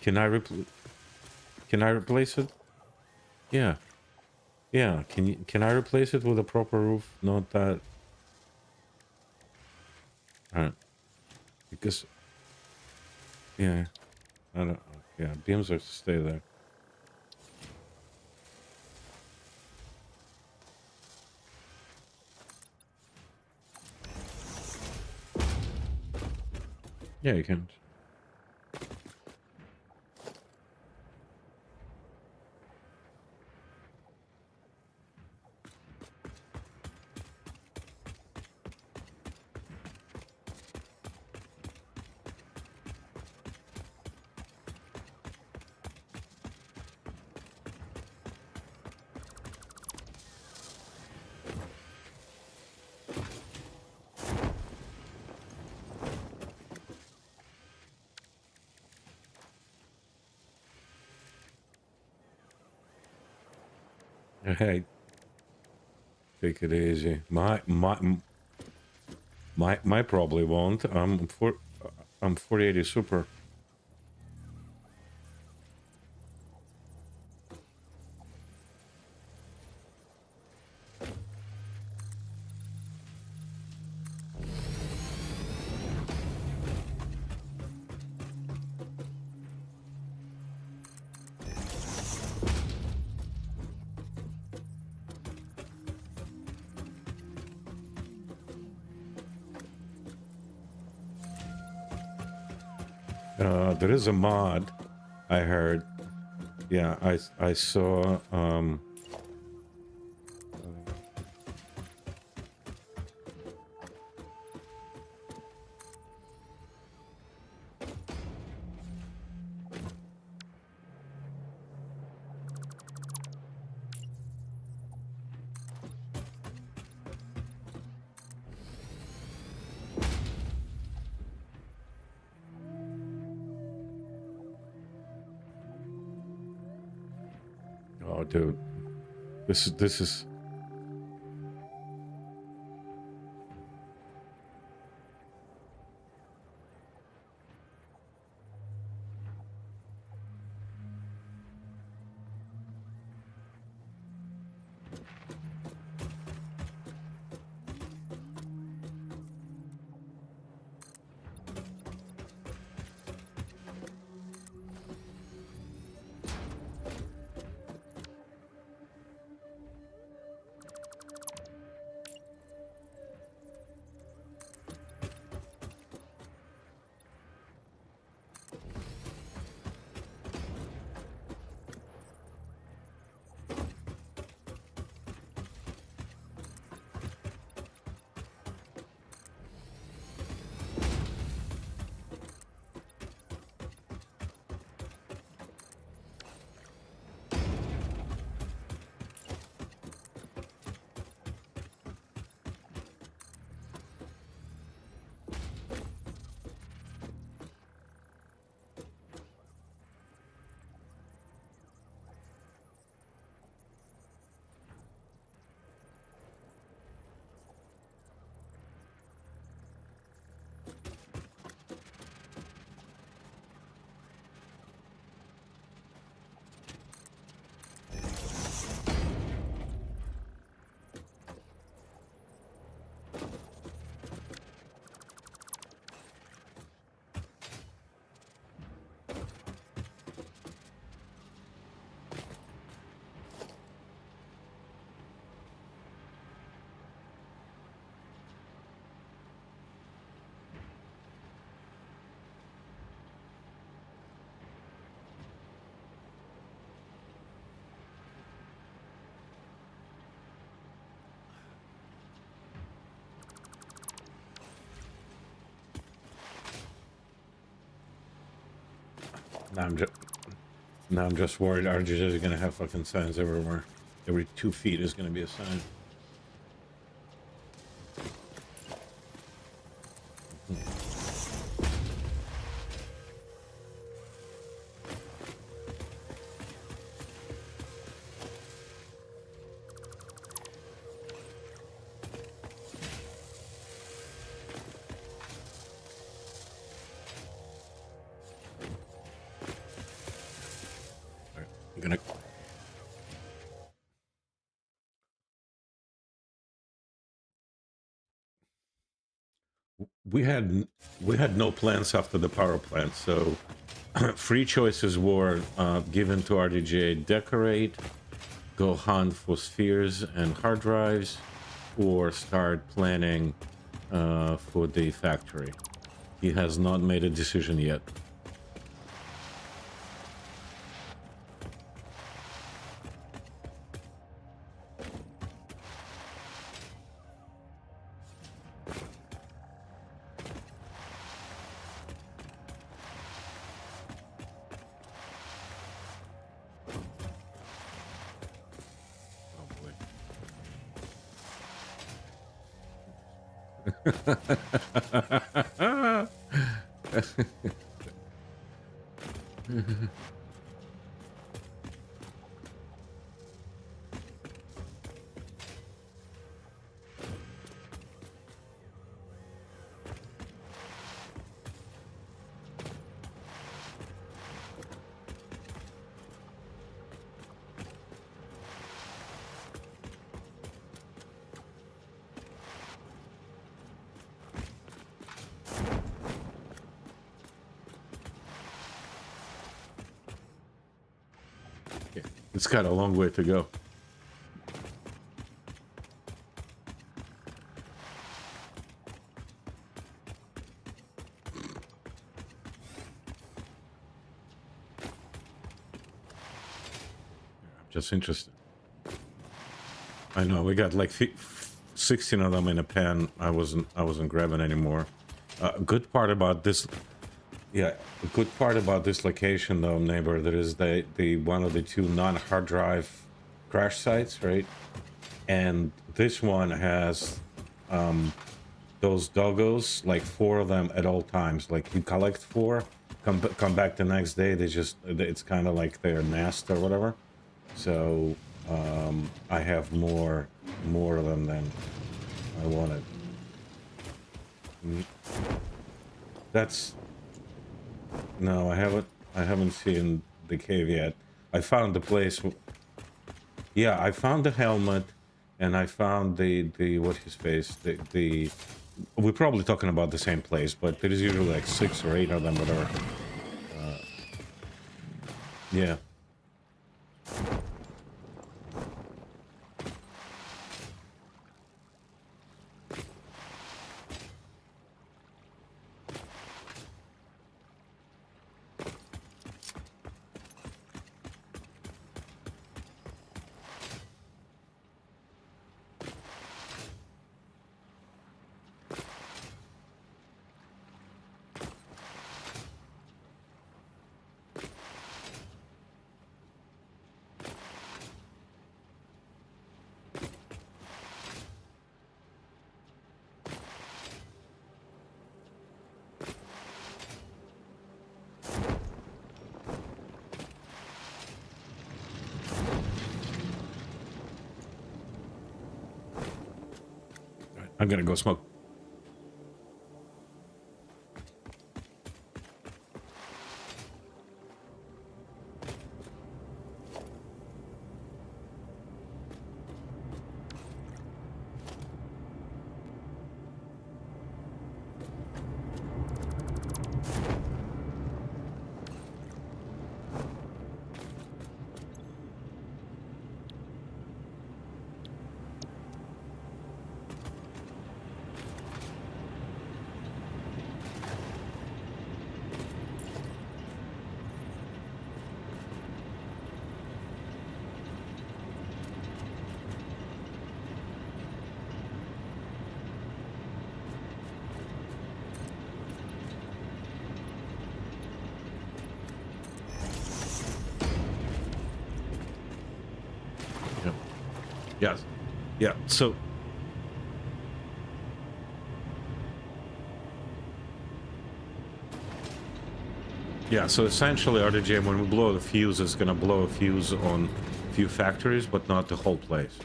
Can I replace it? Yeah. Yeah. Can I replace it with a proper roof? Not that. Alright. Because yeah. I don't. Yeah, beams are to stay there. Yeah, you can. Hey, take it easy. My probably won't. I'm 480 super. There is a mod I heard. Yeah, I saw. Oh, dude, this is. Now I'm just worried RGJ is gonna have fucking signs everywhere. Every 2 feet is gonna be a sign. I'm gonna. We had we had no plans after the power plant, so free choices were given to RDJ: decorate, go hunt for spheres and hard drives, or start planning for the factory. He has not made a decision yet. It's got a long way to go. I'm just interested. I know we got like 16 of them in a pan. I wasn't grabbing anymore. Good part about this, yeah. A good part about this location, though, neighbor, there is the one of the two non-hard drive crash sites, right? And this one has those doggos, like 4 of them at all times. Like you collect 4, come back the next day. They just, it's kind of like their nest or whatever. So I have more of them than I wanted. That's no, I haven't seen the cave yet. I found the place. Yeah, I found the helmet, and I found the what's his face. The we're probably talking about the same place, but there is usually like 6 or 8 of them, whatever. Yeah. I'm gonna go smoke. Yes. Yeah. So. Yeah. So essentially, RDJ, when we blow the fuse, it's gonna blow a fuse on a few factories, but not the whole place.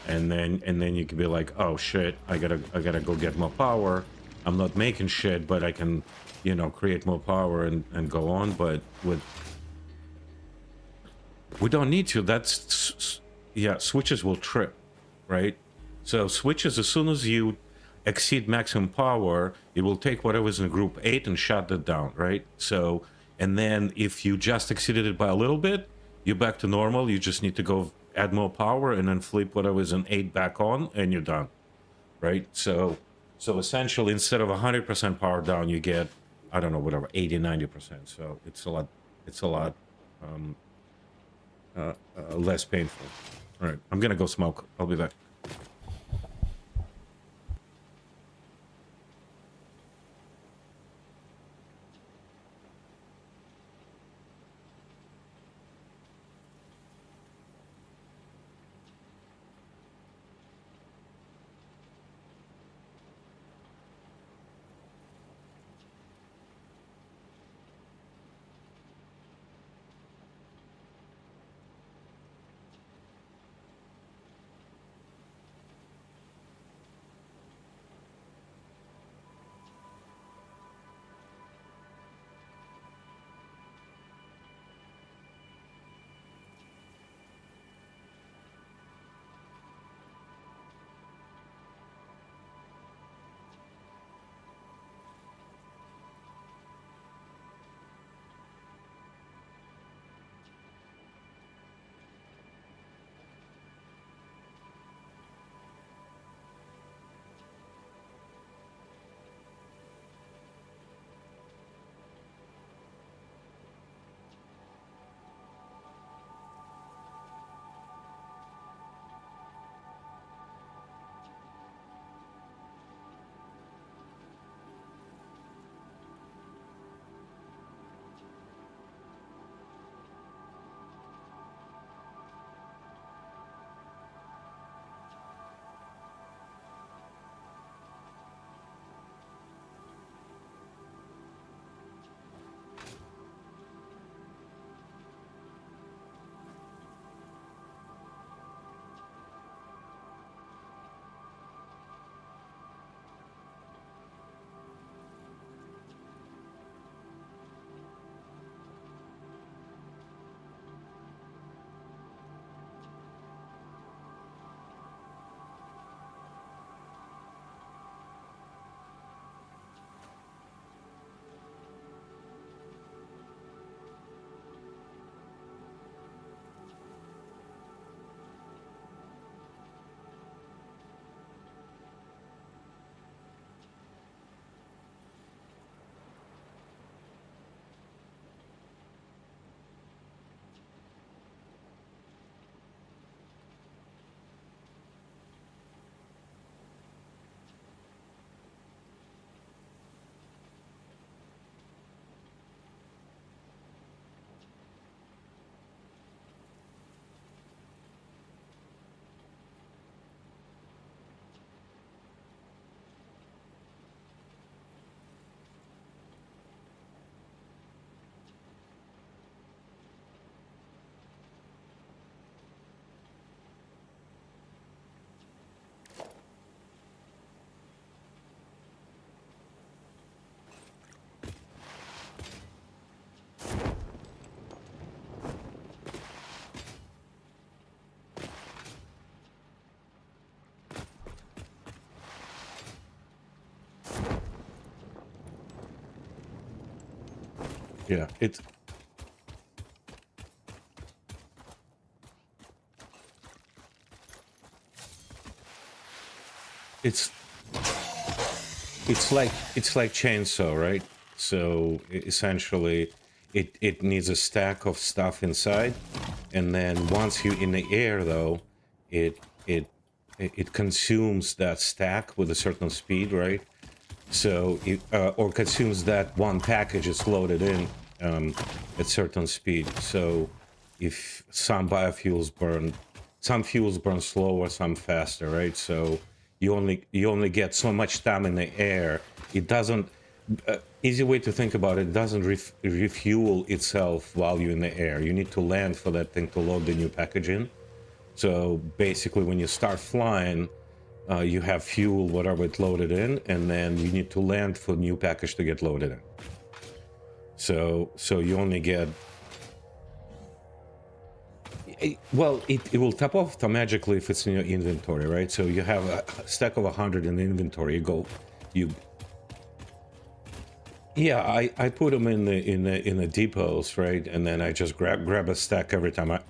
And then you can be like, oh shit, I gotta go get more power. I'm not making shit, but I can, create more power and go on. But we don't need to. That's yeah. Switches will trip. Right? So switches, as soon as you exceed maximum power, it will take whatever's in group 8 and shut that down, right? So, and then if you just exceeded it by a little bit, you're back to normal. You just need to go add more power and then flip whatever's in 8 back on, and you're done, right? So So essentially, instead of 100% power down, you get, I don't know, whatever, 80, 90%. So it's a lot less painful. All right, I'm gonna go smoke. I'll be back. Yeah, it's it's like chainsaw, right? So essentially, it needs a stack of stuff inside, and then once you're in the air, though, it it it consumes that stack with a certain speed, right? So it or consumes that one package is loaded in at certain speed. So if some fuels burn slower, some faster, right? So you only get so much time in the air. It doesn't. Easy way to think about it, doesn't refuel itself while you're in the air. You need to land for that thing to load the new package in. So basically, when you start flying, you have fuel, whatever it loaded in, and then you need to land for new package to get loaded in. So you only get. Well, it will top off automatically if it's in your inventory, right? So you have a stack of 100 in the inventory. You. Yeah, I put them in the depots, right? And then I just grab a stack every time I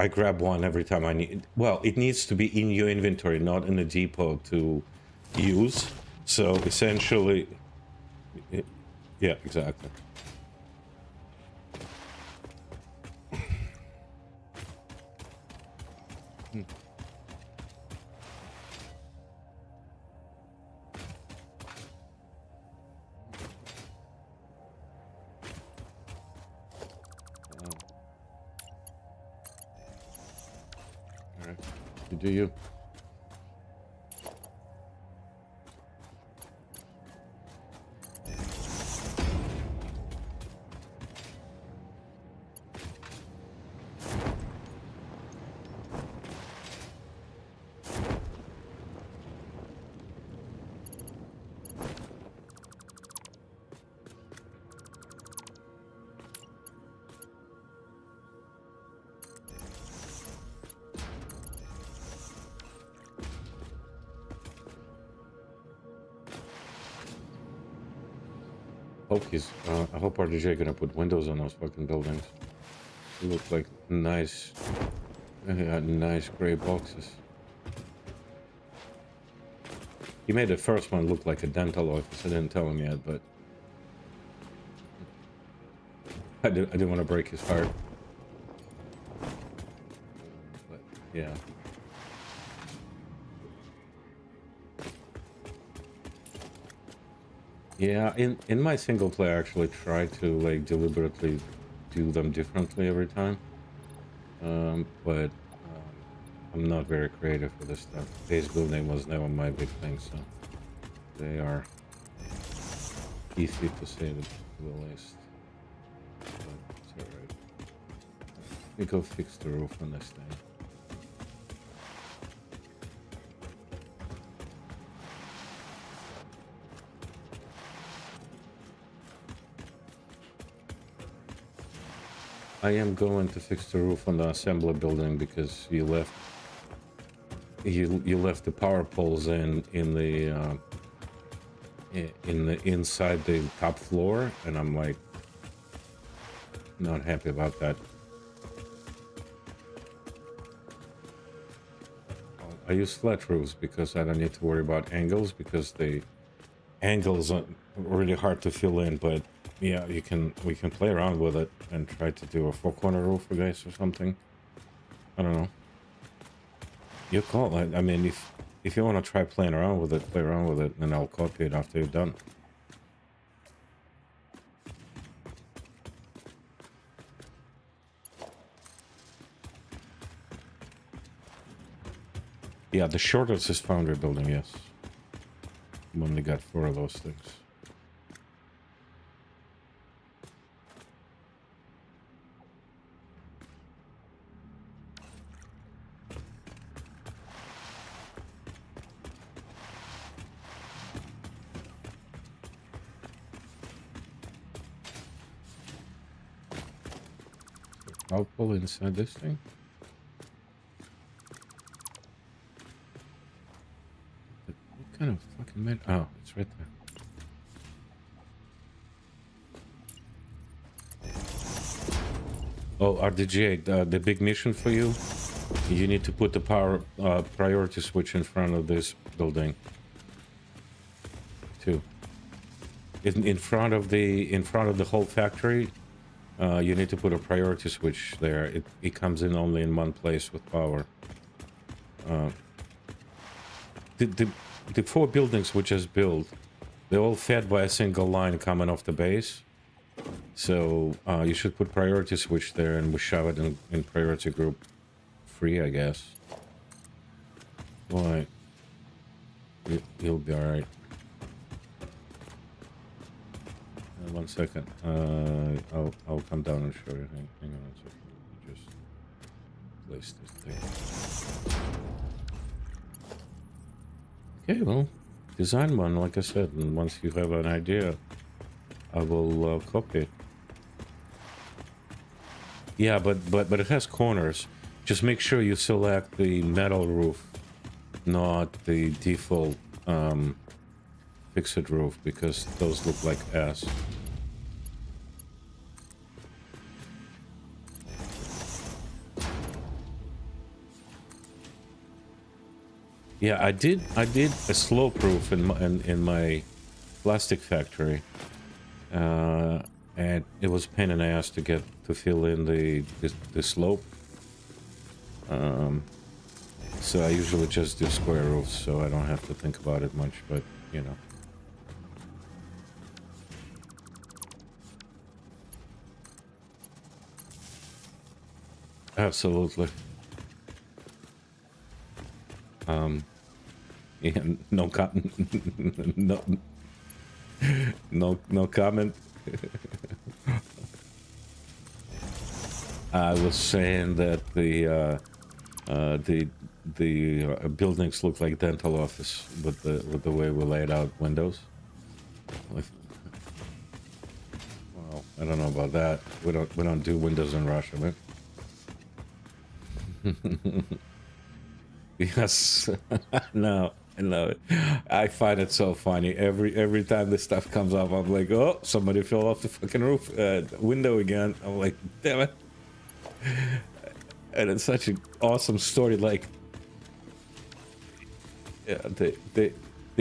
grab one every time I need. Well, it needs to be in your inventory, not in the depot to use. So essentially, yeah, exactly. All right, you do you. I hope RDJ gonna put windows on those fucking buildings. They look like nice, nice gray boxes. He made the first one look like a dental office. I didn't tell him yet, but I didn't want to break his heart. But yeah. Yeah, in my single player, I actually try to like deliberately do them differently every time. But I'm not very creative for this stuff. Base building was never my big thing, so they are easy to say the least. But it's alright. Let me go fix the roof on this thing. I am going to fix the roof on the assembly building because you left the power poles in the inside the top floor, and I'm like not happy about that. I use flat roofs because I don't need to worry about angles, because the angles are really hard to fill in. But yeah, we can play around with it and try to do a 4-corner roof, I guess, or something. I don't know. You call it. I mean, if you want to try playing around with it, play around with it, and I'll copy it after you're done. Yeah, the shortest is Foundry building, yes. We only got 4 of those things. I'll pull inside this thing. What kind of fucking metal? Oh, it's right there. Oh, RDGA, the big mission for you. You need to put the power priority switch in front of this building. Too. In front of the whole factory, you need to put a priority switch there. It comes in only in one place with power. The 4 buildings we just built, they're all fed by a single line coming off the base. So you should put priority switch there, and we shove it in priority group 3, I guess. Why? You'll be alright. 1 second. I'll come down and show you. Hang on a second. Just place this thing. Okay, well, design one, like I said, and once you have an idea, I will copy it. Yeah, but it has corners. Just make sure you select the metal roof, not the default fixed roof, because those look like ass. Yeah, I did a slow proof in my plastic factory, and it was a pain in the ass to get to fill in the slope. So I usually just do square roofs, so I don't have to think about it much. But you know, absolutely. Yeah, no no, no comment. I was saying that the buildings look like dental office with the way we laid out windows. Like, well, I don't know about that. We don't do windows in Russia, man. Yes, no, no. I find it so funny. Every time this stuff comes up, I'm like, oh, somebody fell off the fucking roof window again. I'm like, damn it. And it's such an awesome story. Like, yeah, they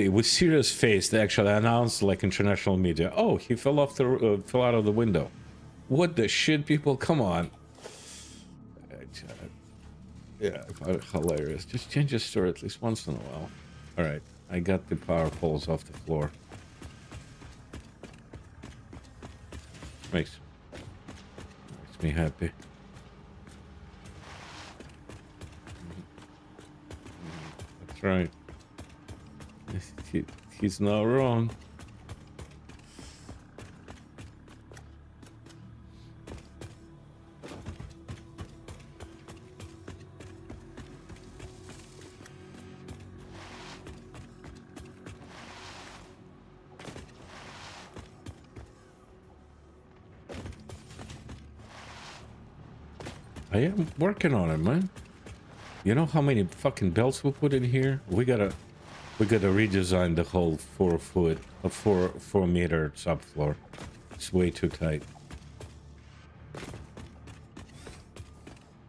with serious face, they actually announced like international media. Oh, he fell off the fell out of the window. What the shit, people? Come on. Yeah, hilarious. Just change the story at least once in a while. All right, I got the power poles off the floor. Makes me happy. That's right. He's not wrong. I am working on it, man. You know how many fucking belts we put in here? We gotta redesign the whole 4 meter subfloor. It's way too tight.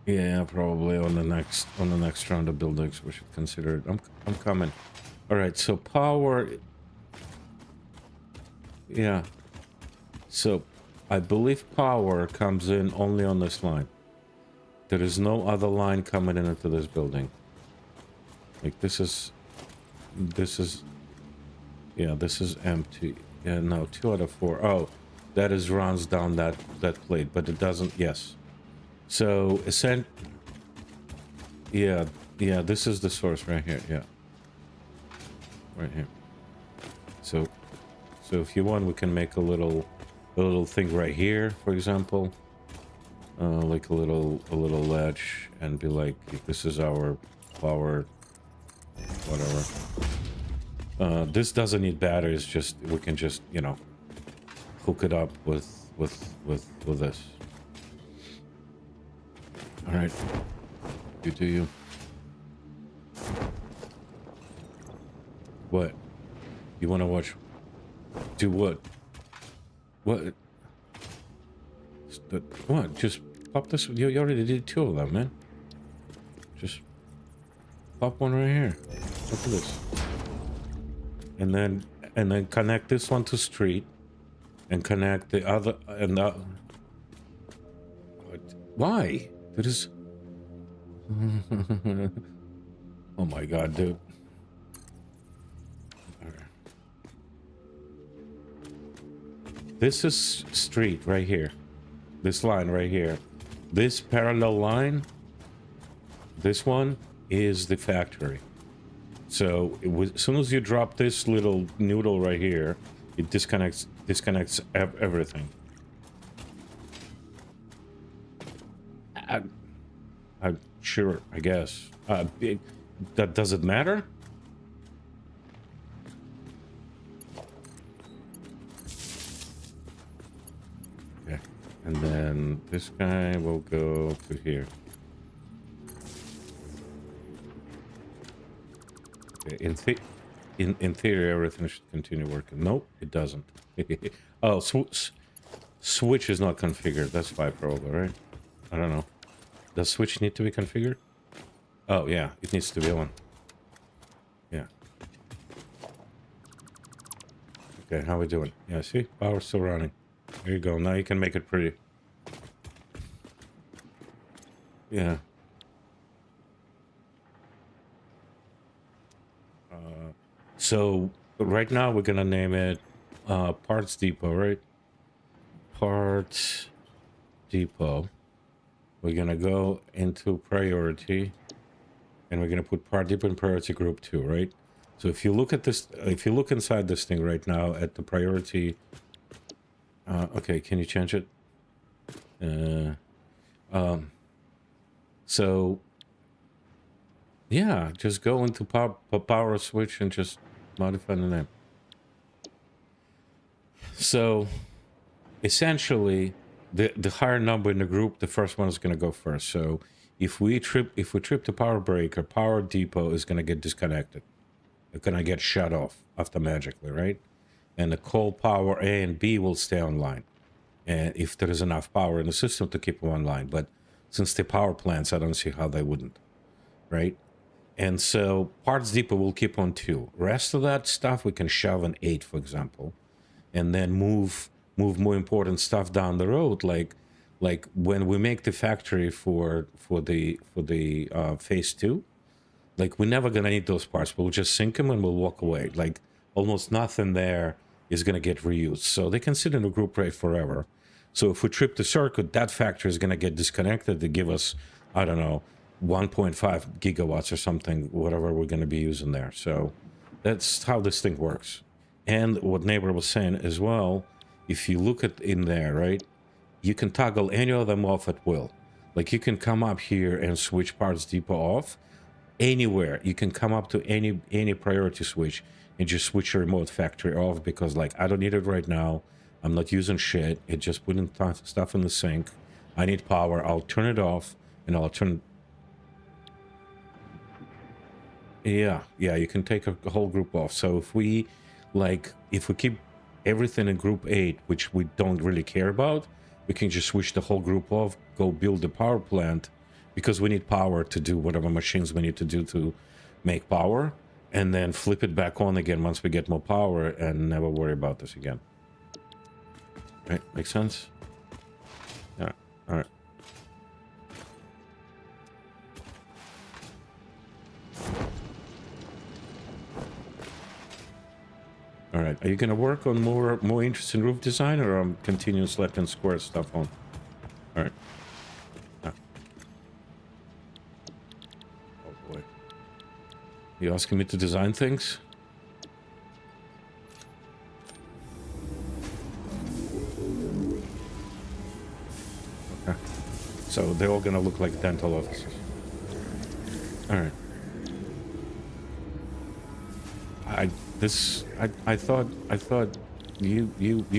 Yeah, probably on the next round of buildings we should consider it. I'm coming. All right, so power. Yeah. So I believe power comes in only on this line. There is no other line coming into this building. Like this is yeah, this is empty. Yeah, no, 2 out of 4. Oh, that is runs down that plate, but it doesn't. Yes. So yeah, this is the source right here. Yeah, right here. So if you want, we can make a little thing right here, for example. Like a little ledge, and be like, this is our power, whatever. This doesn't need batteries. Just we can just, you know, hook it up with this. All right, you do you. What? You want to watch? Do what? What? What? Just pop this. You already did 2 of them, man. Just pop one right here. Look at this. And then connect this one to street, and connect the other and that. Why? There is. Oh my god, dude. This is street right here. This line right here. This parallel line. This one is the factory. So as soon as you drop this little noodle right here, it disconnects everything. I'm sure, I guess. That does it matter? Okay. And then this guy will go to here. Okay. In theory, everything should continue working. Nope, it doesn't. Oh, switch is not configured. That's why, probably, right? I don't know. Does switch need to be configured? Oh, yeah, it needs to be on. Okay, how we doing? Yeah, see? Power's still running. There you go. Now you can make it pretty. Yeah. So right now we're gonna name it Parts Depot, right? Parts Depot. We're gonna go into priority, and we're gonna put Part Depot in priority group 2, right? So if you look at this, if you look inside this thing right now at the priority, okay, can you change it? So yeah, just go into power switch and just modify the name. So essentially, the higher number in the group, the first one is going to go first. So if we trip the power breaker, power depot is going to get disconnected. It's going to get shut off automatically, right? And the coal power A and B will stay online, and if there is enough power in the system to keep them online. But since they're power plants, I don't see how they wouldn't, right? And so parts depot will keep on 2. Rest of that stuff we can shove on 8, for example, and then move more important stuff down the road, like when we make the factory for the phase 2. Like, we're never gonna need those parts. We'll just sink them and we'll walk away. Like, almost nothing there is gonna get reused, so they can sit in a group rate forever. So if we trip the circuit, that factory is gonna get disconnected to give us, I don't know, 1.5 gigawatts or something, whatever we're gonna be using there. So that's how this thing works. And what neighbor was saying as well, if you look at in there, right, you can toggle any of them off at will. Like, you can come up here and switch parts depot off anywhere. You can come up to any priority switch and just switch your remote factory off, because, like, I don't need it right now. I'm not using shit. It just putting stuff in the sink. I need power. I'll turn it off, and I'll turn. Yeah, you can take a whole group off. So if we keep everything in group 8, which we don't really care about, we can just switch the whole group off, go build the power plant, because we need power to do whatever machines we need to do to make power, and then flip it back on again once we get more power, and never worry about this again. Right? Make sense? Yeah. All right. All right. Are you gonna work on more interesting roof design, or continuous left and square stuff on? All right. Ah. Oh boy. You asking me to design things? Okay. So they're all gonna look like dental offices. All right. I thought you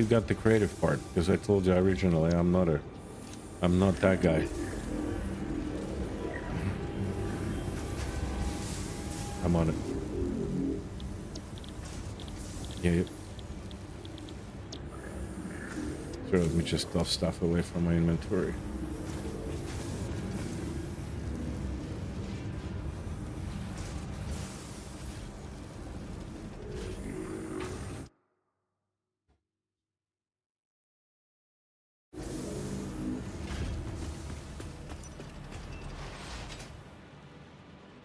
got the creative part, because I told you originally I'm not that guy. I'm on it. Yeah. So let me just stuff stuff away from my inventory.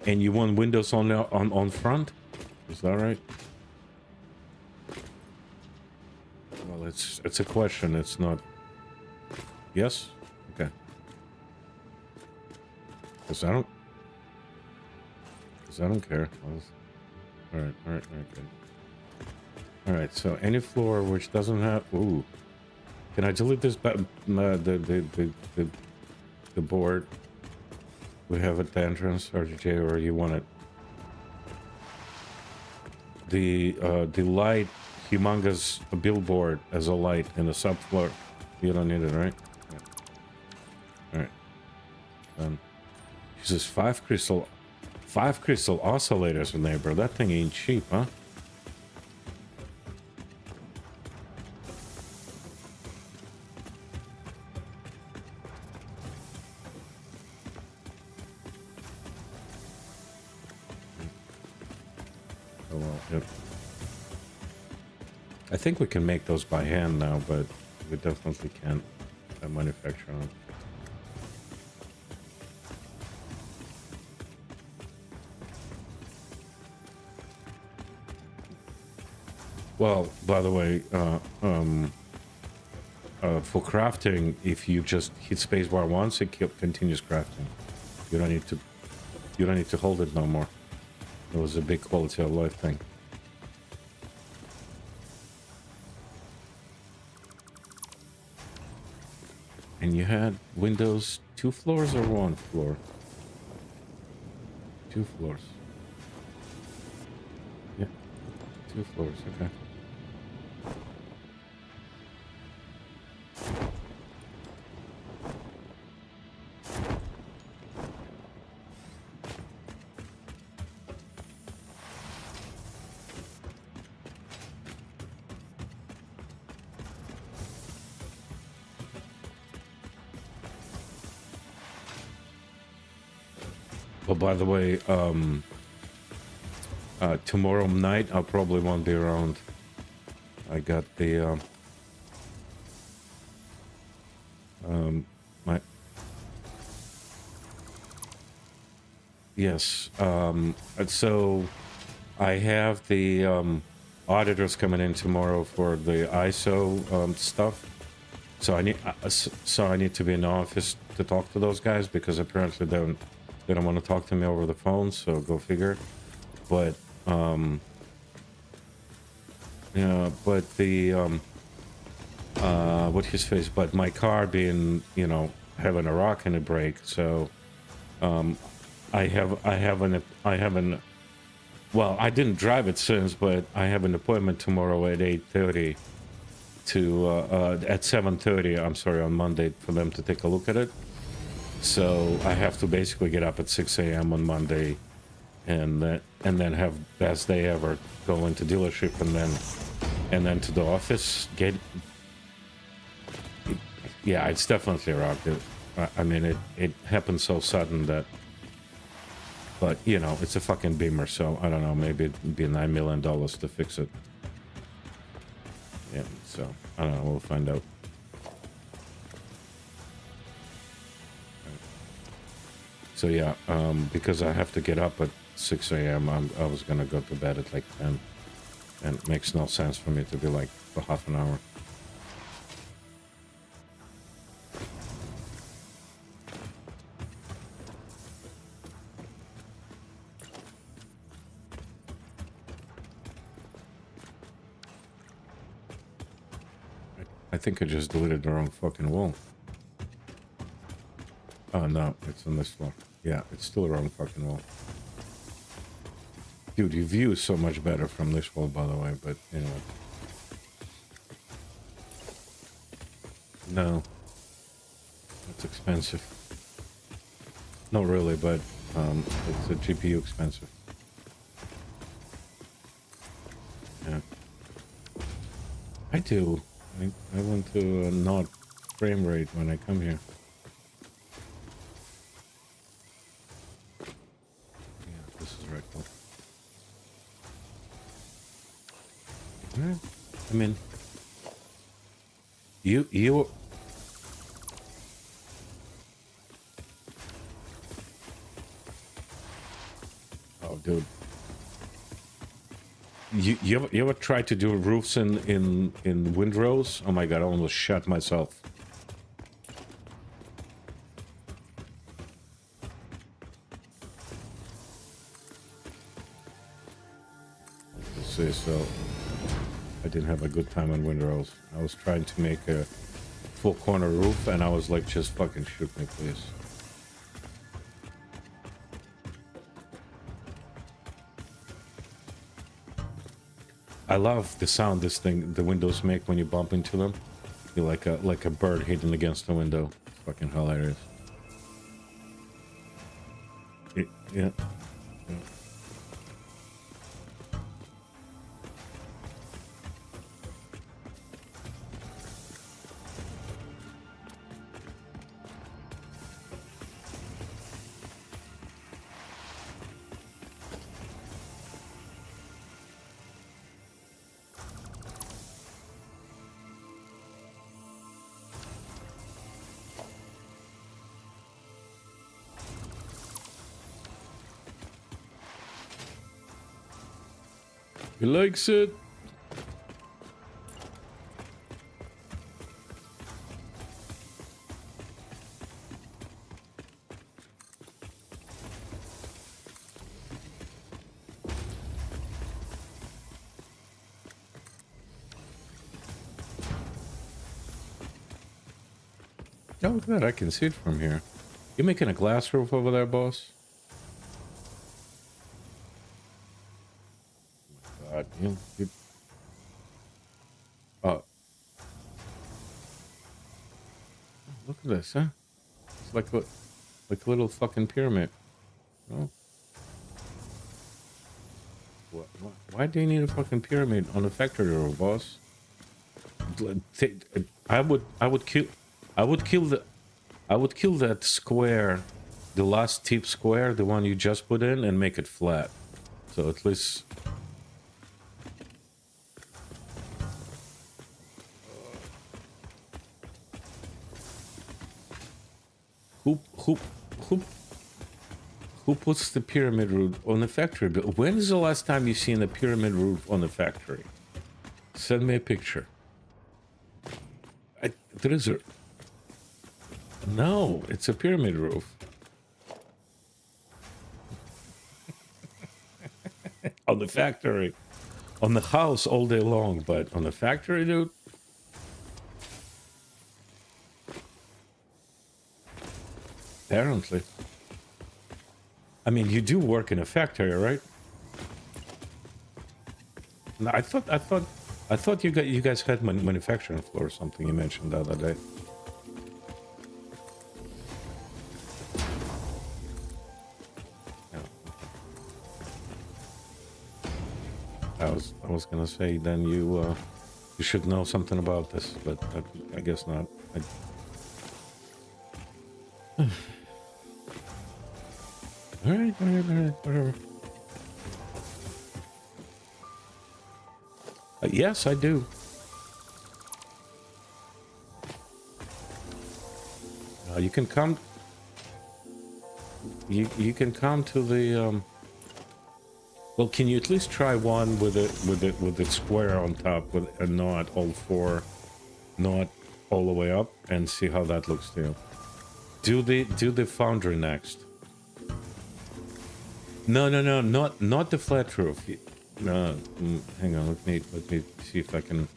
And you want windows on front? Is that right? Well, it's a question. It's not. Yes. Okay. Because I don't care. All right. Good. All right. So any floor which doesn't have. Ooh. Can I delete this? The board we have at the entrance, RJ, or you want it? The light, humongous billboard as a light in the subfloor. You don't need it, right? Yeah. All right. Done. Jesus, 5 crystal oscillators in there, bro. That thing ain't cheap, huh? Oh well, yep. I think we can make those by hand now, but we definitely can't manufacture them. Well, by the way, for crafting, if you just hit spacebar once, it continues crafting. You don't need to. You don't need to hold it no more. It was a big quality of life thing. And you had windows 2 floors or 1 floor? 2 floors. Yeah, 2 floors. Okay. Well, by the way, tomorrow night I probably won't be around. I got the my yes. So I have the auditors coming in tomorrow for the ISO stuff. So I need to be in the office to talk to those guys because apparently they don't want to talk to me over the phone. So go figure. But yeah, but the what his face? But my car being having a rock in the brake, so I haven't. Well, I didn't drive it since, but I have an appointment tomorrow at 8:30 to at 7:30. I'm sorry, on Monday for them to take a look at it. So I have to basically get up at 6 a.m. on Monday, and then have best day ever. Go into dealership and then to the office. Yeah, it's definitely rocked. I mean, it happened so sudden that. But it's a fucking Beamer, so I don't know. Maybe it'd be $9 million to fix it. Yeah, so I don't know. We'll find out. So yeah, because I have to get up at 6 a.m. I was gonna go to bed at like 10, and it makes no sense for me to be like for half an hour. I think I just deleted the wrong fucking wall. Oh no, it's on this floor. Yeah, it's still the wrong fucking wall. Dude, your view is so much better from this wall, by the way, but anyway. No. It's expensive. Not really, but it's a GPU expensive. Yeah. I do. I want to not frame rate when I come here. Yeah, this is right. Cool. Yeah, I mean, you. Oh, dude. You ever tried to do roofs in windrows? Oh my god, I almost shot myself. Let's see, so I didn't have a good time on windrows. I was trying to make a full corner roof and I was like, just fucking shoot me, please. I love the sound the windows make when you bump into them. You're like a bird hitting against the window. It's fucking hilarious. Yeah. He likes it. Oh, look at that. I can see it from here. You making a glass roof over there, boss? God, oh, look at this, huh? It's like a little fucking pyramid. Oh, why do you need a fucking pyramid on a factory roof, boss? I would kill that square, the last tip square, the one you just put in, and make it flat. So at least. Who puts the pyramid roof on the factory? When is the last time you seen a pyramid roof on a factory? Send me a picture. There is a. No, it's a pyramid roof. On the factory. On the house all day long, but on the factory, dude? Apparently. I mean, you do work in a factory, right? No, I thought you guys had manufacturing floor or something you mentioned the other day. I was gonna say then you should know something about this, but I guess not. All right, whatever. Yes, I do. You can come. You can come to the. Well, can you at least try one with it square on top with and not all four, not all the way up, and see how that looks to you. Do the foundry next. No, not the flat roof. No, hang on. Let me see if I can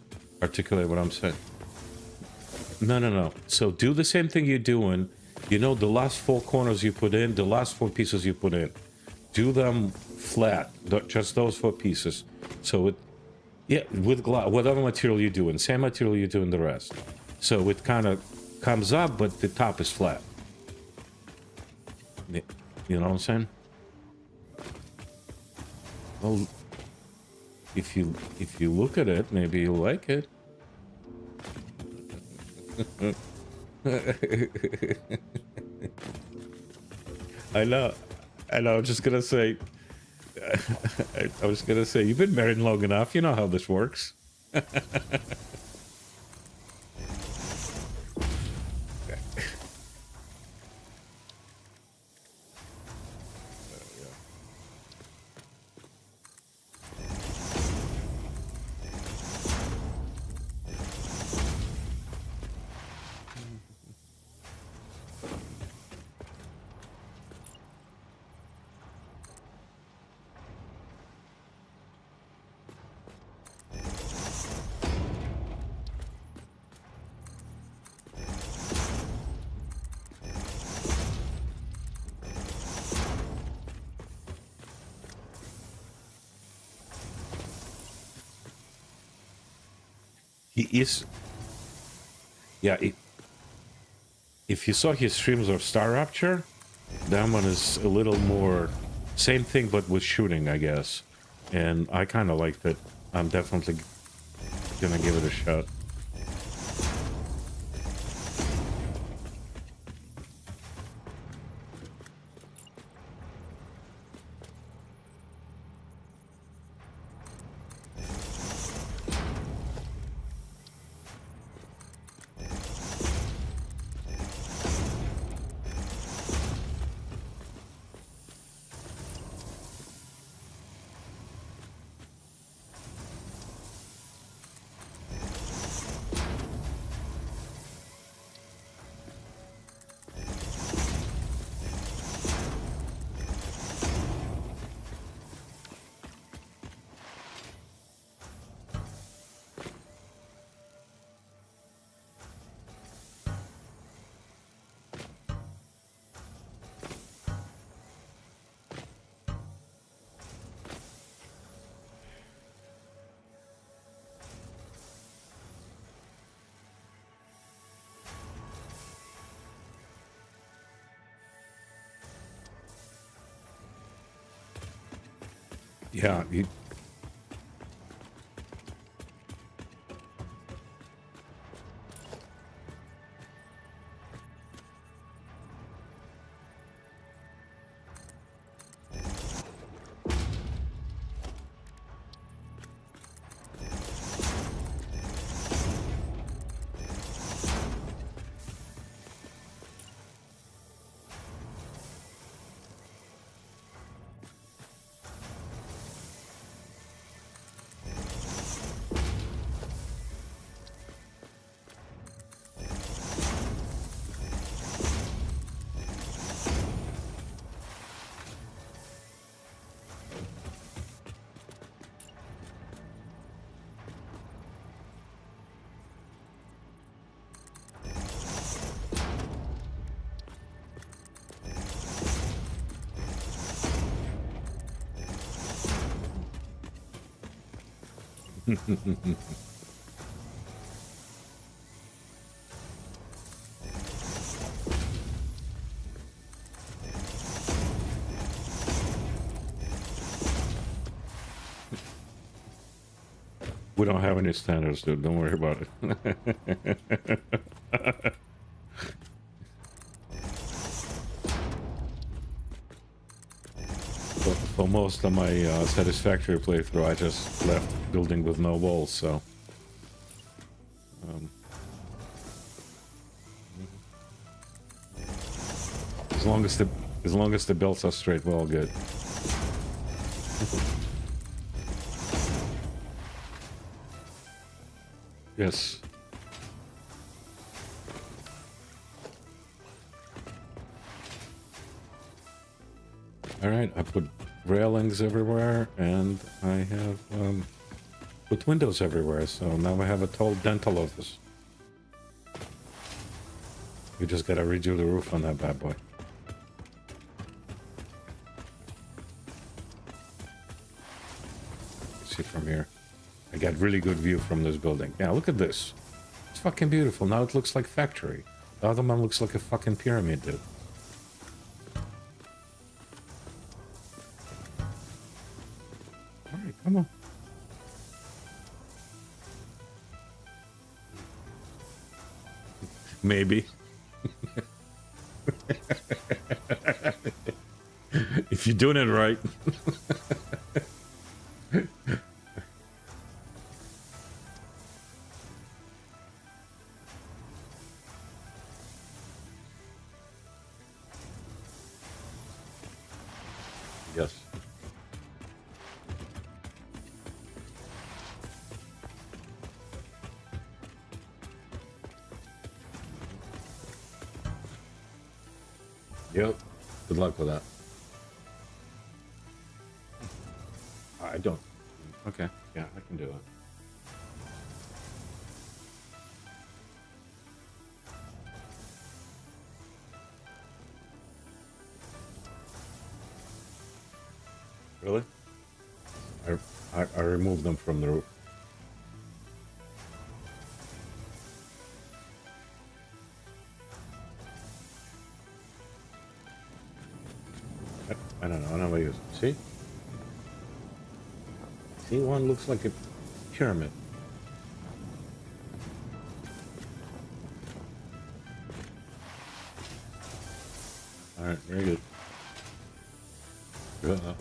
articulate what I'm saying. No. So do the same thing you're doing. You know, the last four corners you put in, the last four pieces you put in, do them flat. Just those four pieces. So it, yeah, with glass, whatever material you're doing, same material you're doing the rest. So it kind of comes up, but the top is flat. You know what I'm saying? Well, if you look at it, maybe you'll like it. I know. I'm just gonna say. I was gonna say you've been married long enough. You know how this works. He is. Yeah. If you saw his streams of Star Rapture, that one is a little more. Same thing, but with shooting, I guess. And I kind of liked it. I'm definitely gonna give it a shot. Yeah, you, we don't have any standards, dude. Don't worry about it. For most of my Satisfactory playthrough, I just left building with no walls, so... as long as the belts are straight, we're all good. Yes. All right, I put railings everywhere, and I have put windows everywhere. So now I have a tall dental office. We just gotta redo the roof on that bad boy. Let's see from here. I got really good view from this building. Yeah, look at this. It's fucking beautiful. Now it looks like factory. The other one looks like a fucking pyramid, dude. All right, come on. Maybe. If you're doing it right. Yes. Yep. Good luck with that. I don't. Okay. Yeah, I can do it. Really? I removed them from the roof. I don't know. I never use it. See? See, one looks like a pyramid. All right, very good. Very good.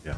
Yeah.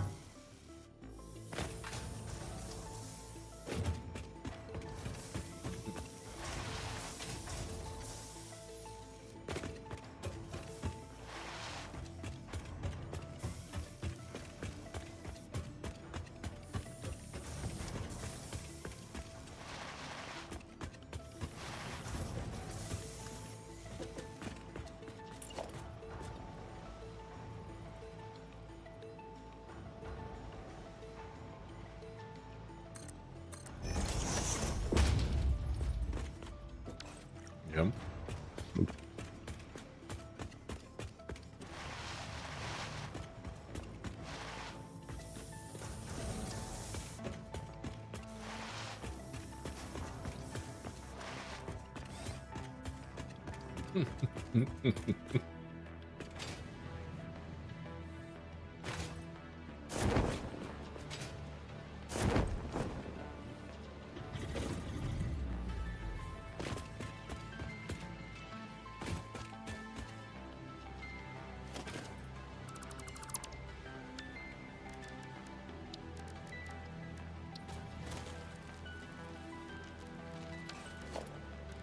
Yep.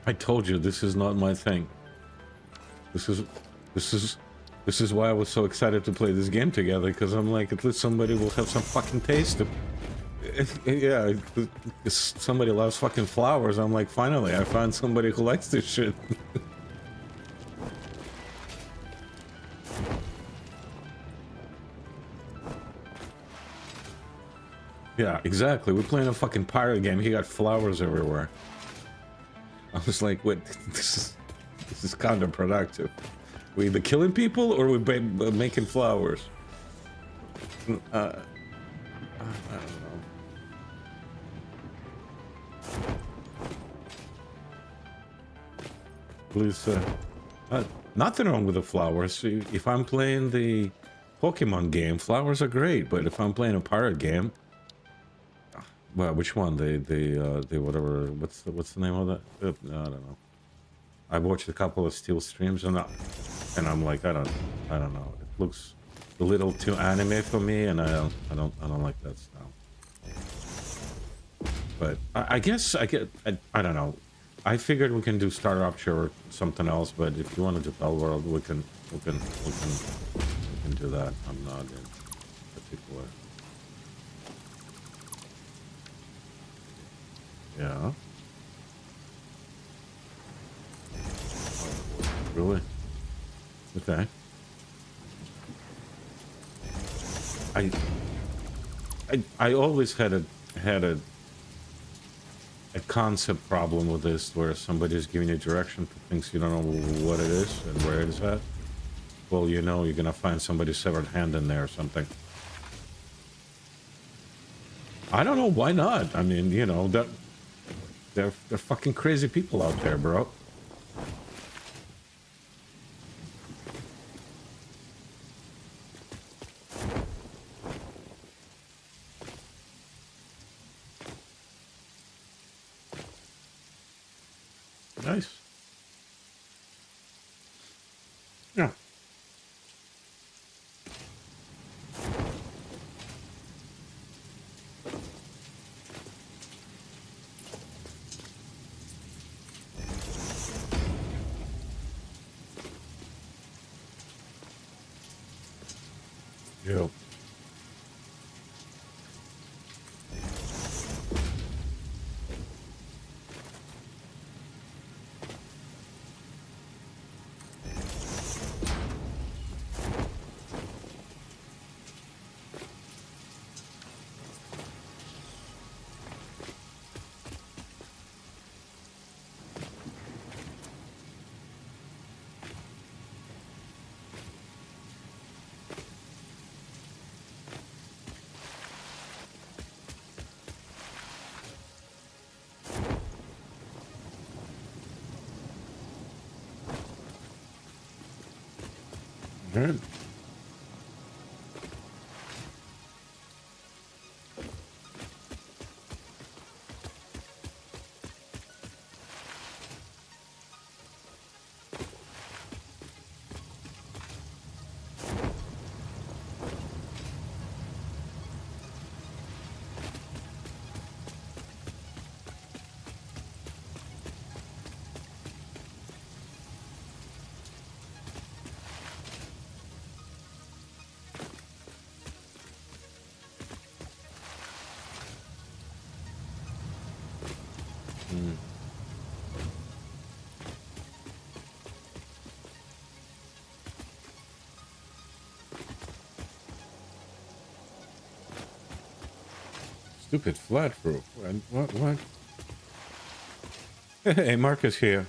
I told you this is not my thing. This is why I was so excited to play this game together, because I'm like, at least somebody will have some fucking taste. Yeah, if somebody loves fucking flowers. I'm like, finally, I found somebody who likes this shit. Yeah, exactly. We're playing a fucking pirate game. He got flowers everywhere. I was like, wait, this is counterproductive. We either killing people or we making flowers. I don't know. Please, nothing wrong with the flowers. If I'm playing the Pokemon game, flowers are great. But if I'm playing a pirate game, well, which one? The whatever. What's the name of that? No, I don't know. I watched a couple of Steel streams and I'm like, I don't know. It looks a little too anime for me, and I don't like that style. But I guess I don't know. I figured we can do Star Rupture or something else, but if you want to do Bell World, we can do that. I'm not in particular. Yeah. Really? Okay. I always had a concept problem with this, where somebody's giving you direction for things you don't know what it is and where it is at. Well, you know, you're gonna find somebody's severed hand in there or something. I don't know, why not? I mean, you know, they're fucking crazy people out there, bro. Nice. Yeah. Yep. Good. Stupid flat roof. What? Hey, Marcus here.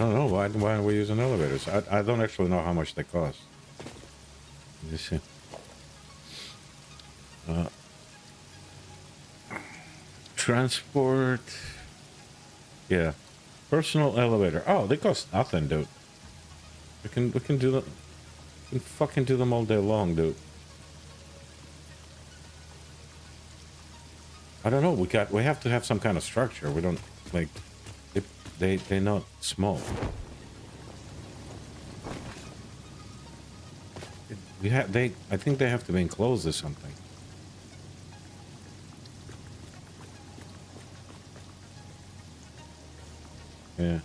don't know. Why are we using elevators? I don't actually know how much they cost. Let me see. Transport. Yeah. Personal elevator. Oh, they cost nothing, dude. We can do them. We can fucking do them all day long, dude. I don't know. We have to have some kind of structure. We don't like they're not small. I think they have to be enclosed or something. Yeah.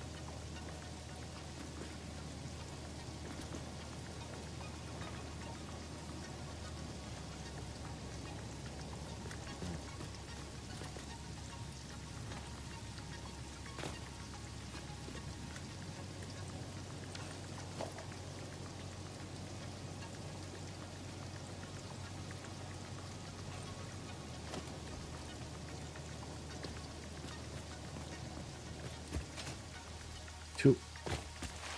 Two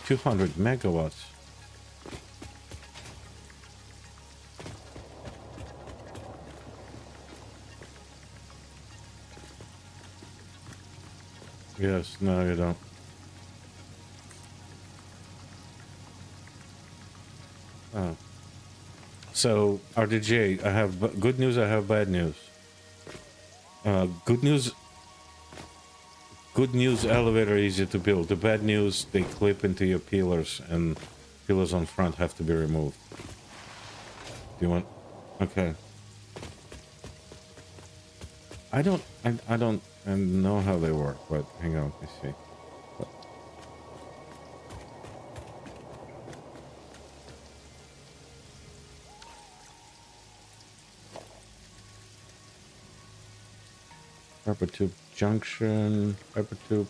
200 megawatts. Yes, no, you don't. Oh. So, RDJ, I have good news, I have bad news. Good news, elevator easy to build. The bad news, they clip into your pillars, and pillars on front have to be removed. Do you want? Okay. I don't know how they work, but hang on, let me see. Hypertube junction, hypertube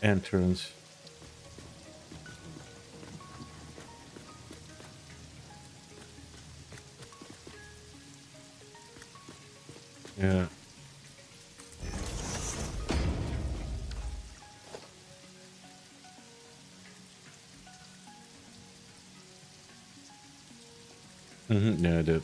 entrance. Yeah. Yeah, I did.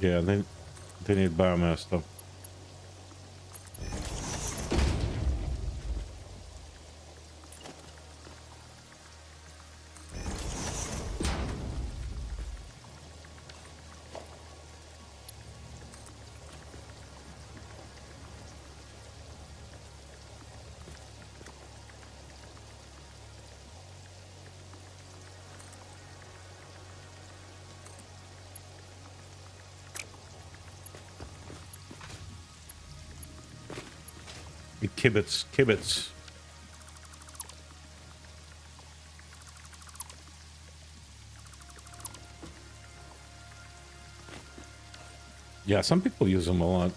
Yeah, they need biomass though. Kibitz. Yeah, some people use them a lot.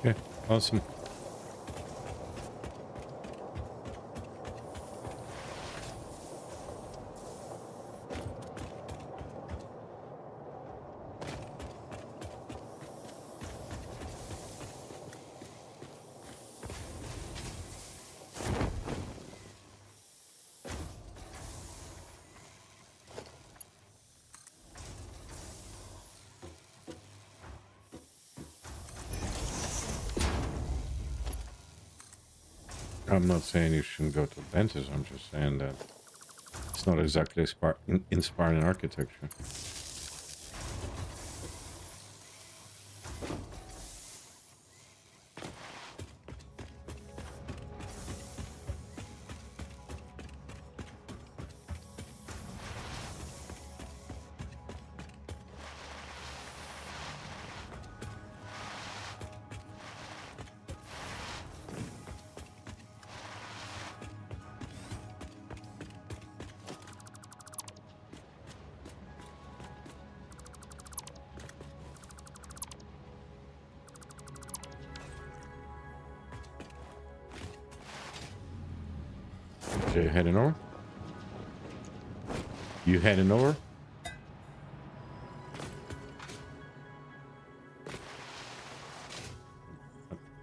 Okay, awesome. I'm not saying you shouldn't go to the dentist. I'm just saying that it's not exactly inspiring architecture. Okay, heading over? You heading over?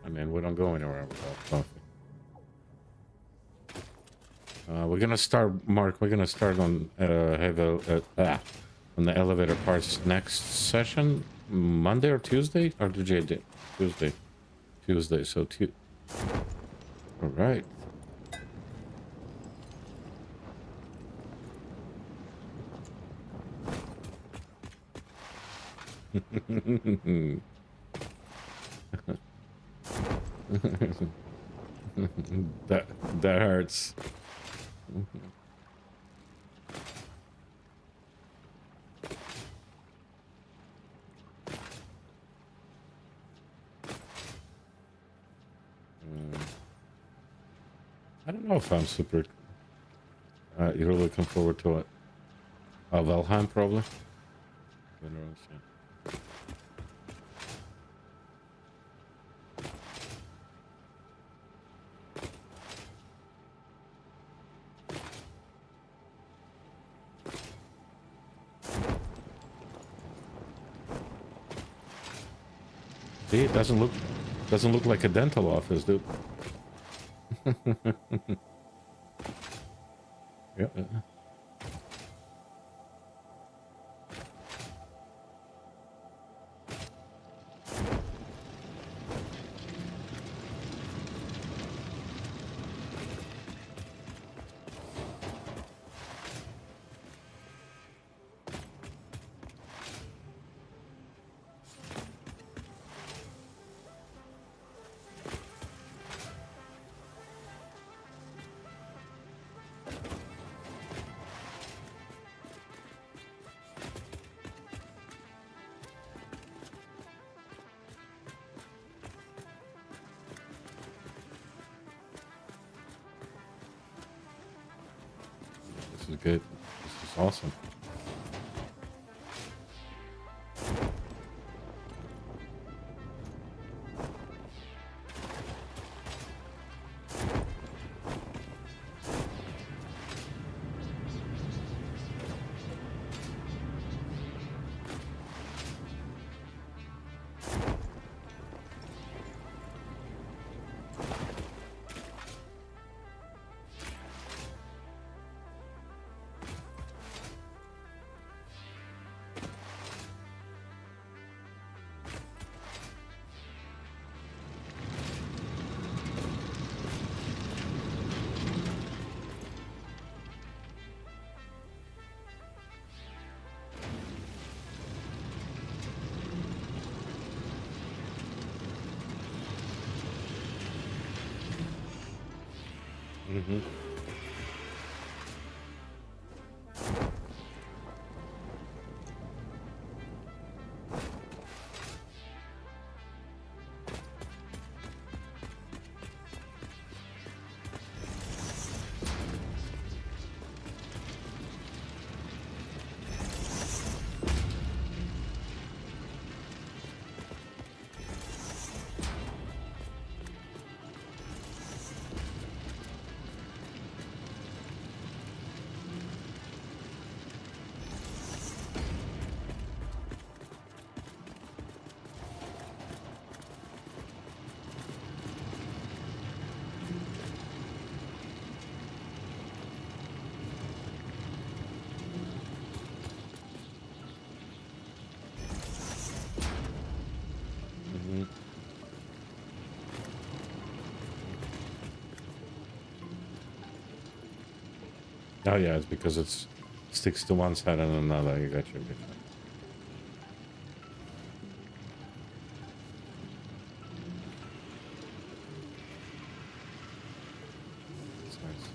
I mean, we don't go anywhere without coffee. We're gonna start, Mark. We're gonna start on on the elevator parts next session, Monday or Tuesday, or did you do Tuesday? Tuesday. So All right. that that hurts. I don't know if I'm super. You're looking forward to it. Valheim, probably. See, it doesn't look like a dental office, dude. Yeah. This is good. This is awesome. Mm-hmm. Oh yeah, it's because it's sticks to one side and another. I got you. That's nice.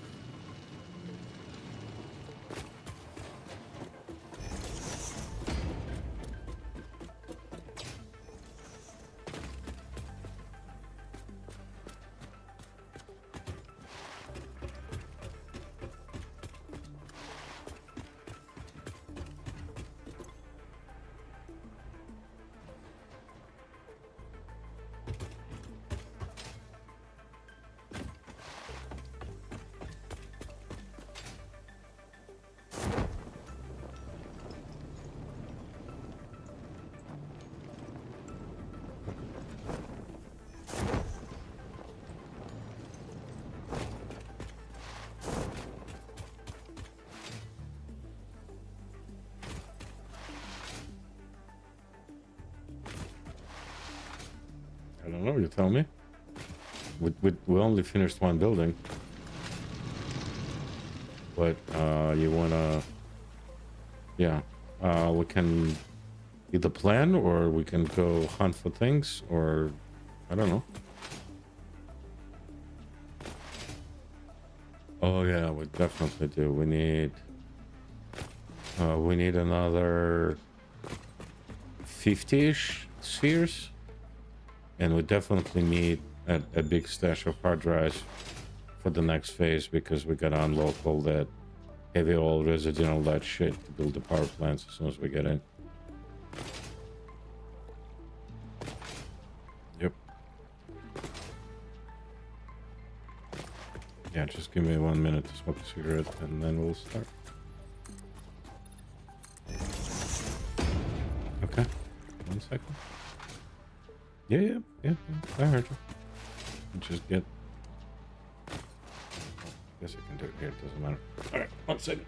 I don't know. You tell me. We only finished one building, but you wanna? Yeah. We can either plan or we can go hunt for things, or I don't know. Oh yeah, we definitely do. We need another 50-ish spheres, and we definitely need a big stash of hard drives for the next phase because we gotta unlock all that heavy oil residue and all that shit to build the power plants as soon as we get in. Yep. Yeah, just give me 1 minute to smoke a cigarette and then we'll start. Okay. 1 second. Yeah. I heard you. Just get. I guess I can do it here. It doesn't matter. All right. 1 second.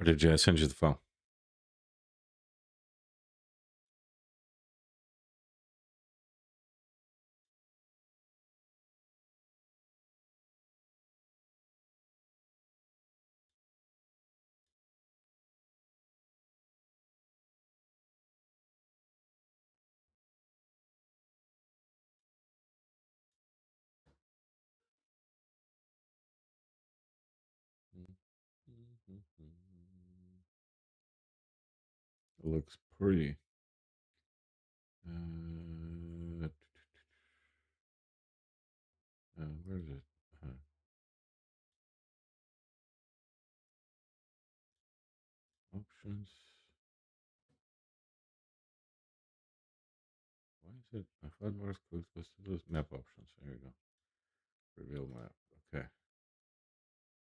Or did I send you the file? It looks pretty. Where is it? Options. Why is it? I thought more close to those map options. There you go. Reveal map. Okay.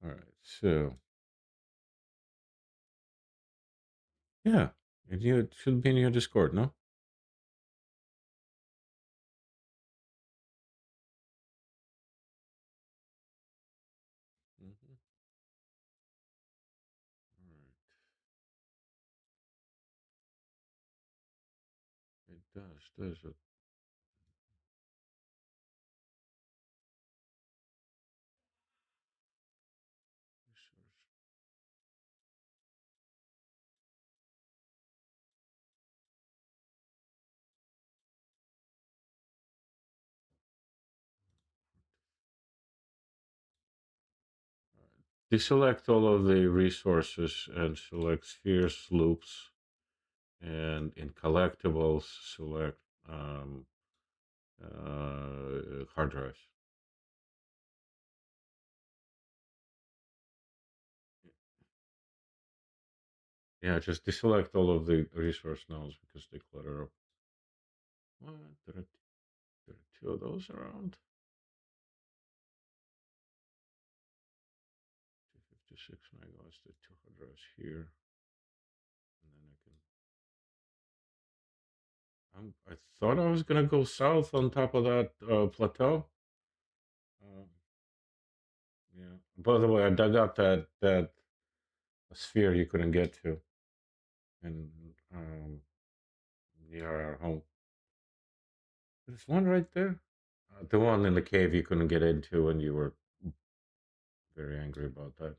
All right. So yeah, it should be in your Discord, no? Mm-hmm. All right. It does it? Deselect all of the resources and select spheres, loops, and in collectibles, select hard drives. Yeah, just deselect all of the resource nodes because they clutter up. What? There are two of those around. 256 megawatts, the two hard drives here. And then I thought I was gonna go south on top of that plateau. Uh, yeah. By the way, I dug out that sphere you couldn't get to, and near our home. There's one right there. The one in the cave you couldn't get into, and you were very angry about that.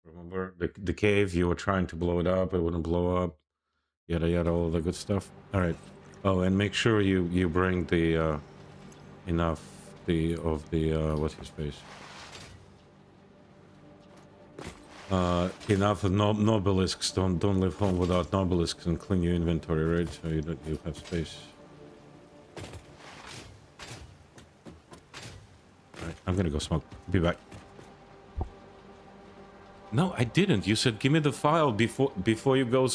Remember the cave? You were trying to blow it up. It wouldn't blow up. Yada yada, all the good stuff. All right. Oh, and make sure you bring the enough of the what's his face? Enough of nobelisks. Don't leave home without nobelisks, and clean your inventory, right? So you have space. All right, I'm gonna go smoke. Be back. No, I didn't. You said give me the file before you go.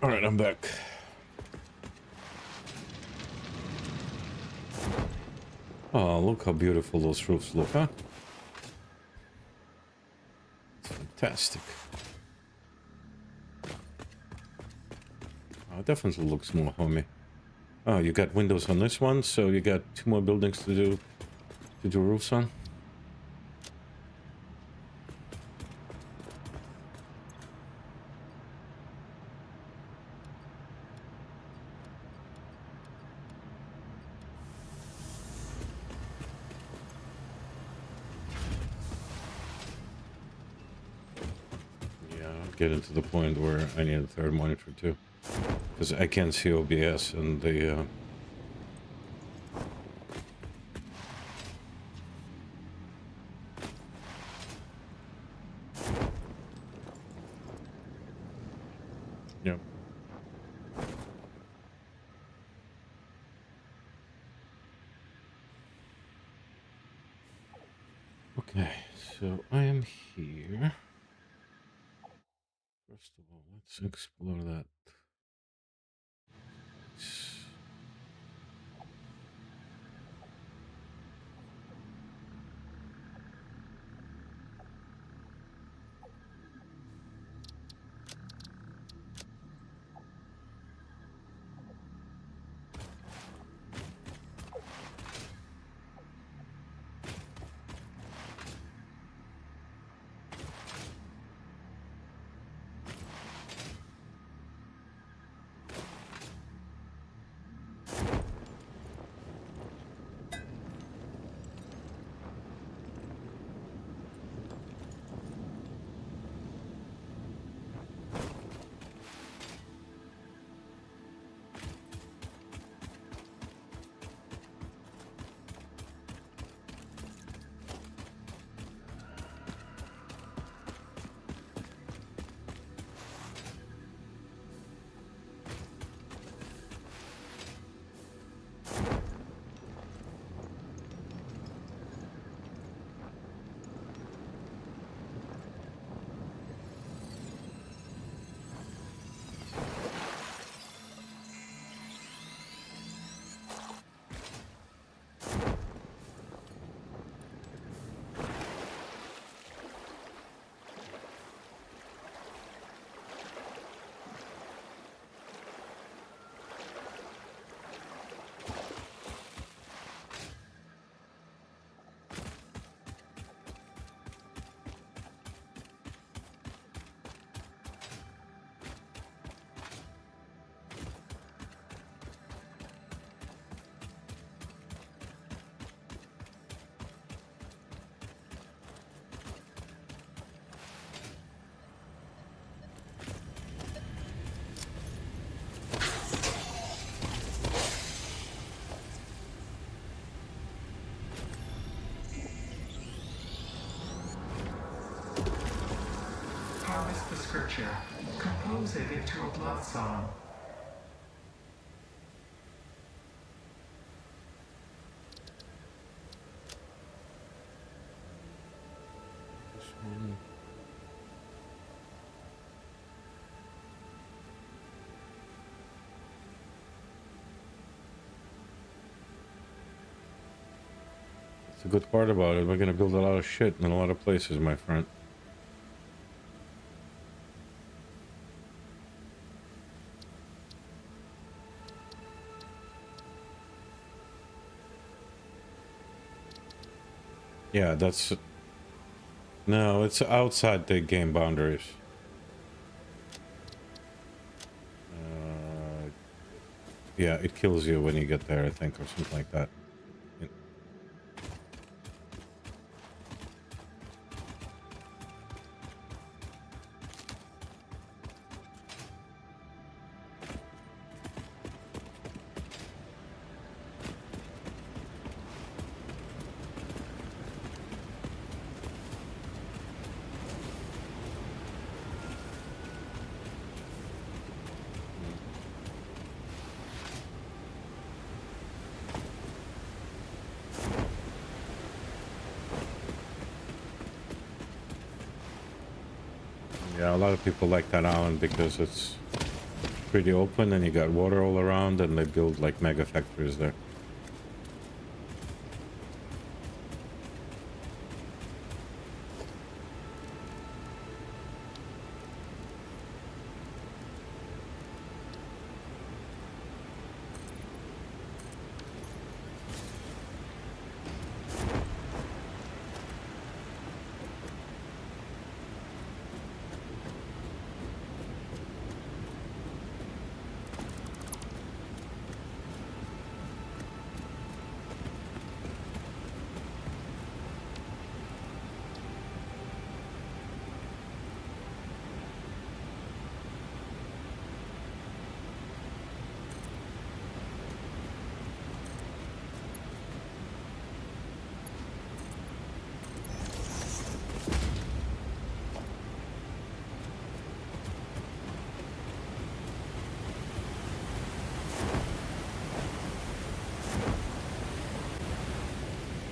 All right, I'm back. Oh, look how beautiful those roofs look, huh? It's fantastic. Oh, it definitely looks more homey. Oh, you got windows on this one, so you got 2 more buildings to do roofs on. Yeah, I'm getting to the point where I need a third monitor too, because I can't see OBS and the. Yep. Okay, so I am here. First of all, let's explore that. Harvest the scripture. Compose it into a blood song. This one. That's the good part about it. We're gonna build a lot of shit in a lot of places, my friend. Yeah, that's... No, it's outside the game boundaries. Yeah, it kills you when you get there, I think, or something like that. Yeah, a lot of people like that island because it's pretty open and you got water all around, and they build like mega factories there.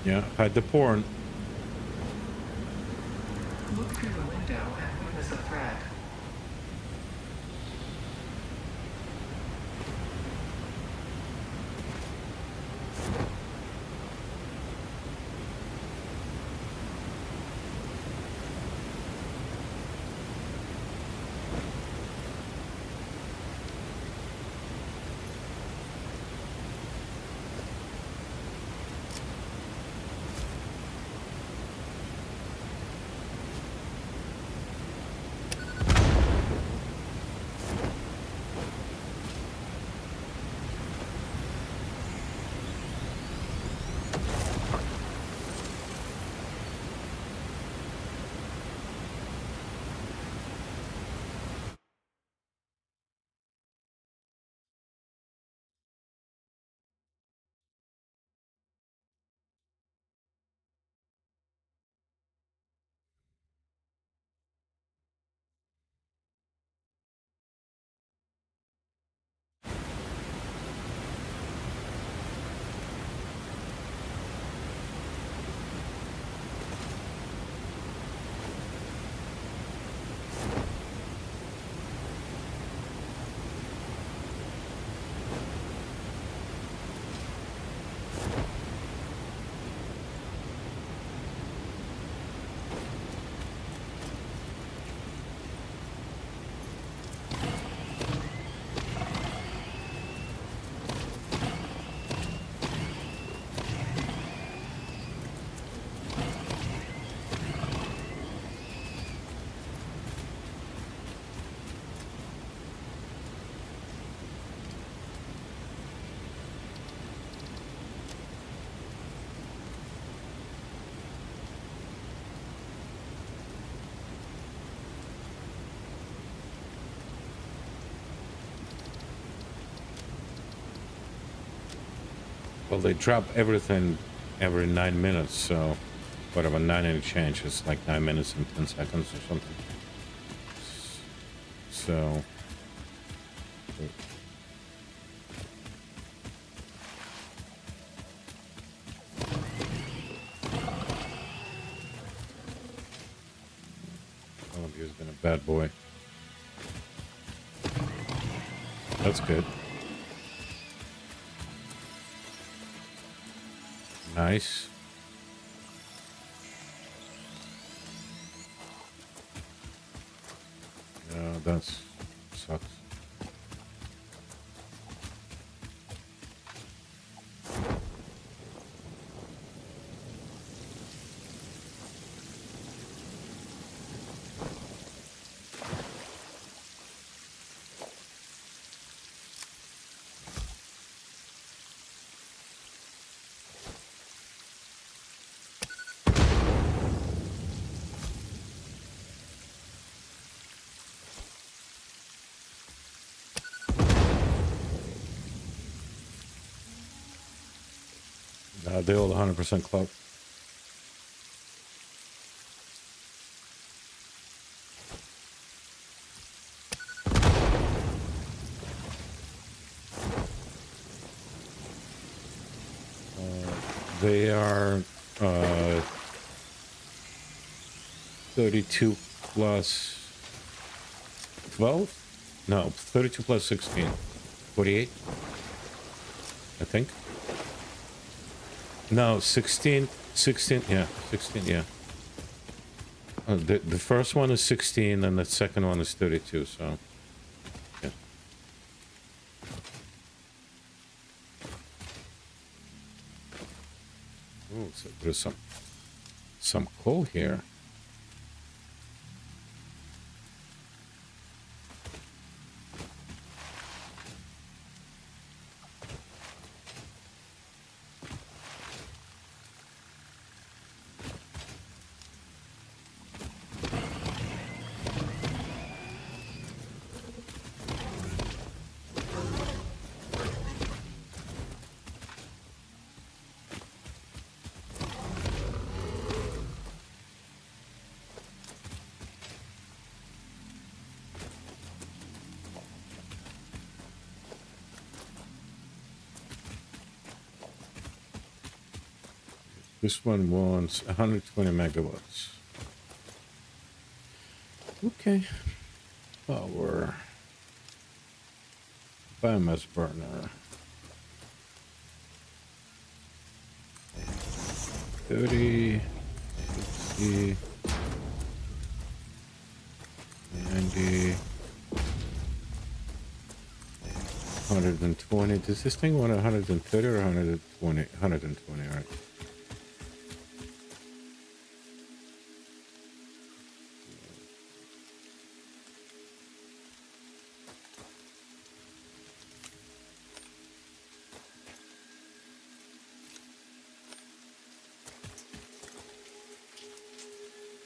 Yeah, hide the porn. Look through the window and witness a threat. Well, they drop everything every 9 minutes, so whatever, 9 and change is like 9 minutes and 10 seconds or something. So Columbia has been a bad boy. That's good. Nice. Yeah, that's sucks. They all 100% club. They are 32 plus 12. No, 32 plus 16. 48, I think. No, 16, 16, yeah, 16, yeah. The first one is 16, and the second one is 32, so, yeah. Ooh, so there's some coal here. This one wants 120 megawatts. Okay. Power. Biomass burner. 30, 60, 90, 120. Does this thing want 130 or 120? 120, all right.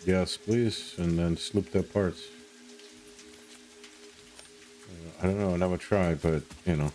Yes, please, and then sloop their parts. I don't know, I never tried, but, you know.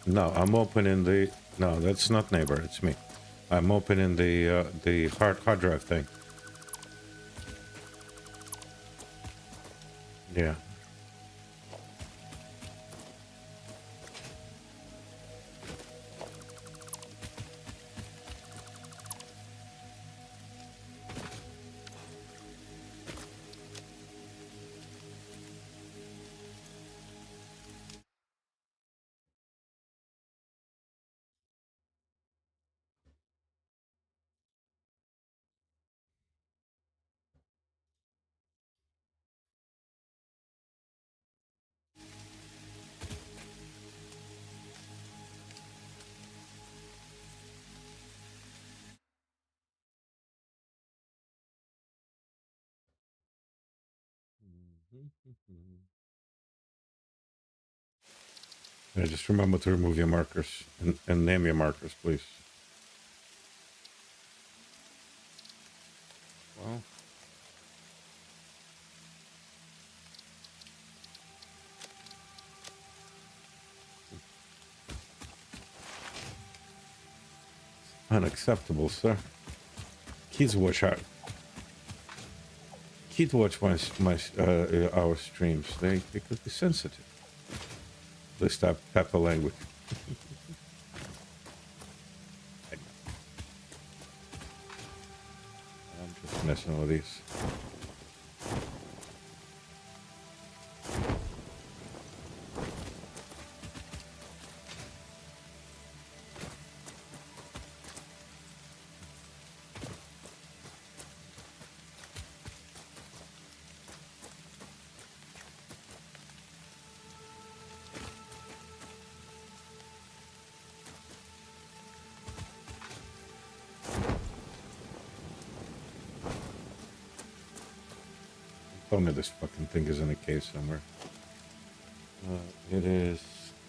No, I'm opening the, no, that's not neighbor, it's me. I'm opening the hard drive thing. Yeah. Yeah, just remember to remove your markers and name your markers, please. Well, unacceptable, sir. Kids watch our kids watch our streams. They could be sensitive. They stop type of language. I'm just messing with these. Tell me this fucking thing is in a case somewhere. It is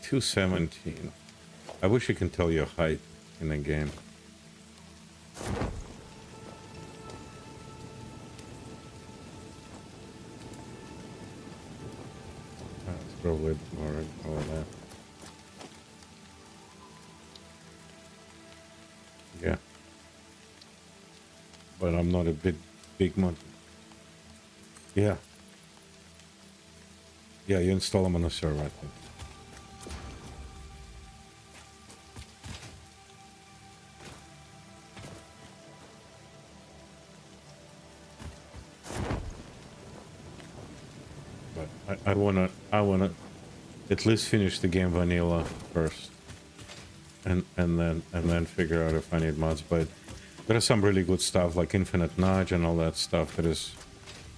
217. I wish I can tell your height. in the game. That's probably more all that. Yeah. But I'm not a big mod. Yeah. Yeah, you install them on the server, I think. But I wanna at least finish the game vanilla first. And then figure out if I need mods. But there is some really good stuff like Infinite Nudge and all that stuff that is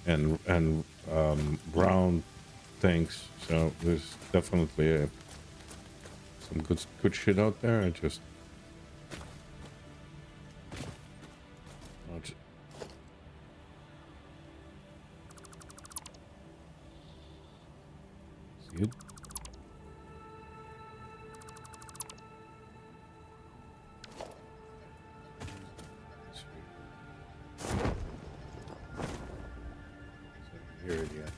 and brown things. So there's definitely some good shit out there. I just not see it. Here it is.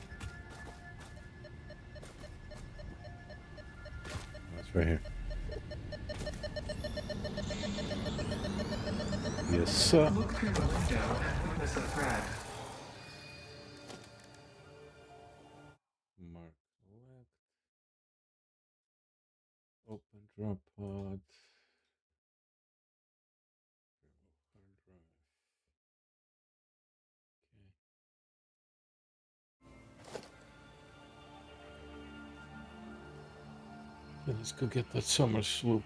That's right here. Yes, sir. Look through the window and witness a threat. Mark left. Open drop pod. Hard drive. Okay, let's go get that summer sloop.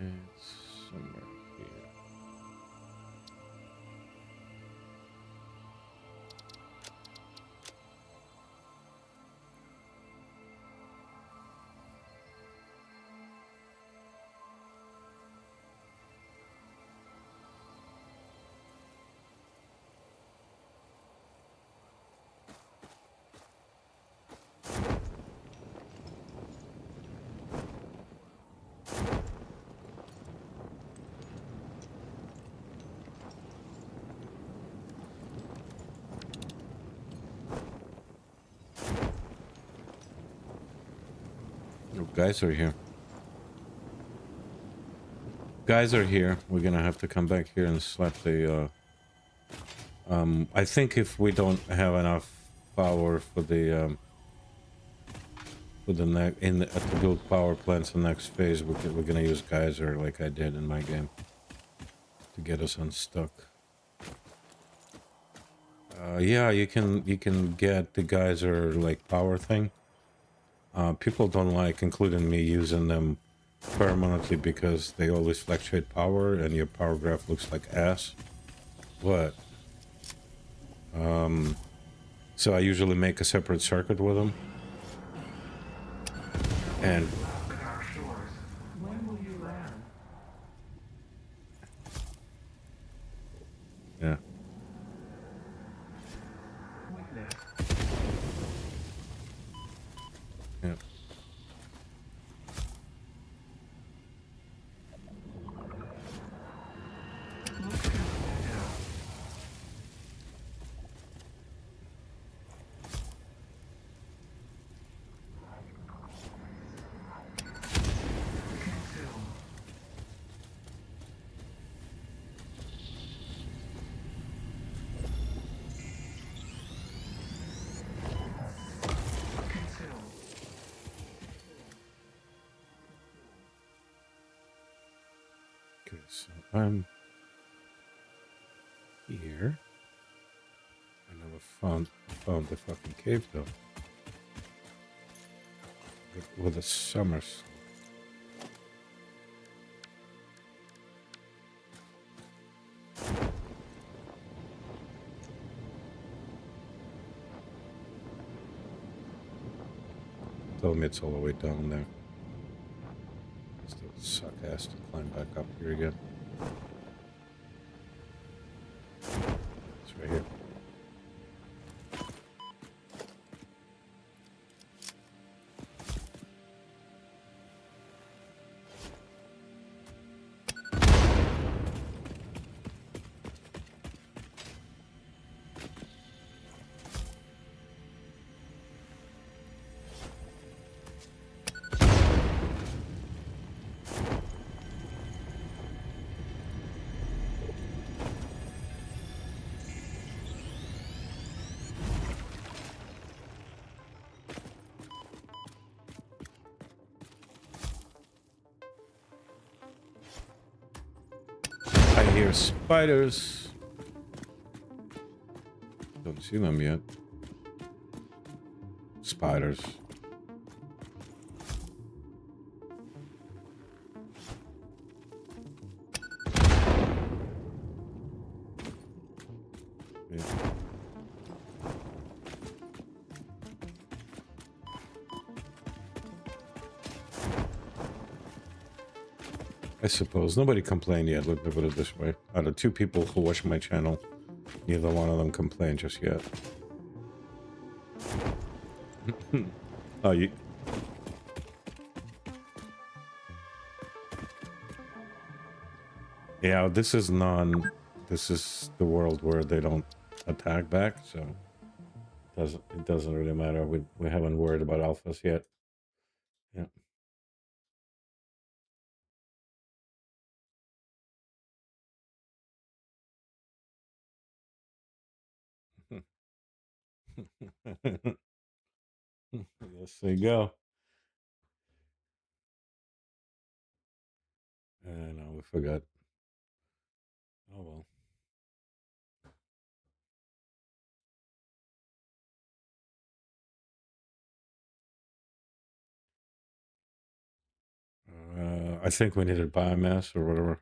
It's somewhere here. Oh, guys are here. Guys are here. We're gonna have to come back here and slap the I think if we don't have enough power for the to build power plants the next phase, we're gonna use geyser like I did in my game to get us unstuck. Yeah, you can get the geyser like power thing. People don't like, including me, using them permanently because they always fluctuate power and your power graph looks like ass. But so I usually make a separate circuit with them. And When will you land? yeah. Witness. Yeah. Look through the window. Consume. Consume. Okay, so I'm here. I never found the fucking cave though. With a summer slope. Tell me it's all the way down there. Still suck ass to climb back up here again. It's right here. hear spiders. Don't see them yet. Spiders. Yeah. I suppose nobody complained yet. Let me put it this way: out of 2 people who watch my channel, neither one of them complained just yet. Oh, you. Yeah, this is This is the world where they don't attack back, so it doesn't really matter. We haven't worried about alphas yet. Yeah. Yes, there you go. No, we forgot. Oh well. I think we needed biomass or whatever.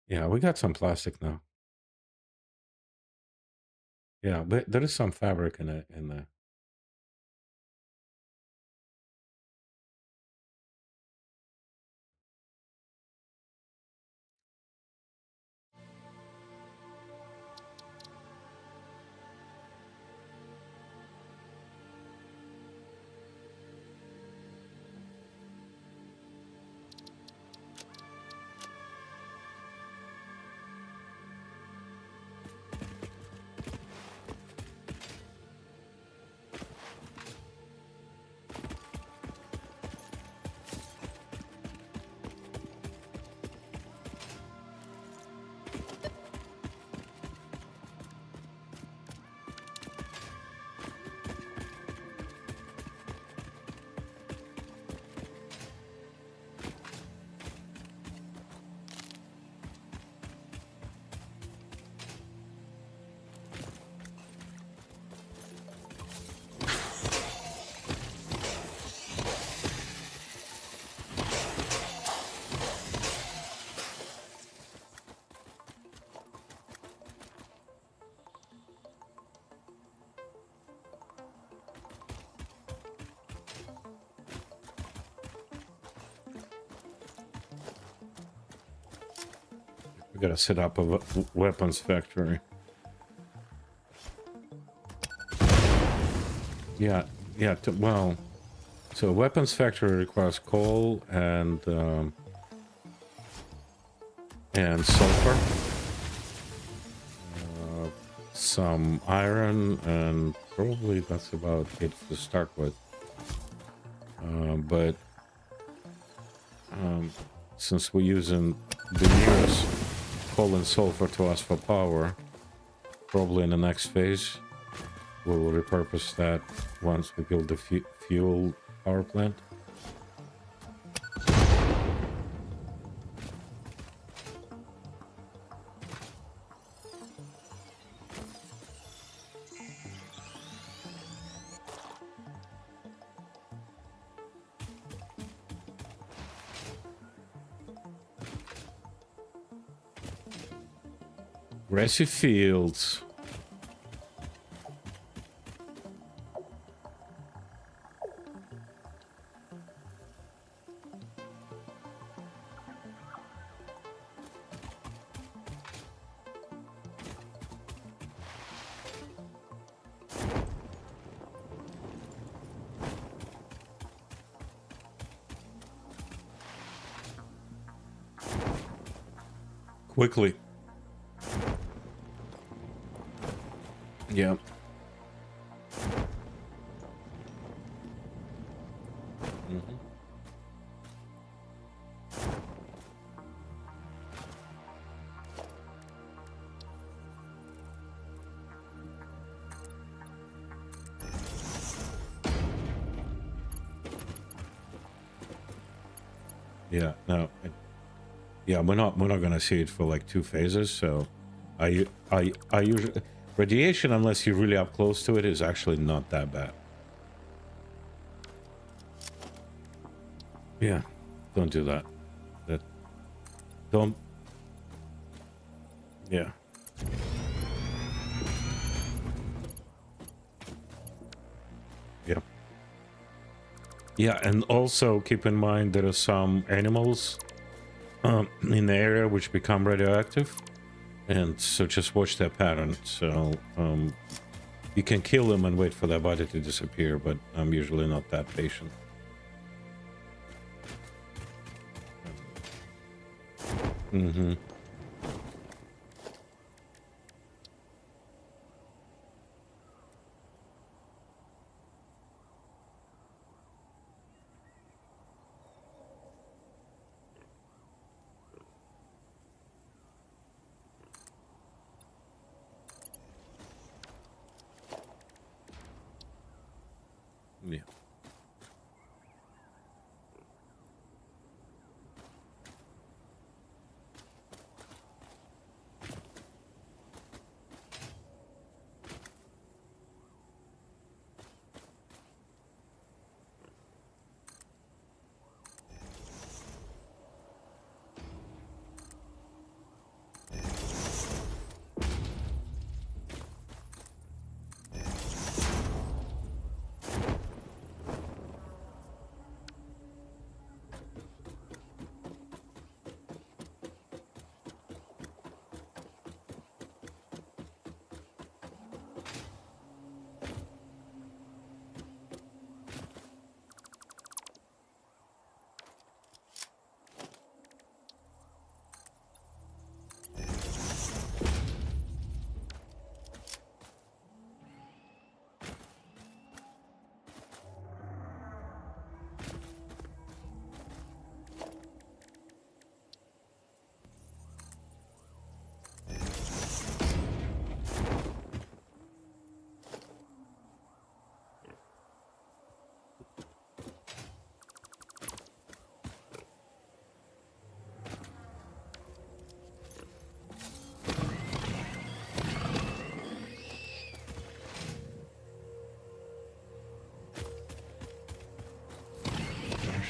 Yeah, we got some plastic now. Yeah, but there is some fabric in it in there. We gotta set up a weapons factory. Yeah, yeah. Well, so weapons factory requires coal and sulfur, some iron, and probably that's about it to start with. But since we're using the nearest coal and sulfur to us for power, probably in the next phase, we will repurpose that once we build the fuel power plant. Grassy fields. Quickly. Yeah. Mm-hmm. Yeah, no. Yeah, we're not gonna see it for like 2 phases. So, I usually radiation, unless you're really up close to it, is actually not that bad. Yeah, don't do that. That don't. Yeah. Yeah. Yeah, and also keep in mind there are some animals in the area which become radioactive, and so just watch their pattern. So you can kill them and wait for their body to disappear, but I'm usually not that patient. Mm-hmm. Yeah.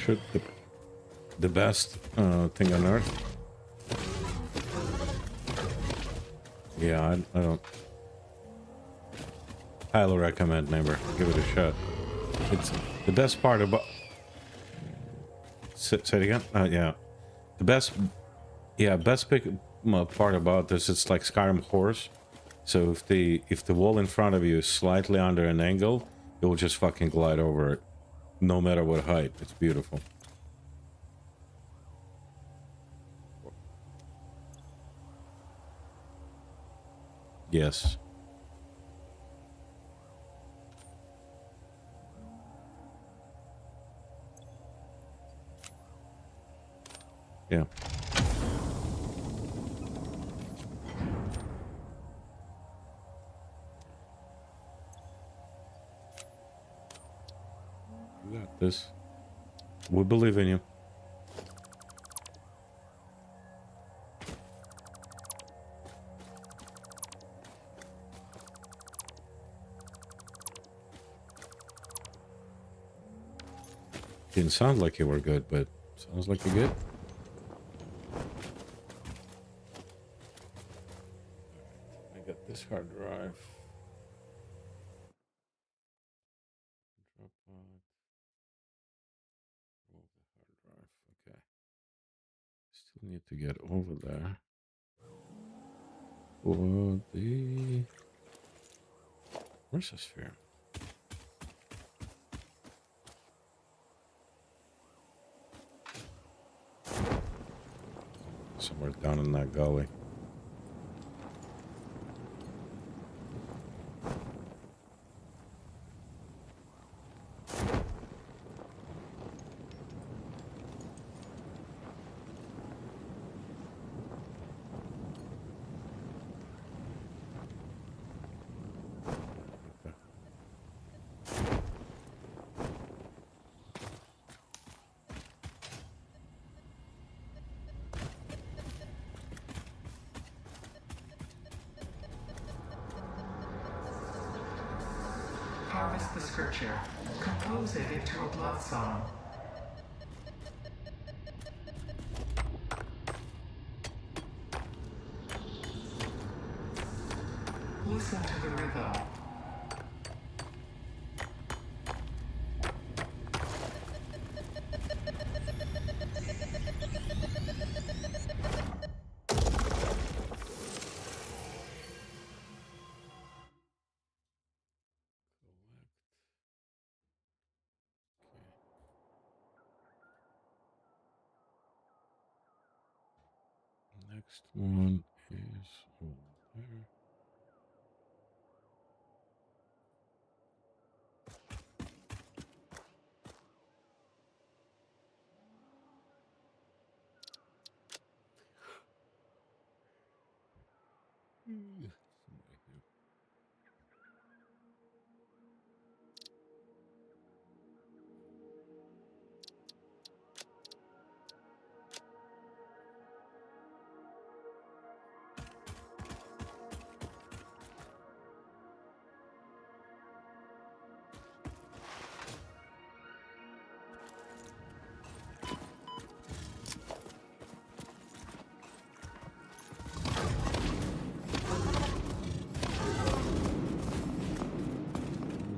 Should the best thing on earth. Yeah, I don't highly recommend, neighbor. Give it a shot. It's the best part about. Say it again. Yeah, the best. Yeah, best part about this, it's like Skyrim horse. So if the wall in front of you is slightly under an angle, it will just fucking glide over it, no matter what height. It's beautiful. Yes. Yeah. You got this. We believe in you. Didn't sound like you were good, but sounds like you're good. I got this hard drive. Drop out. Remove the hard drive. Okay. Still need to get over there. For the. Where's the sphere? Somewhere down in that gully. Scripture. Compose it into a blood song. Listen to the rhythm. Next one is over there.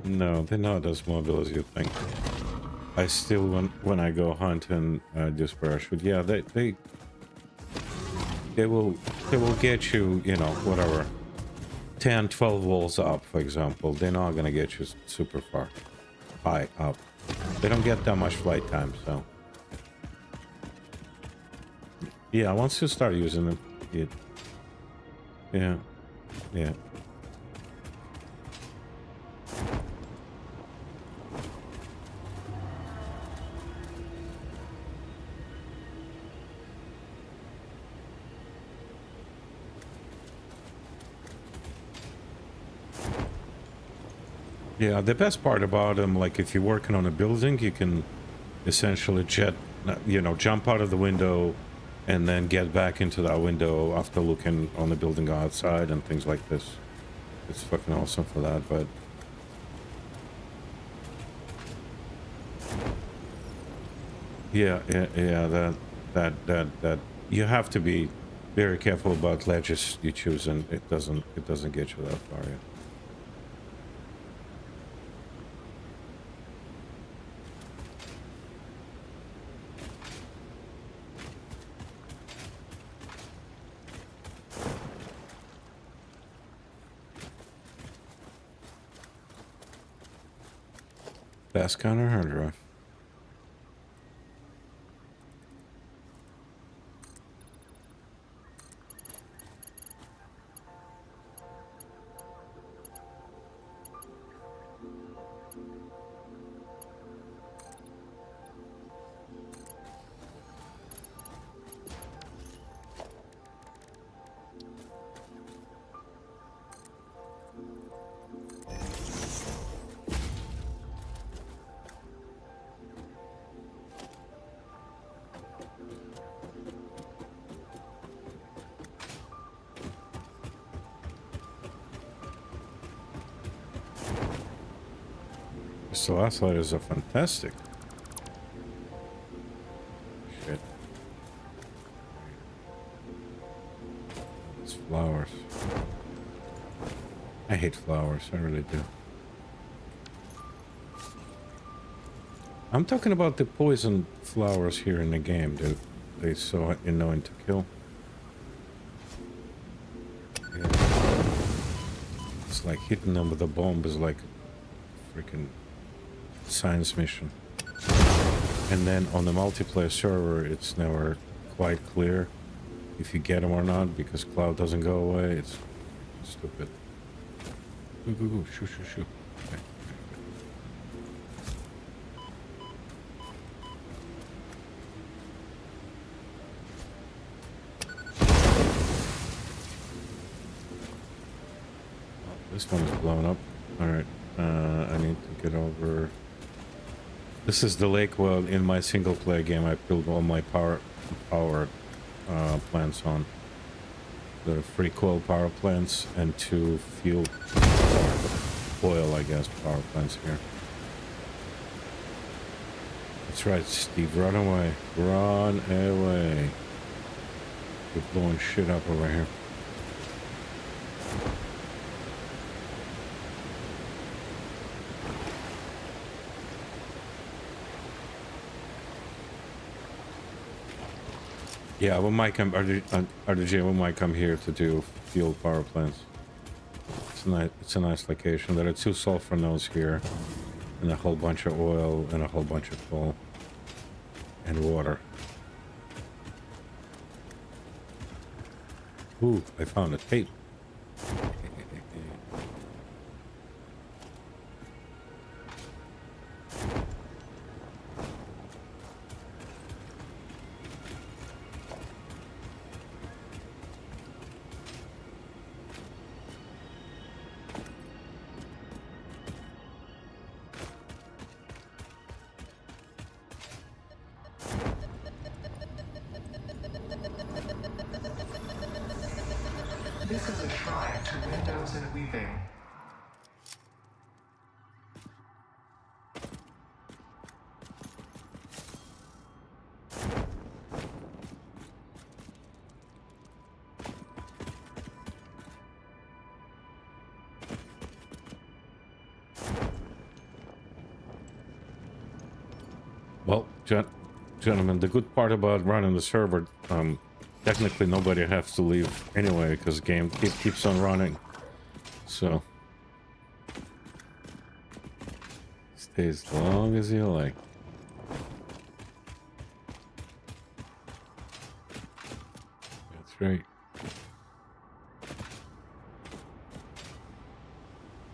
No, they're not as mobile as you think. I still, when I go hunt and do parachute, yeah, they will get you, you know, whatever, 10, 12 walls up, for example. They're not gonna get you super far high up. They don't get that much flight time, so yeah. Once you start using them, yeah. Yeah, the best part about them, like if you're working on a building, you can essentially jump out of the window and then get back into that window after looking on the building outside and things like this. It's fucking awesome for that, but yeah, that you have to be very careful about ledges you choose, and it doesn't get you that far. Yeah. Fast counter hard drive. The last letters are fantastic. Shit. It's flowers. I hate flowers, I really do. I'm talking about the poison flowers here in the game, dude. They're so annoying to kill. Yeah. It's like hitting them with a bomb is like a freaking science mission. And then on the multiplayer server, it's never quite clear if you get them or not, because cloud doesn't go away. It's stupid. Go, shoot. Okay. This one is blown up. All right, I need to get over. This is the lake. Well, in my single player game, I built all my power plants on. There are 3 coal power plants and 2 fuel oil, I guess, power plants here. That's right, Steve. Run away. Run away. We're blowing shit up over here. Yeah, we might come. RDJ, we might come here to do fuel power plants. It's a nice location. There are 2 sulfur nodes here, and a whole bunch of oil, and a whole bunch of coal, and water. Ooh, I found a tape. This is a shrine to windows and weaving. Well, gentlemen, the good part about running the server, technically nobody has to leave anyway, because the game keeps on running. So, stay as long as you like. That's right.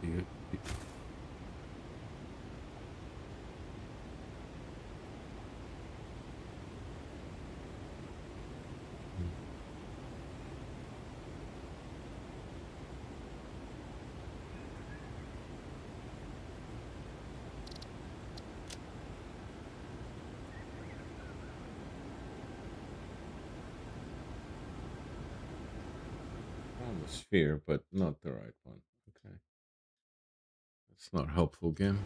You- found the sphere, but not the right one. Okay. That's not helpful, game.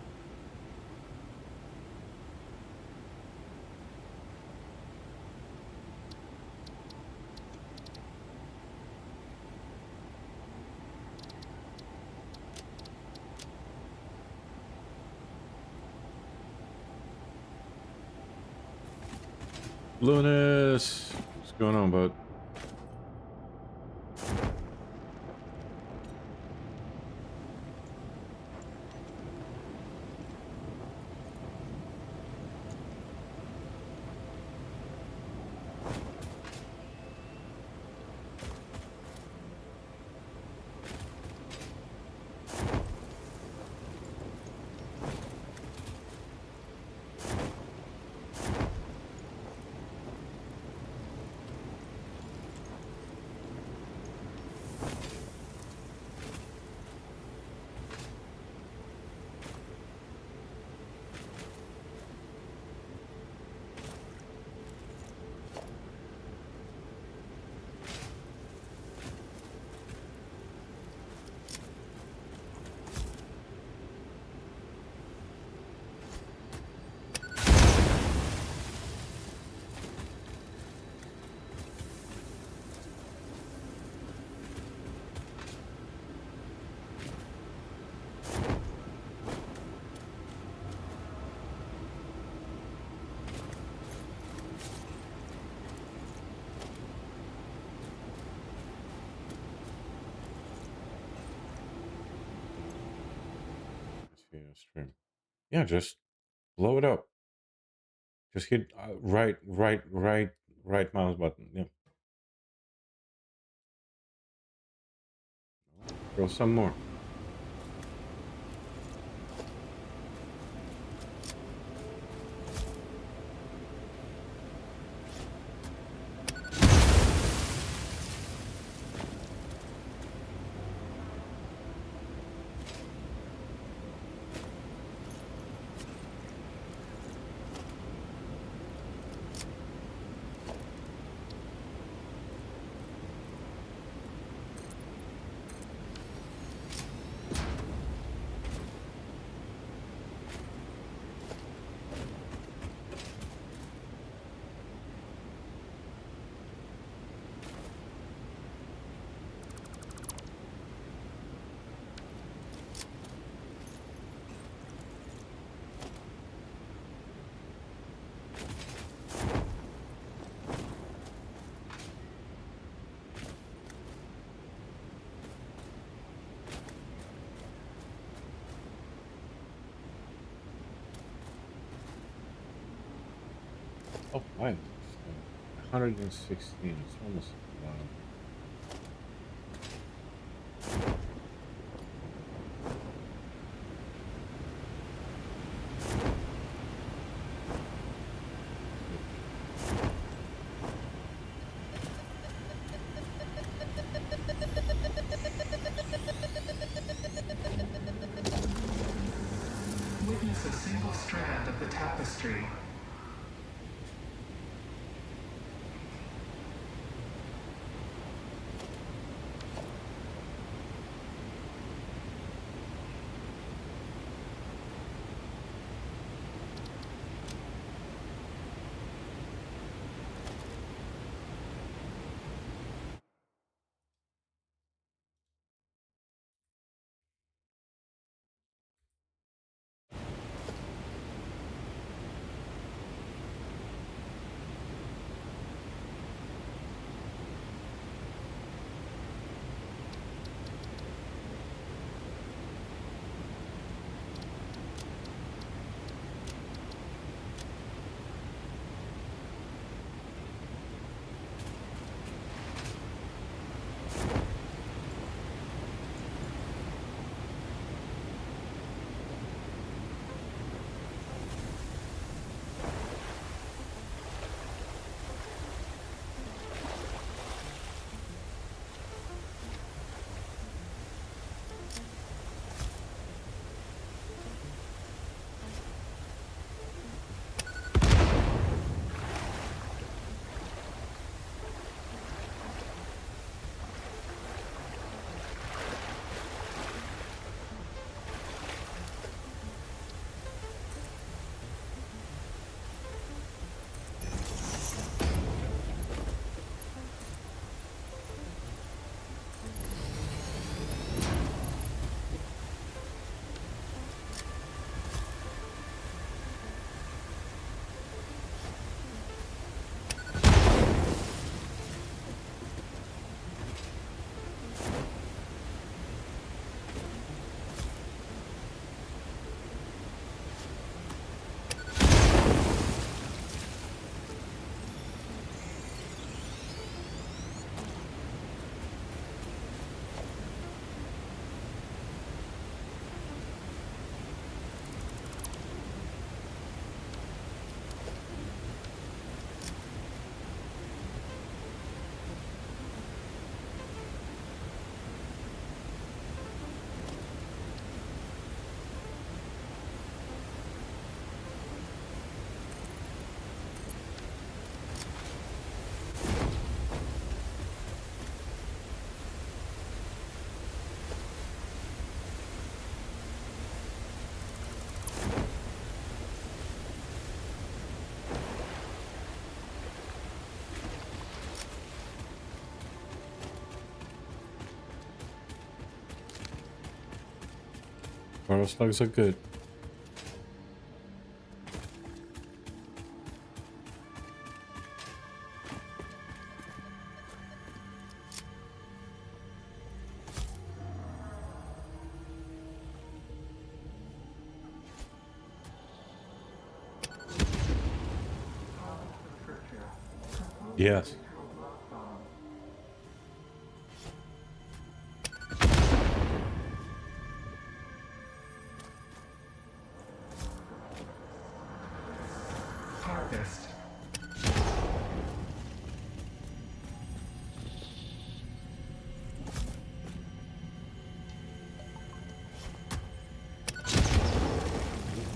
Lunas! What's going on, bud? Stream. Yeah, just blow it up. Just hit right mouse button. Yeah. Throw some more. Oh, right. 116. It's almost wow. Witness a single strand of the tapestry. Power slugs are good. Yes. Harvest.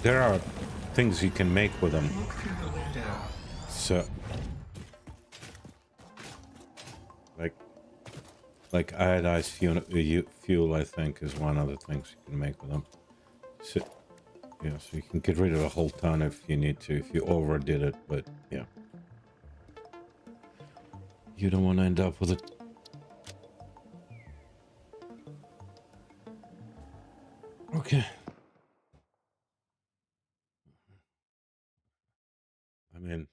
There are things you can make with them. Look through the window. So, like iodized fuel, I think, is one of the things you can make with them. So, yeah, so you can get rid of a whole ton if you need to, if you overdid it, but yeah. You don't want to end up with it. Okay. I mean,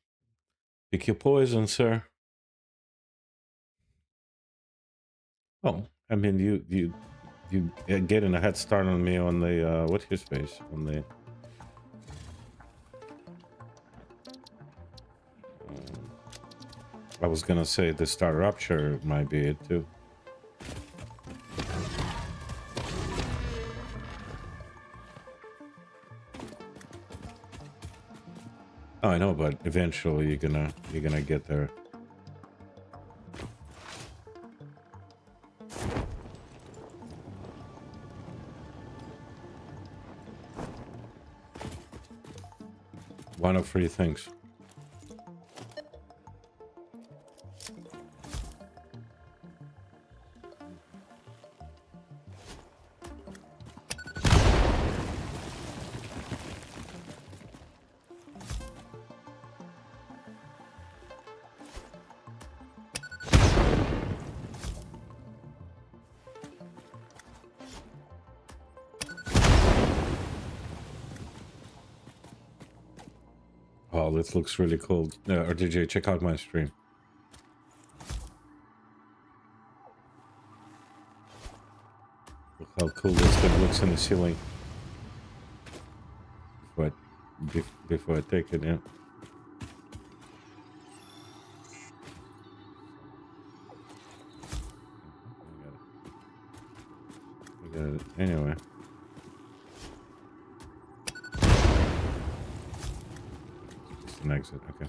pick your poison, sir. Oh, I mean, you getting a head start on me on the what's his face on the I was gonna say the Star Rupture might be it too. Oh, I know, but eventually you're gonna get there. One of three things. Oh, this looks really cool. RDJ, check out my stream. Look how cool this thing looks in the ceiling. Before I take it, yeah. I got it. Anyway. Just an exit, okay.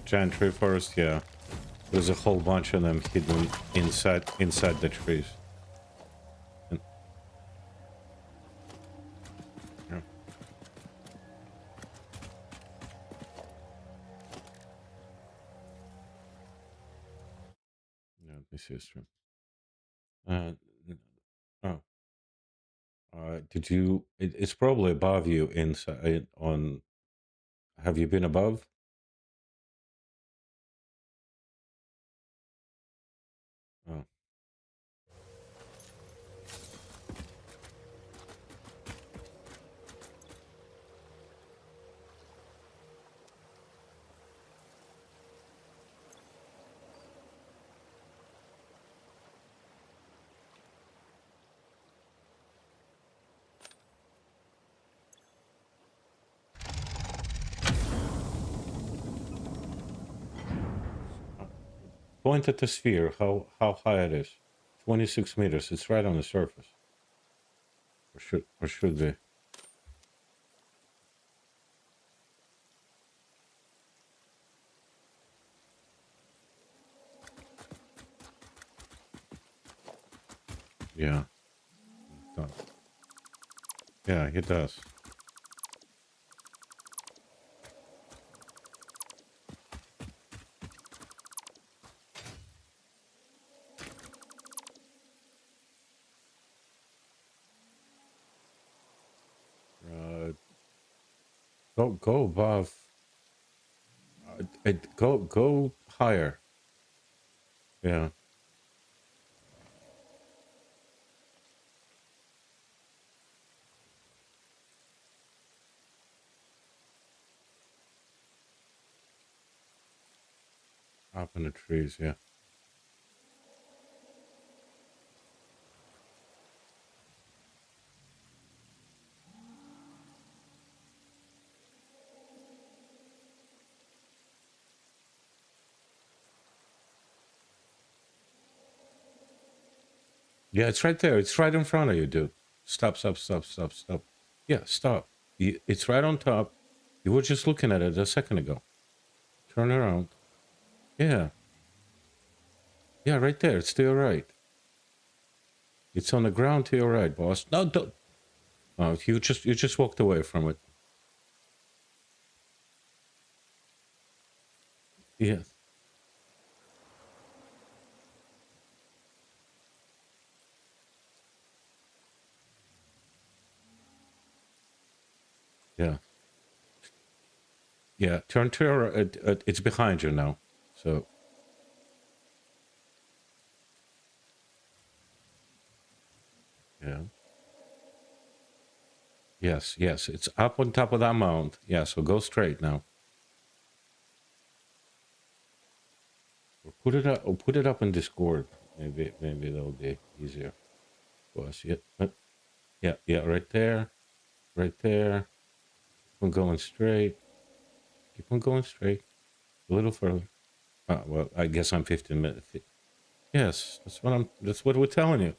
Giant tree forest, yeah. There's a whole bunch of them hidden inside the trees. And, yeah. Yeah, this is true. Uh, oh, did you? It's probably above you inside on. Have you been above? Oh, uh, point at the sphere. How high it is? 26 meters. It's right on the surface. Or should be. Yeah. It does. Yeah, it does. Go above. Go higher. Yeah. Up in the trees. Yeah. Yeah, it's right there. It's right in front of you, dude. Stop, stop, stop, stop, stop. Yeah, stop. It's right on top. You were just looking at it a second ago. Turn around. Yeah. Yeah, right there. It's to your right. It's on the ground to your right, boss. No, don't. Oh, you just walked away from it. Yeah. Yeah. Yeah. Turn to your. It's behind you now. So yeah. Yes. Yes. It's up on top of that mound. Yeah. So go straight now. Or put it up. Or put it up in Discord. Maybe that'll be easier for us. Yeah. Yeah. Yeah. Right there. Right there. Keep on going straight. Keep on going straight. A little further. Well, I guess I'm 15 minutes. Yes. That's what I'm. That's what we're telling you.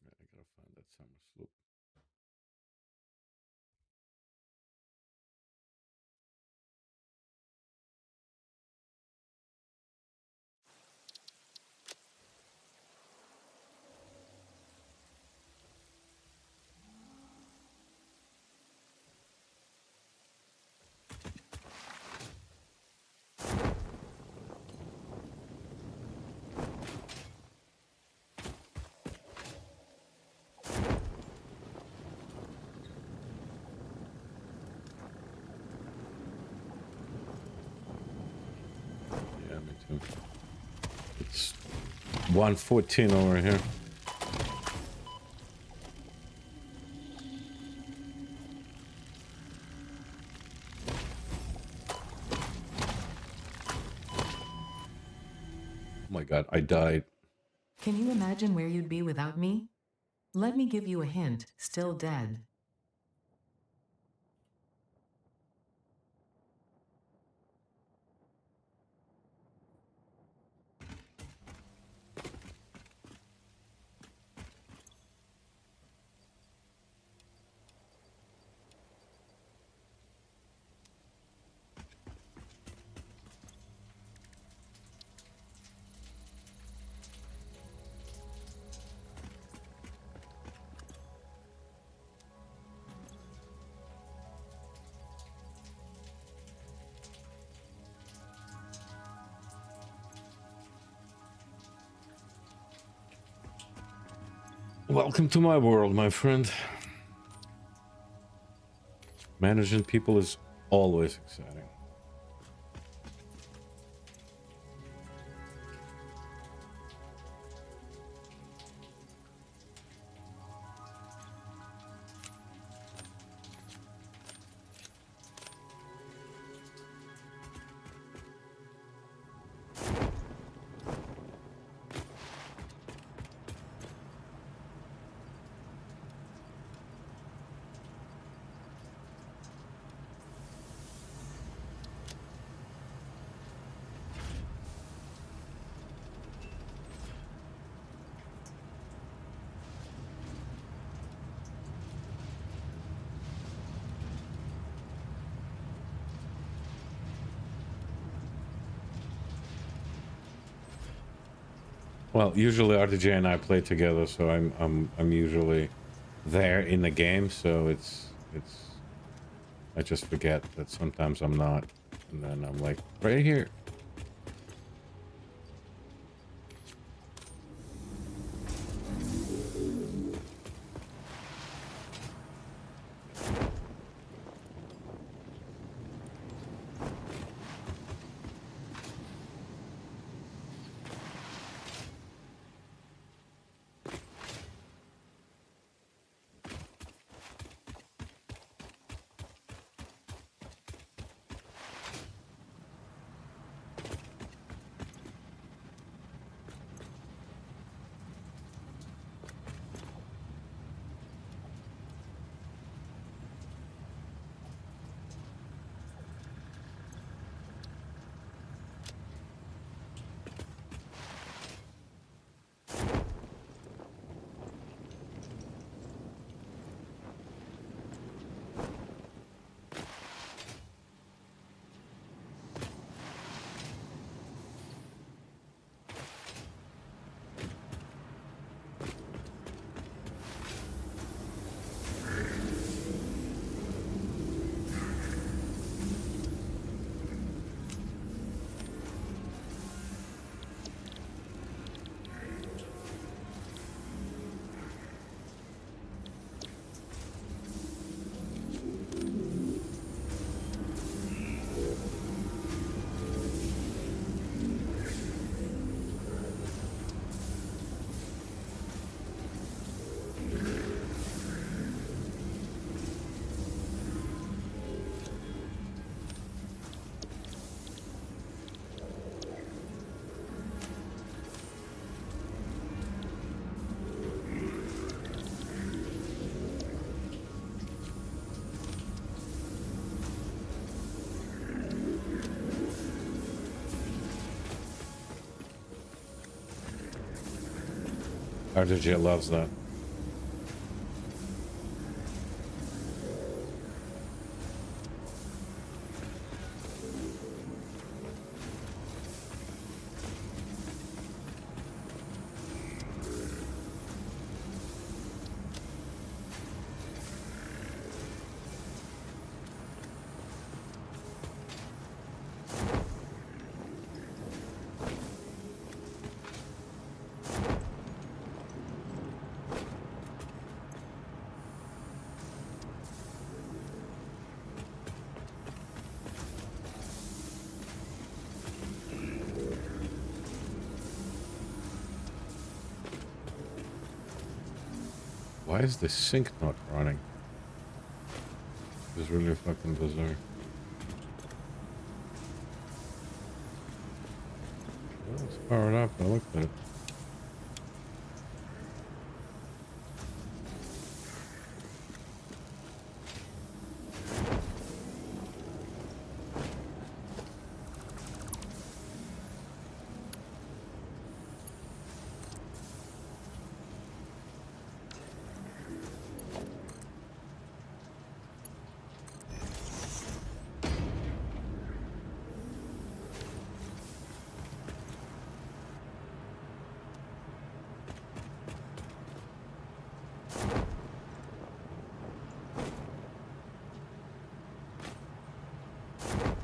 I gotta find that summer sloop. Yeah, me too. It's 1:14 over here. Oh my god, I died. Can you imagine where you'd be without me? Let me give you a hint. Still dead. Welcome to my world, my friend. Managing people is always exciting. Well, usually RDJ and I play together, so I'm usually there in the game. So it's I just forget that sometimes I'm not, and then I'm like right here. RDJ loves that. Why is the sink not running? It's really fucking bizarre. Well, it's powered up. I looked at it.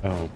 Oh.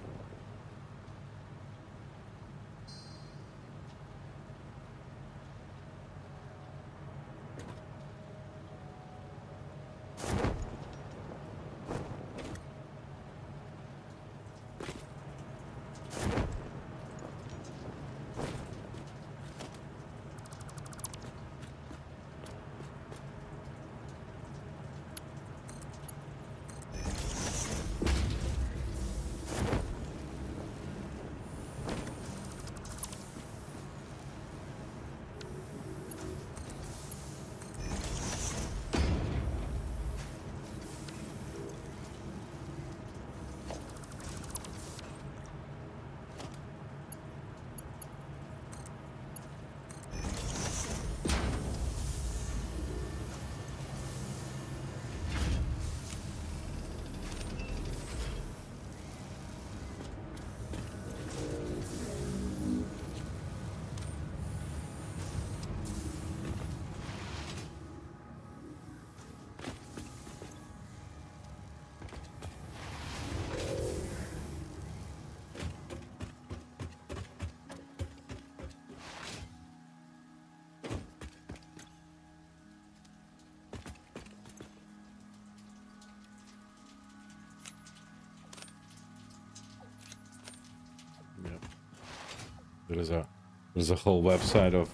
there's a whole website of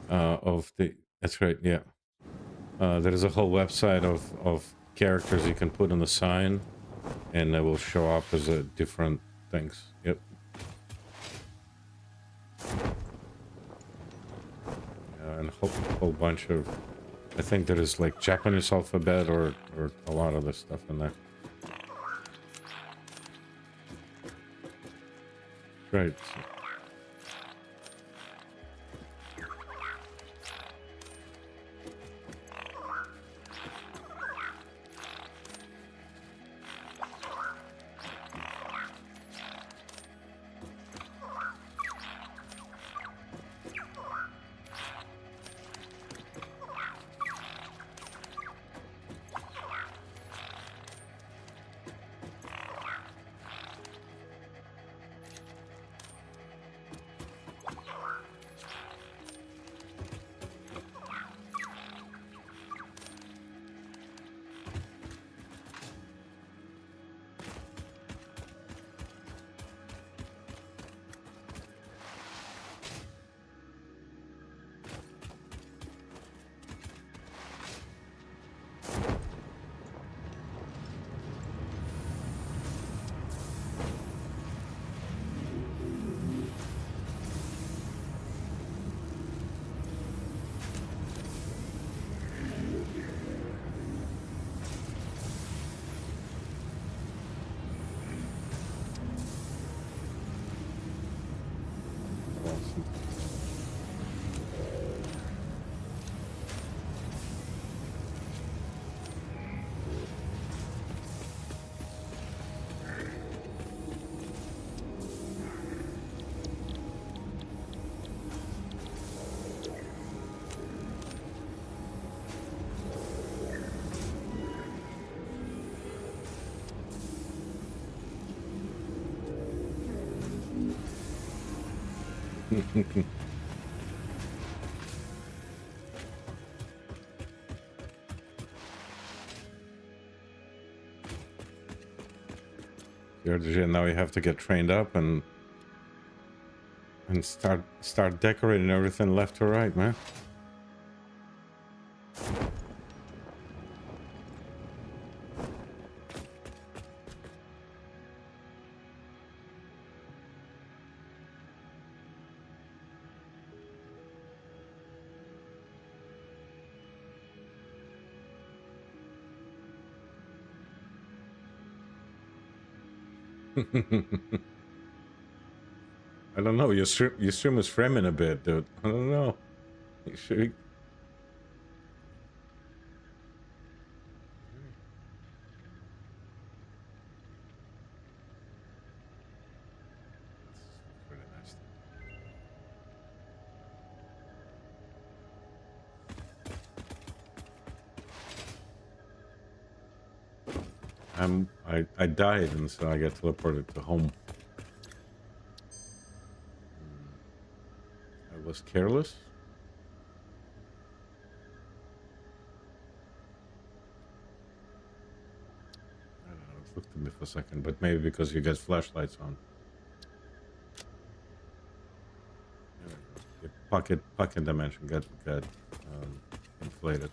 of the that's right, yeah. There is a whole website of characters you can put on the sign, and they will show up as a different things. Yep. And a whole bunch of, I think there is like Japanese alphabet or a lot of this stuff in there. Right. Awesome. Now you have to get trained up and start decorating everything left to right, man. I don't know. Your stream is framing a bit, dude. I don't know. You should. That's really nice. I died, and so I get teleported to home. I was careless. I don't know. It looked at me for a second, but maybe because you got flashlights on. There we go. Your pocket dimension got inflated.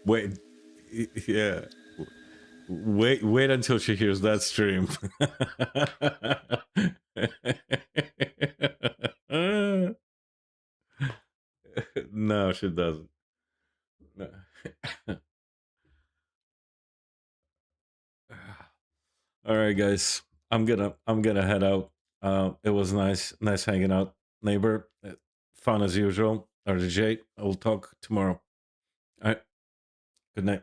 Wait, yeah. Wait until she hears that stream. No, she doesn't. No. All right, guys. I'm gonna head out. It was nice hanging out, neighbor. Fun as usual. RJ, I'll talk tomorrow. All right. Good night.